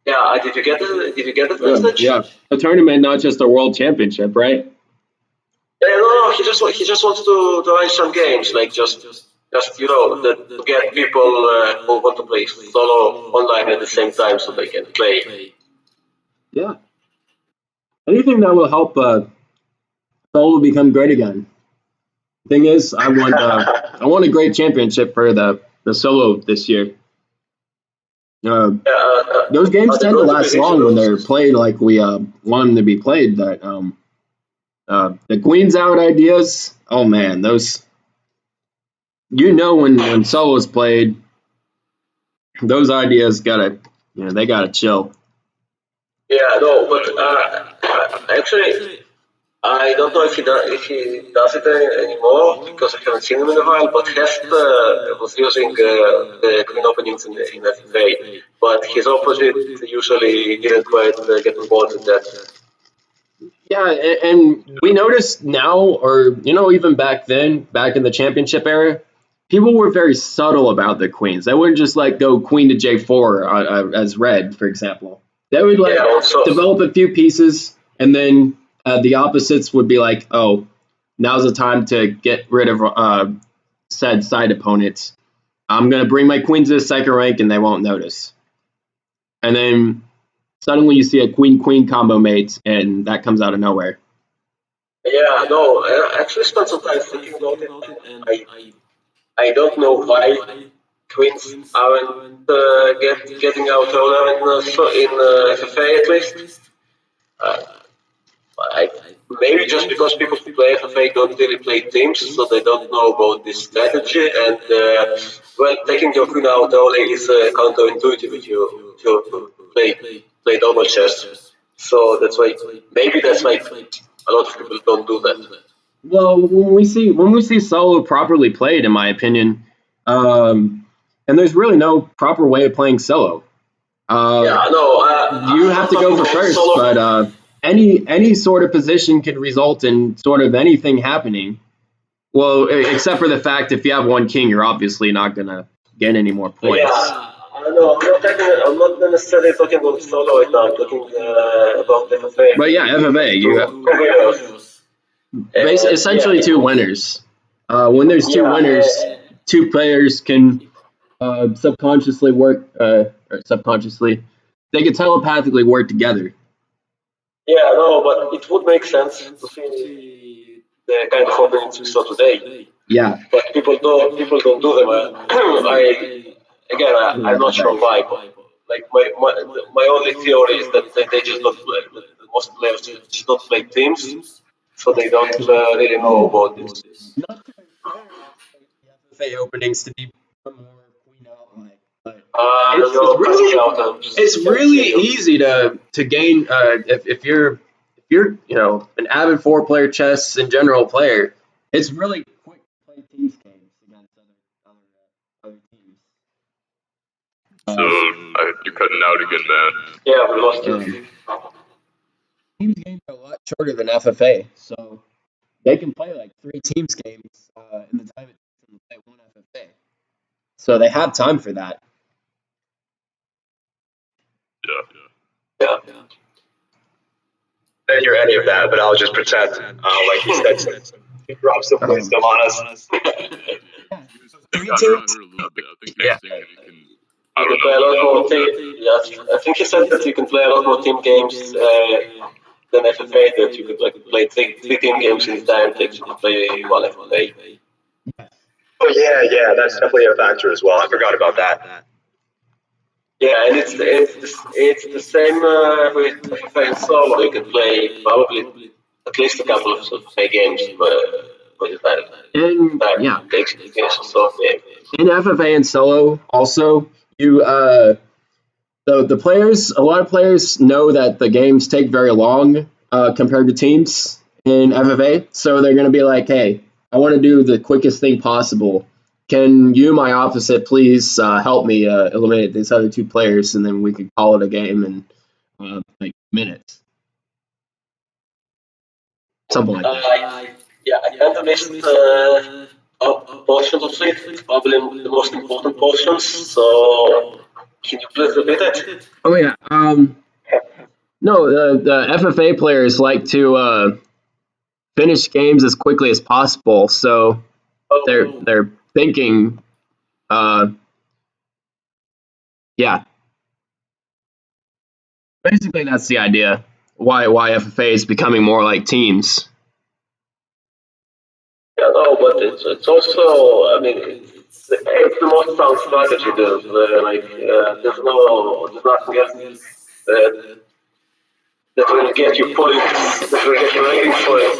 Yeah, did you get the message? Yeah, a tournament, not just a world championship, right? Yeah, no. He just wants to arrange some games, like just to get people who want to play solo online at the same time, so they can play. Yeah. Anything that will help solo become great again. Thing is, I want a great championship for the solo this year. Those games tend to last long when they're played like we want them to be played. That the Queen's Out ideas, oh man, those when solo's played, those ideas gotta chill. Yeah, no, but actually, I don't know if he does it anymore because I haven't seen him in a while. But Hest was using the Queen openings in FFA, but his opposite usually didn't quite get involved in that. Yeah, and we noticed now, or even back then, back in the championship era, people were very subtle about the queens. They wouldn't just go queen to J4 as red, for example. They would develop a few pieces, and then the opposites would be like, oh, now's the time to get rid of said side opponents. I'm going to bring my queens to the second rank, and they won't notice. And then suddenly you see a queen-queen combo mates, and that comes out of nowhere. Yeah, no, I actually spent some time thinking about it, and I don't know why queens aren't getting out earlier in FFA at least. Maybe just because people who play FFA don't really play teams, so they don't know about this strategy. And taking your queen out early is counterintuitive if you play double chess. So maybe that's why a lot of people don't do that. Well, when we see solo properly played, in my opinion, and there's really no proper way of playing solo. You have to go for first, but any sort of position can result in sort of anything happening. Well, except for the fact if you have one king, you're obviously not gonna gain any more points. Yeah, I know. I'm not necessarily talking about solo right now. I'm talking about FFA. But yeah, FFA, you have winners. essentially two winners. When there's two winners, two players can subconsciously work, or subconsciously, they can telepathically work together. Yeah, no, but it would make sense to see the kind of openings we saw today. Yeah. But people don't do them. I'm not sure why. But like my only theory is that they just don't play. Most players just don't play teams, so they don't really know about this. Not to compare FFA openings to be more queen out like, but it's really easy to gain if you're an avid 4-player chess and general player. It's really quick to play teams games against other teams. So you're cutting out again, man. Yeah, we lost you. Teams games are a lot shorter than FFA, so they can play like 3 teams games in the time it takes them to play 1 FFA. So they have time for that. Yeah. I didn't hear any of that, but I'll just pretend like he said something. He drops some wisdom on us. I think he was saying you can. I don't play a lot know. more team. Yes, I think he said that you can play a lot more team games than FFA. That you could like play 3 team games in time. Takes you to play 1 FFA. Oh yeah, that's definitely a factor as well. I forgot about that. Yeah, and it's the same with FFA and solo. You can play probably at least a couple of FFA games by the time. And yeah, takes to finish a solo game. In FFA and solo, also you the players. A lot of players know that the games take very long compared to teams in FFA, so they're going to be like, "Hey, I want to do the quickest thing possible. Can you, my opposite, please help me eliminate these other 2 players, and then we could call it a game in like minutes." Something like that. I kind of missed portions of it, probably the most important portions. So, can you please repeat it? Oh yeah. No, the FFA players like to finish games as quickly as possible, so they're thinking, yeah. Basically, that's the idea. Why FFA is becoming more like teams. Yeah, no, but it's also, I mean, it's the most sound strategy. There's nothing else that will get you points, that will get you rating points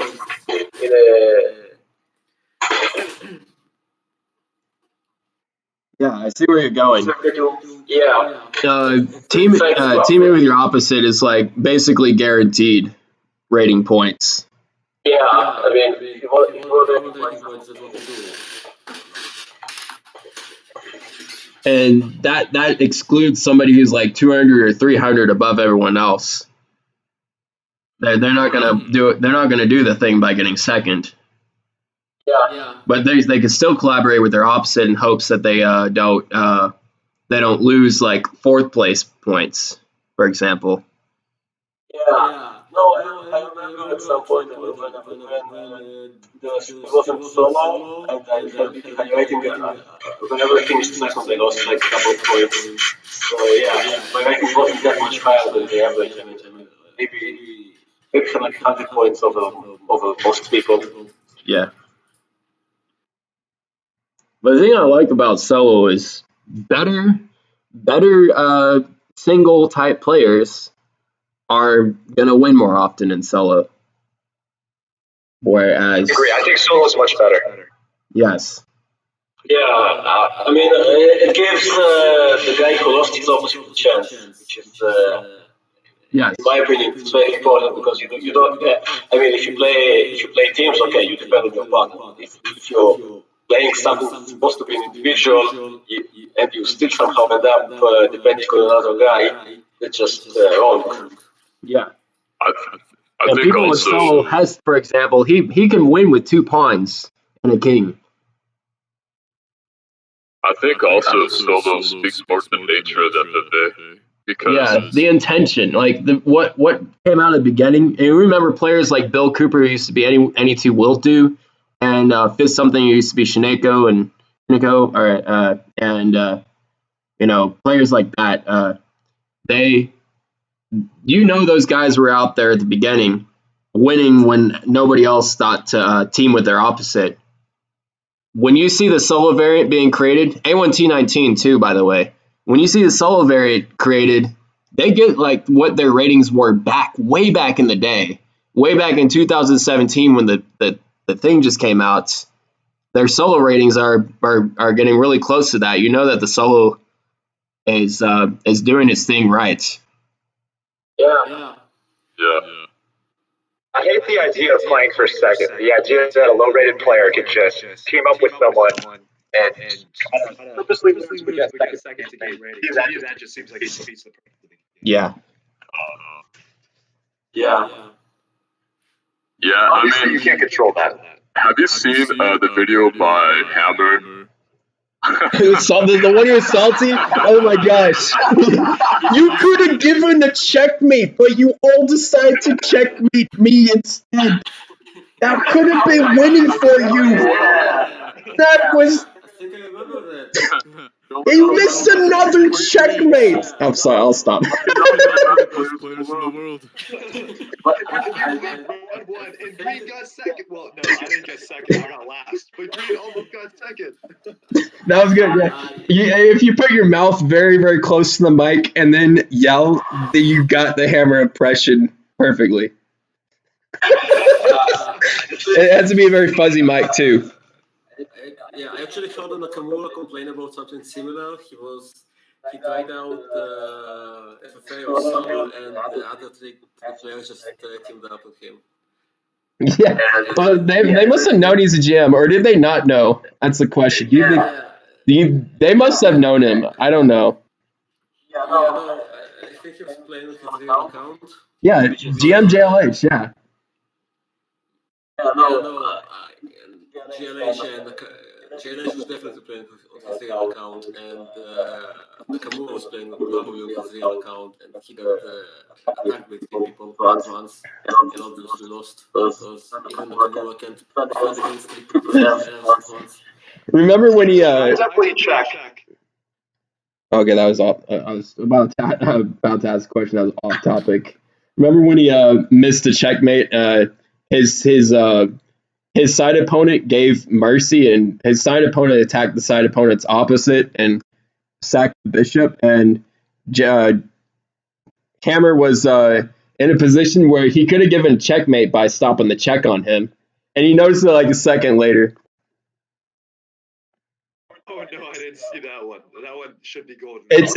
in a. Yeah, I see where you're going. Yeah. Teaming with your opposite is like basically guaranteed rating points. Yeah, I mean, if you want and that excludes somebody who's like 200 or 300 above everyone else. They're not gonna do it. They're not gonna do the thing by getting second. Yeah. But they can still collaborate with their opposite in hopes that they don't lose like 4th place points, for example. Yeah. No, I remember at some point when it wasn't solo, and I felt high rating. Whenever I finished second, I lost like a couple of points. So yeah, my rating wasn't that much higher than the average. I mean, maybe like 100 points over most people. Yeah. But the thing I like about solo is better single type players are gonna win more often in solo. Whereas I agree. I think solo is much better. Yes. Yeah, I mean, it gives the guy who lost his opposite a chance, which is, yes. in my opinion, it's very important because you don't. I mean, if you play teams, okay, you depend on your partner. If you're playing something that's supposed to be an individual, and you still somehow end up depending on another guy, it's just wrong. Yeah. I and think people also, with solo Hest, for example, he can win with 2 pawns and a king. I think also Solo speaks more to the nature of the FFA. Because the intention, like what came out at the beginning. And you remember players like Bill Cooper, who used to be any two will do, and Fizz something who used to be Shineko and Shineko, players like that. Those guys were out there at the beginning, winning when nobody else thought to team with their opposite. When you see the solo variant being created, A1T19 too, by the way, when you see the solo variant created, they get like what their ratings were way back in the day, way back in 2017 when the thing just came out. Their solo ratings are getting really close to that. You know that the solo is doing its thing right. Yeah. yeah. I hate the idea of playing for second. The idea that a low-rated player could just team up with someone and purposely lose to get second to gain rating. To me, that just seems like it defeats the purpose of the game. Yeah. Yeah, Obviously, you can't control that. Have you seen the video by Hammer? The one who was salty? Oh my gosh. You could have given a checkmate, but you all decided to checkmate me instead. That could have been winning for you. That was... I think I remember that. He missed another checkmate. I'm sorry, I'll stop. Best players in the world. Won, and Green got second. Well, no, I didn't get second. I got last. But Green almost got second. That was good. Yeah. If you put your mouth very, very close to the mic and then yell, then you got the Hammer impression perfectly. It has to be a very fuzzy mic too. I actually heard Nakamura complain about something similar. He tried out FFA or Solo, and the other three players just teamed up with him. Yeah, well, they must have known he's a GM, or did they not know? That's the question. They must have known him. I don't know. I think he was playing with his real account. Yeah, GM JLH, yeah. GLH was definitely playing on his real account, and Nakamura was playing probably on his real account, and he got attacked with 3 people once, and obviously lost, because even Nakamura can't defend against 3 people at once. Remember when he... Definitely check. Okay, that was off. I was about to ask a question that was off topic. Remember when he missed the checkmate? His side opponent gave mercy, and his side opponent attacked the side opponent's opposite and sacked the bishop. And Hammer was in a position where he could have given checkmate by stopping the check on him, and he noticed it like a second later. Oh no, I didn't see that one. That one should be golden. It's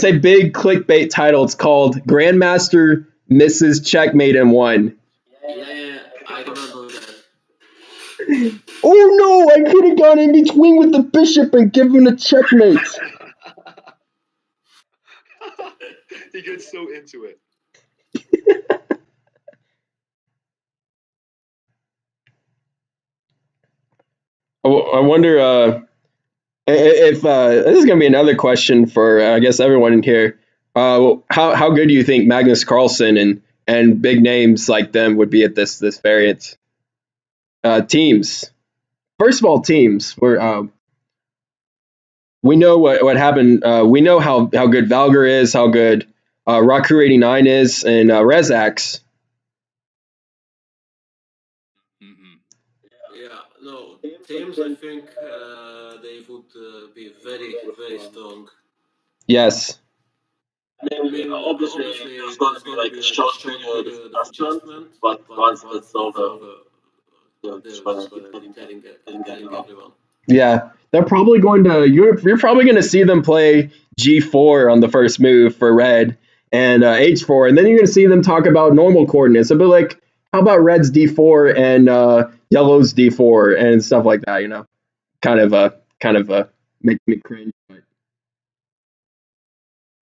a big clickbait title. It's called Grandmaster Misses Checkmate in 1. Yeah, I remember that. Oh no, I could have gone in between with the bishop and given a checkmate. He gets so into it. I wonder if this is going to be another question for, I guess, everyone in here. How good do you think Magnus Carlsen and big names like them would be at this variant? Teams. First of all, teams. We know what happened. We know how good Valgar is, how good Raku 89 is, and Rezax. Teams, I think they would be very, very strong. Yes. I mean, obviously there's going to be like a short period of adjustment, but once that's over, they're just going to keep getting everyone. Yeah, they're probably going to. You're probably going to see them play G4 on the first move for red and H4, and then you're going to see them talk about normal coordinates. It'll be like, how about red's D4 and yellow's D4 and stuff like that. You know, kind of making me cringe. But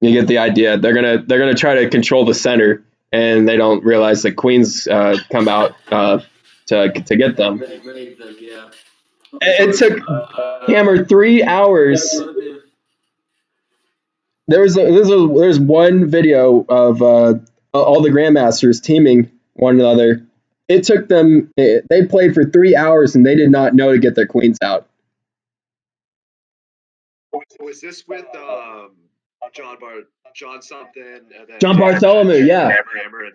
you get the idea. They're gonna try to control the center, and they don't realize that queens come out to get them. Yeah. It took Hammer 3 hours. There's one video of all the Grandmasters teaming one another. It took them. They played for 3 hours and they did not know to get their queens out. Was this with John something and then John Bartholomew, yeah. Hammer and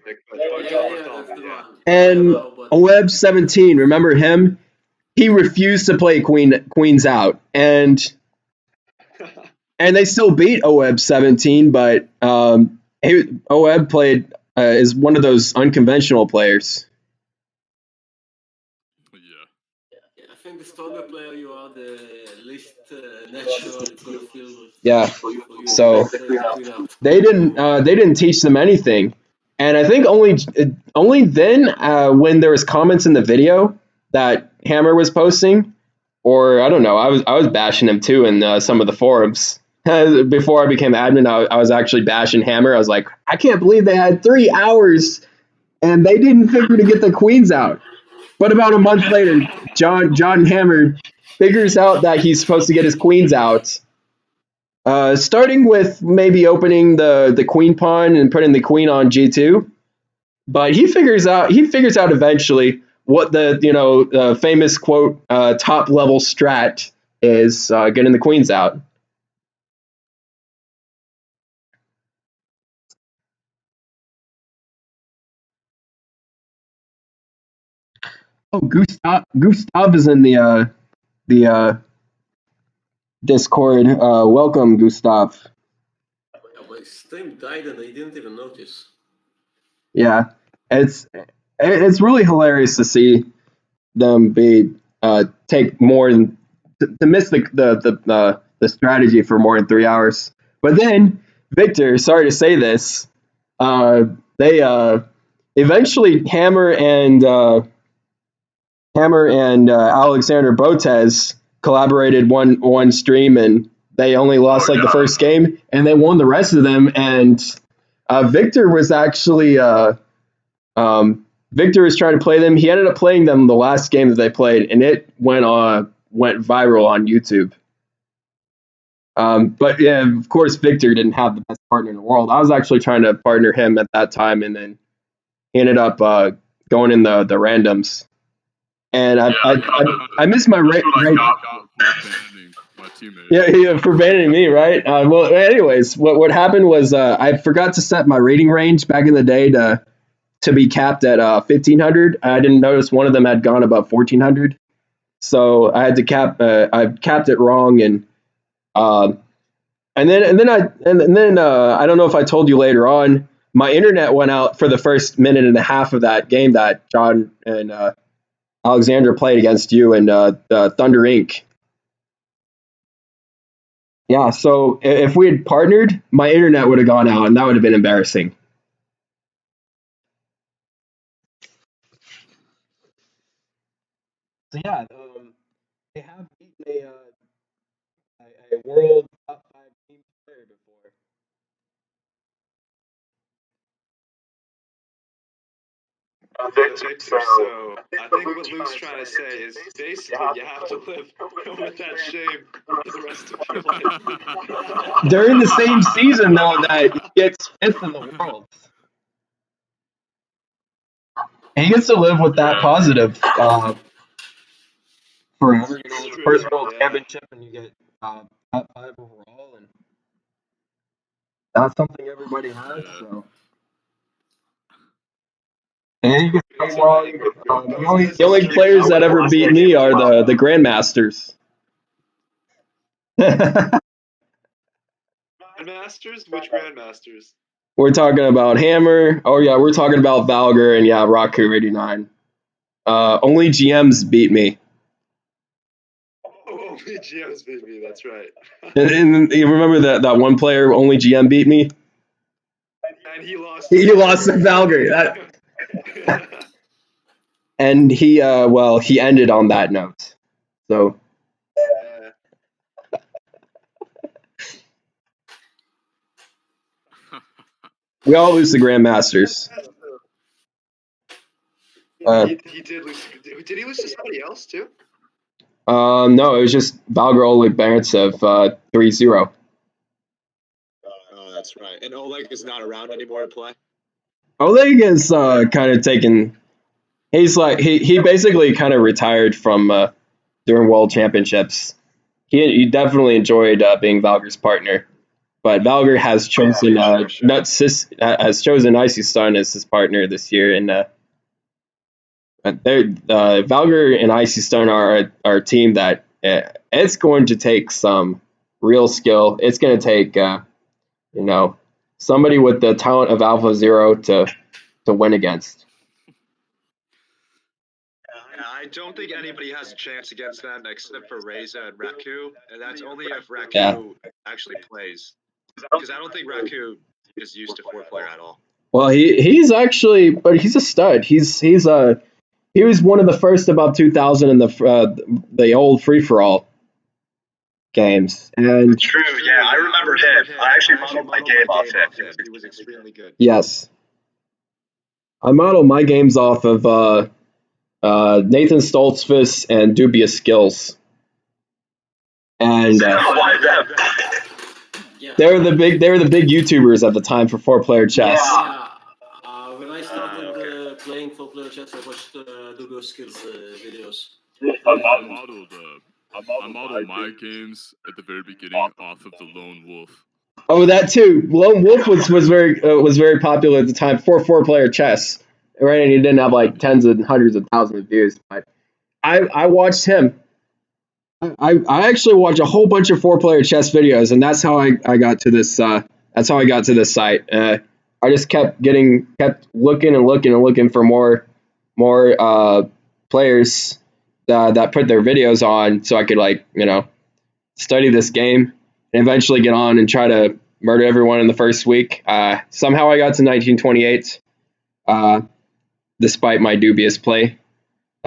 John Bartholomew, yeah. And Web 17, remember him? He refused to play queens out, and they still beat OEB 17, but OEB played is one of those unconventional players. Yeah, I think the stronger player you are, the least natural it's gonna feel. Yeah, so they didn't teach them anything, and I think only then when there was comments in the video that Hammer was posting, or I don't know, I was bashing him too in some of the forums. Before I became admin, I was actually bashing Hammer. I was like, I can't believe they had 3 hours and they didn't figure to get the queens out. But about a month later, John Hammer figures out that he's supposed to get his queens out. Starting with maybe opening the queen pawn and putting the queen on G2. But he figures out eventually what the famous quote top level strat is, getting the queens out. Oh, Gustav is in the Discord. Welcome, Gustav. My stream died and I didn't even notice. Yeah, it's really hilarious to see them take more than to miss the strategy for more than 3 hours. But then Victor, sorry to say this, they eventually Hammer and Alexander Botez collaborated one stream, and they only lost the first game, and they won the rest of them. And Victor was actually Victor was trying to play them. He ended up playing them the last game that they played, and it went viral on YouTube. But yeah, of course, Victor didn't have the best partner in the world. I was actually trying to partner him at that time, and then he ended up going in the randoms. And I missed my rate. Yeah, for banning me, right? Well, anyways, what happened was I forgot to set my rating range back in the day to be capped at 1,500. I didn't notice one of them had gone above 1,400, so I had to cap. I capped it wrong, and then I don't know if I told you later on. My internet went out for the first minute and a half of that game that John and Alexander played against you and Thunder Inc. Yeah, so if we had partnered, my internet would have gone out, and that would have been embarrassing. So yeah, they have beaten a world top 5 team player before. Victor, so I think what Luke's trying to say is basically you have to live with that shame for the rest of your life. During the same season, though, that he gets 5th in the world. And he gets to live with that positive forever. The first world championship, and you get top 5 overall, and that's something everybody has. So. And you can say, well, the only players that ever beat me are the Grandmasters. Grandmasters? Which Grandmasters? We're talking about Hammer. Oh yeah, we're talking about Valgar and yeah, Raku89. Only GMs beat me. Oh, only GMs beat me. That's right. and you remember that one player only GM beat me? And he lost. He lost to Valgar. And he he ended on that note. So. We all lose to Grandmasters. He did lose. Did he lose to somebody else too? No, it was just Valgar Oleg Barentsev 3-0. Oh, that's right. And Oleg is not around anymore to play. Oleg is kind of taken. He's like he basically kind of retired from during World Championships. He definitely enjoyed being Valgar's partner, but Valgar has chosen has chosen Icy Stun as his partner this year, and Valgar and Icy Stun are a team that it's going to take some real skill. It's going to take somebody with the talent of Alpha Zero to win against. I don't think anybody has a chance against them except for Reza and Raku, and that's only if Raku actually plays. Because I don't think Raku is used to 4-player at all. Well, he's actually, but he's a stud. He was one of the first about 2000 in the old free for all games. And True, yeah, I remember him. I actually modeled my game off him. He was extremely good. Yes, I modeled my games off of Nathan Stoltzfus and Dubious Skills, and they were the big YouTubers at the time for 4-player chess. Yeah. When I started playing 4-player chess, I watched Dubious Skills videos. I modeled my games at the very beginning off of the Lone Wolf. Oh, that too. Lone Wolf was very popular at the time for 4-player chess, right? And he didn't have like tens and hundreds of thousands of views. But I watched him. I actually watched a whole bunch of 4-player chess videos, and that's how I got to this. That's how I got to this site. I just kept looking for more players that put their videos on, so I could study this game and eventually get on and try to murder everyone in the first week. Somehow I got to 1928, despite my dubious play.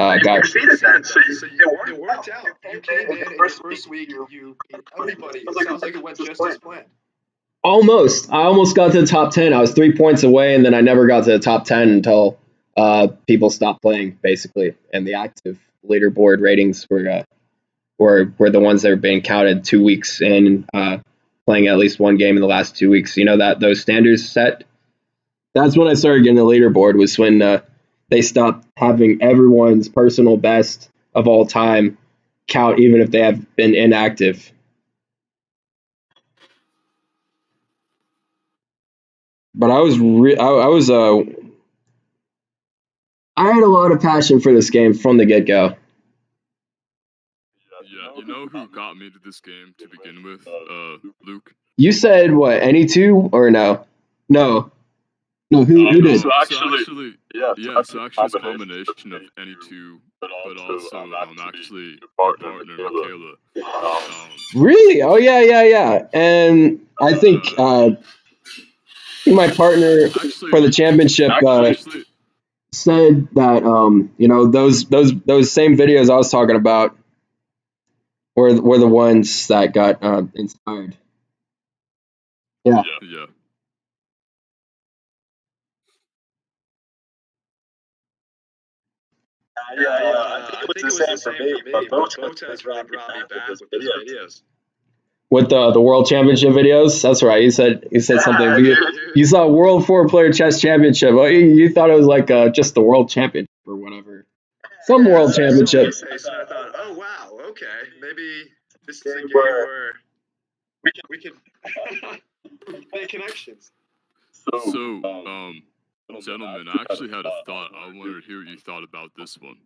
You succeeded then, so it worked out. You came in the first week, you beat everybody. It sounds like it went just as planned. Almost. I almost got to the top 10. I was 3 points away, and then I never got to the top 10 until people stopped playing, basically. And the active leaderboard ratings were the ones that were being counted 2 weeks in, playing at least one game in the last 2 weeks. You know, that those standards set. That's when I started getting the leaderboard, was when they stopped having everyone's personal best of all time count, even if they have been inactive. But I had a lot of passion for this game from the get-go. Yeah, you know who got me to this game to begin with? Luke. You said what? Any two or no? No. No, who did? So actually, it's a combination of any two, but also actually partner Michaela. Really? Oh yeah. And I think my partner for the championship said that those same videos I was talking about were the ones that got inspired. Yeah. I think it was the same for me, but Botez really brought me back with his videos. With the World Championship videos? That's right. He said something. You saw World 4-Player Chess Championship. Oh, you thought it was like just the World Championship or whatever. Some World Championship. So I thought, oh wow, okay, maybe this is a game where we can make connections. So, gentlemen, I actually had a thought. I wanted to hear what you thought about this one.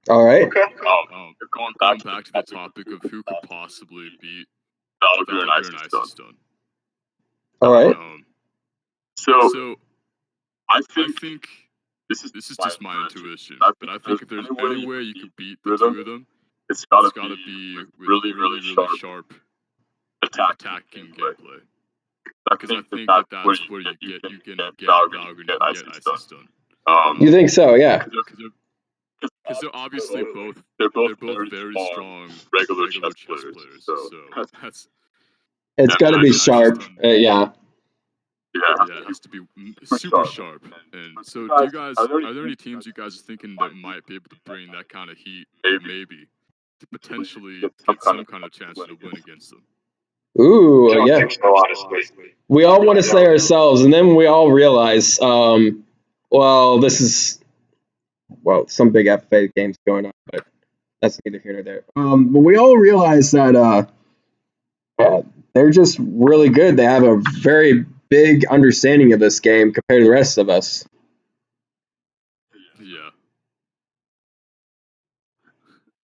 All right. Going back to the topic of who could possibly beat Valgar and Icy Stun. All right. So I think this is just my intuition, but I think if there's any way you could beat the two of them, it's gotta be really sharp attacking gameplay. Because I think that's where you can get Valgar and you can get Icy Stun. You think so? Yeah. Because they're obviously both very strong regular chess players. So that's it's got to be sharp. Yeah. Yeah, it has to be super sharp. And so, do you guys? Are there any teams you guys are thinking that might be able to bring that kind of heat? Maybe. to potentially get some kind of chance to win against them. Ooh, I don't yeah. think so, honestly. We all want to say ourselves, and then we all realize, well, this is, well, some big FFA games going on, but that's neither here nor there. But we all realize that they're just really good. They have a very big understanding of this game compared to the rest of us. Yeah.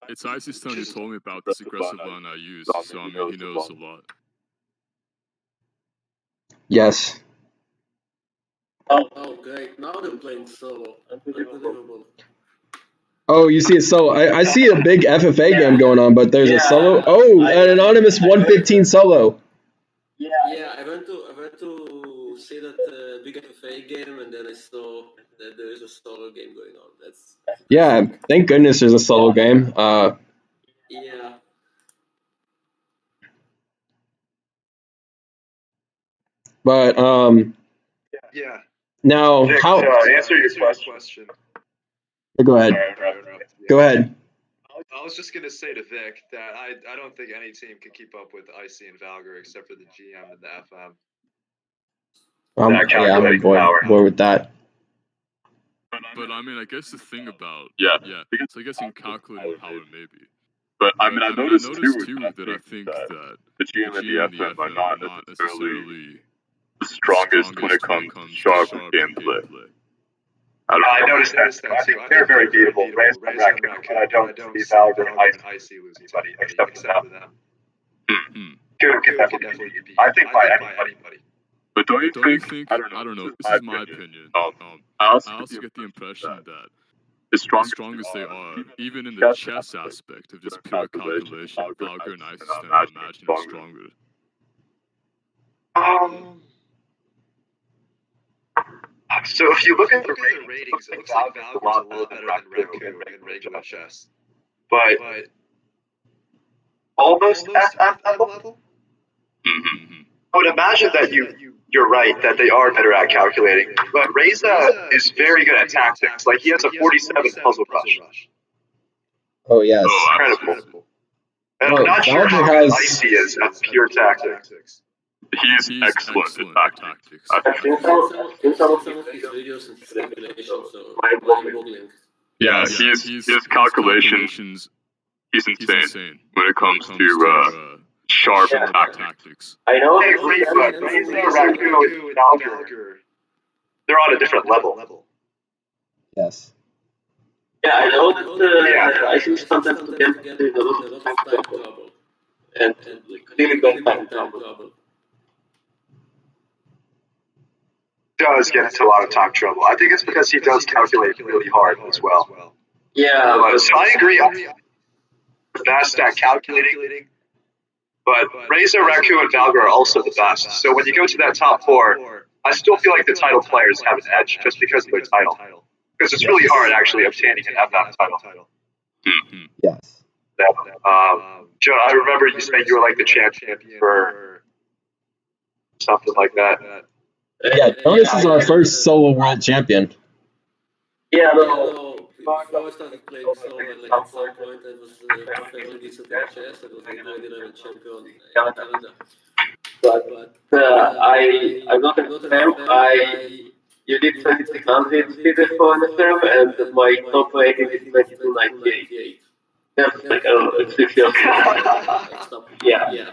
It's Icy's son who told me about this aggressive line I use, so I mean, he knows a lot. Yes. Oh, great. Now they're playing solo. Unbelievable. Oh, you see a solo. I see a big FFA game going on, but there's a solo. Oh, an anonymous 115 solo. Yeah, I went to see that big FFA game, and then I saw that there is a solo game going on. That's Yeah, thank goodness there's a solo game. yeah. But Yeah. now Nick, how? to answer your question. Go ahead. Go ahead. I was just gonna say to Vic that I don't think any team can keep up with Icy and Valgar except for the GM and the FM. Yeah, I'm on board with that. But I mean, I guess the thing about so I guess in calculating power maybe. But I mean, I noticed too that I think that the GM and the FM are not necessarily the strongest when it comes to sharp gameplay. I noticed that too. I think they're very beatable. Reyes and Raccoon, but I don't see Valgar and Icy losing to anybody except for them. Raccoon can definitely be beat. I think by anybody. But don't you think? I don't know. This is my opinion. I also get the impression that as strong as they are, even in the chess aspect of just pure calculation, Valgar and Icy stand to imagine are stronger. So if you look at the ratings, it looks like Valgar's a lot better than Raccoon in regular chess. But almost at that level. I would imagine that you're right that they are better at calculating, but Reza is very good at tactics. Like he has a 47 puzzle rush. Oh yes. Incredible. And I'm not sure how good Icy is at pure tactics. He's excellent at tactics. I've seen some of his videos and calculations, so mind-boggling. Yeah, his calculations. He's insane when it comes to sharp tactics. I know. I agree, but Reza, Raccoon, and Valgar, they're on a different level. Yes. Yeah, I know that I think sometimes to get in a lot of time trouble. And really bad time trouble. Does get into a lot of time trouble. I think it's because he does calculate really hard as well. Yeah. So I agree. I'm fast at calculating. But Reza, Raccoon, and Valgar are also the best. So when you go to that top four, I still feel like the title players have an edge just because of their title. Because it's really hard actually obtaining an FM title. Yes. Joe, I remember you saying you were like the champion for something like that. Yeah, Jonas is our first solo world champion. Yeah, no. Before I started playing solo, like at some point I was fairly decent at chess. I was like 9/11 champion in Canada. But I'm not an FM. You did 2600 speed for an FM, and my top rating is 2298. That's like, I don't know, it's 6 years old. Yeah.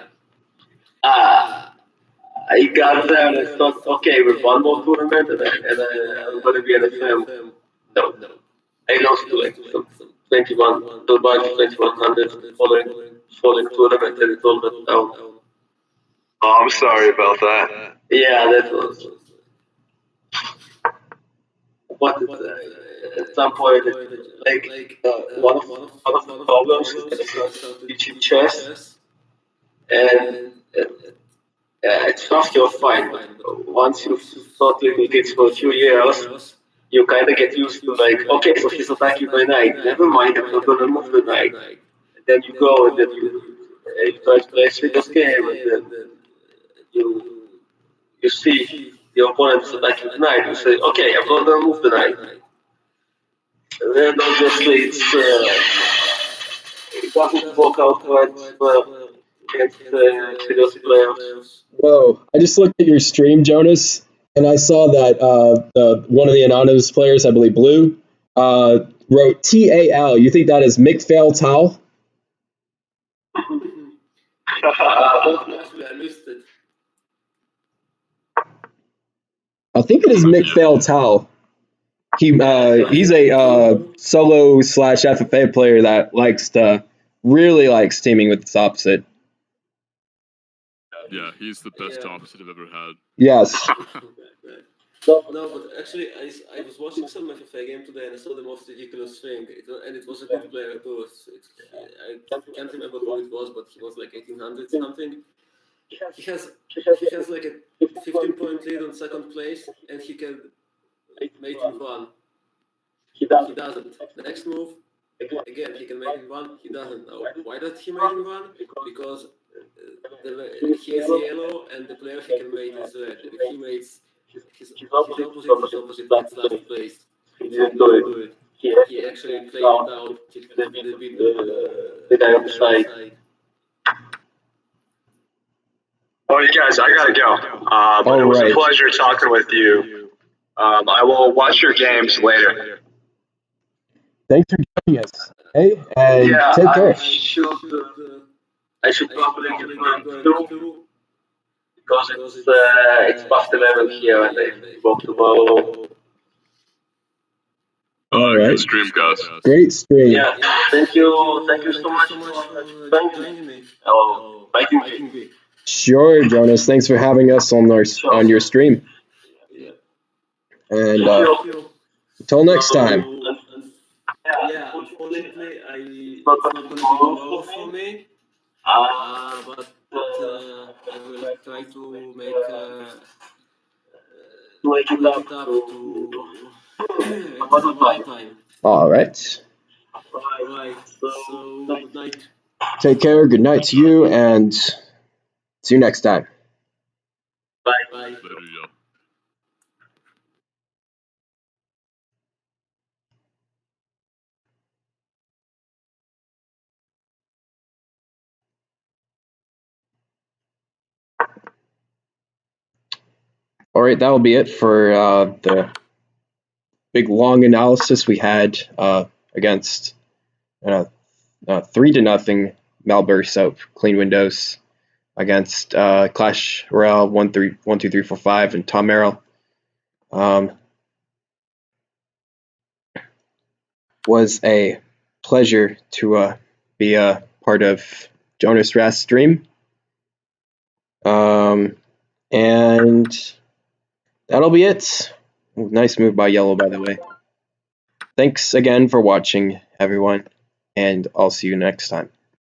I got there and I thought, okay, with one more tournament and I'm going to be an FM. No. I lost to like some 21, the bunch of 2100 following tournament and it all went down. Oh, I'm sorry about that. Yeah, that was. But at some point, like one of the problems is that I started teaching chess, and at first you're fine. Once you've taught little kids for a few years, you kind of get used to like, okay, so he's attacking my knight. Never mind, I'm not gonna move the knight. And then you go and then you try to play a serious game, and then you see the opponent is attacking the knight. You say, okay, I'm not gonna move the knight. And then obviously doesn't work out quite well against serious players. Whoa! I just looked at your stream, Jonas, and I saw that one of the anonymous players, I believe Blue, wrote TAL. You think that is McPhail Towel? Actually, I missed it. I think it is McPhail Towel. He's a solo / FFA player that really likes teaming with its opposite. Yeah, he's the best opposite I've ever had. Yes. No, but actually, I was watching some FFA game today and I saw the most ridiculous thing. And it was a good player too. I can't remember who it was, but he was like 1800 something. He has like a 15-point lead on second place, and he can mate in one. He doesn't. The next move, again, he can mate in one. He doesn't. Now, why does he mate in one? Because he is yellow, and the player he can mate is red. If he mates his opposite gets last place. He didn't do it. He actually played it out the guy on the side. Oh, you guys, I gotta go. But it was a pleasure talking with you. I will watch your games later. Thanks for joining us. Hey, and take care. I should probably get going too, because it's past 11 here and I work tomorrow. All right. Good stream, guys. Great stream. Yeah, thank you so much for joining me. Making me. Sure, Jonas. Thanks for having us on your stream. Yeah. And until next time. Yeah, unfortunately, it's not going to be tomorrow for me. But I will try to make it up to some other time. All right. Right. So good night. Take care. Good night to you, and see you next time. Bye. Later, yo. All right, that will be it for the big long analysis we had against 3-0 Malbur Soap Clean Windows against Clash Royale 1, 2, 3, 4, 5 and Tom Merrill. Was a pleasure to be a part of JonasRath's stream. And that'll be it. Nice move by Yellow, by the way. Thanks again for watching, everyone, and I'll see you next time.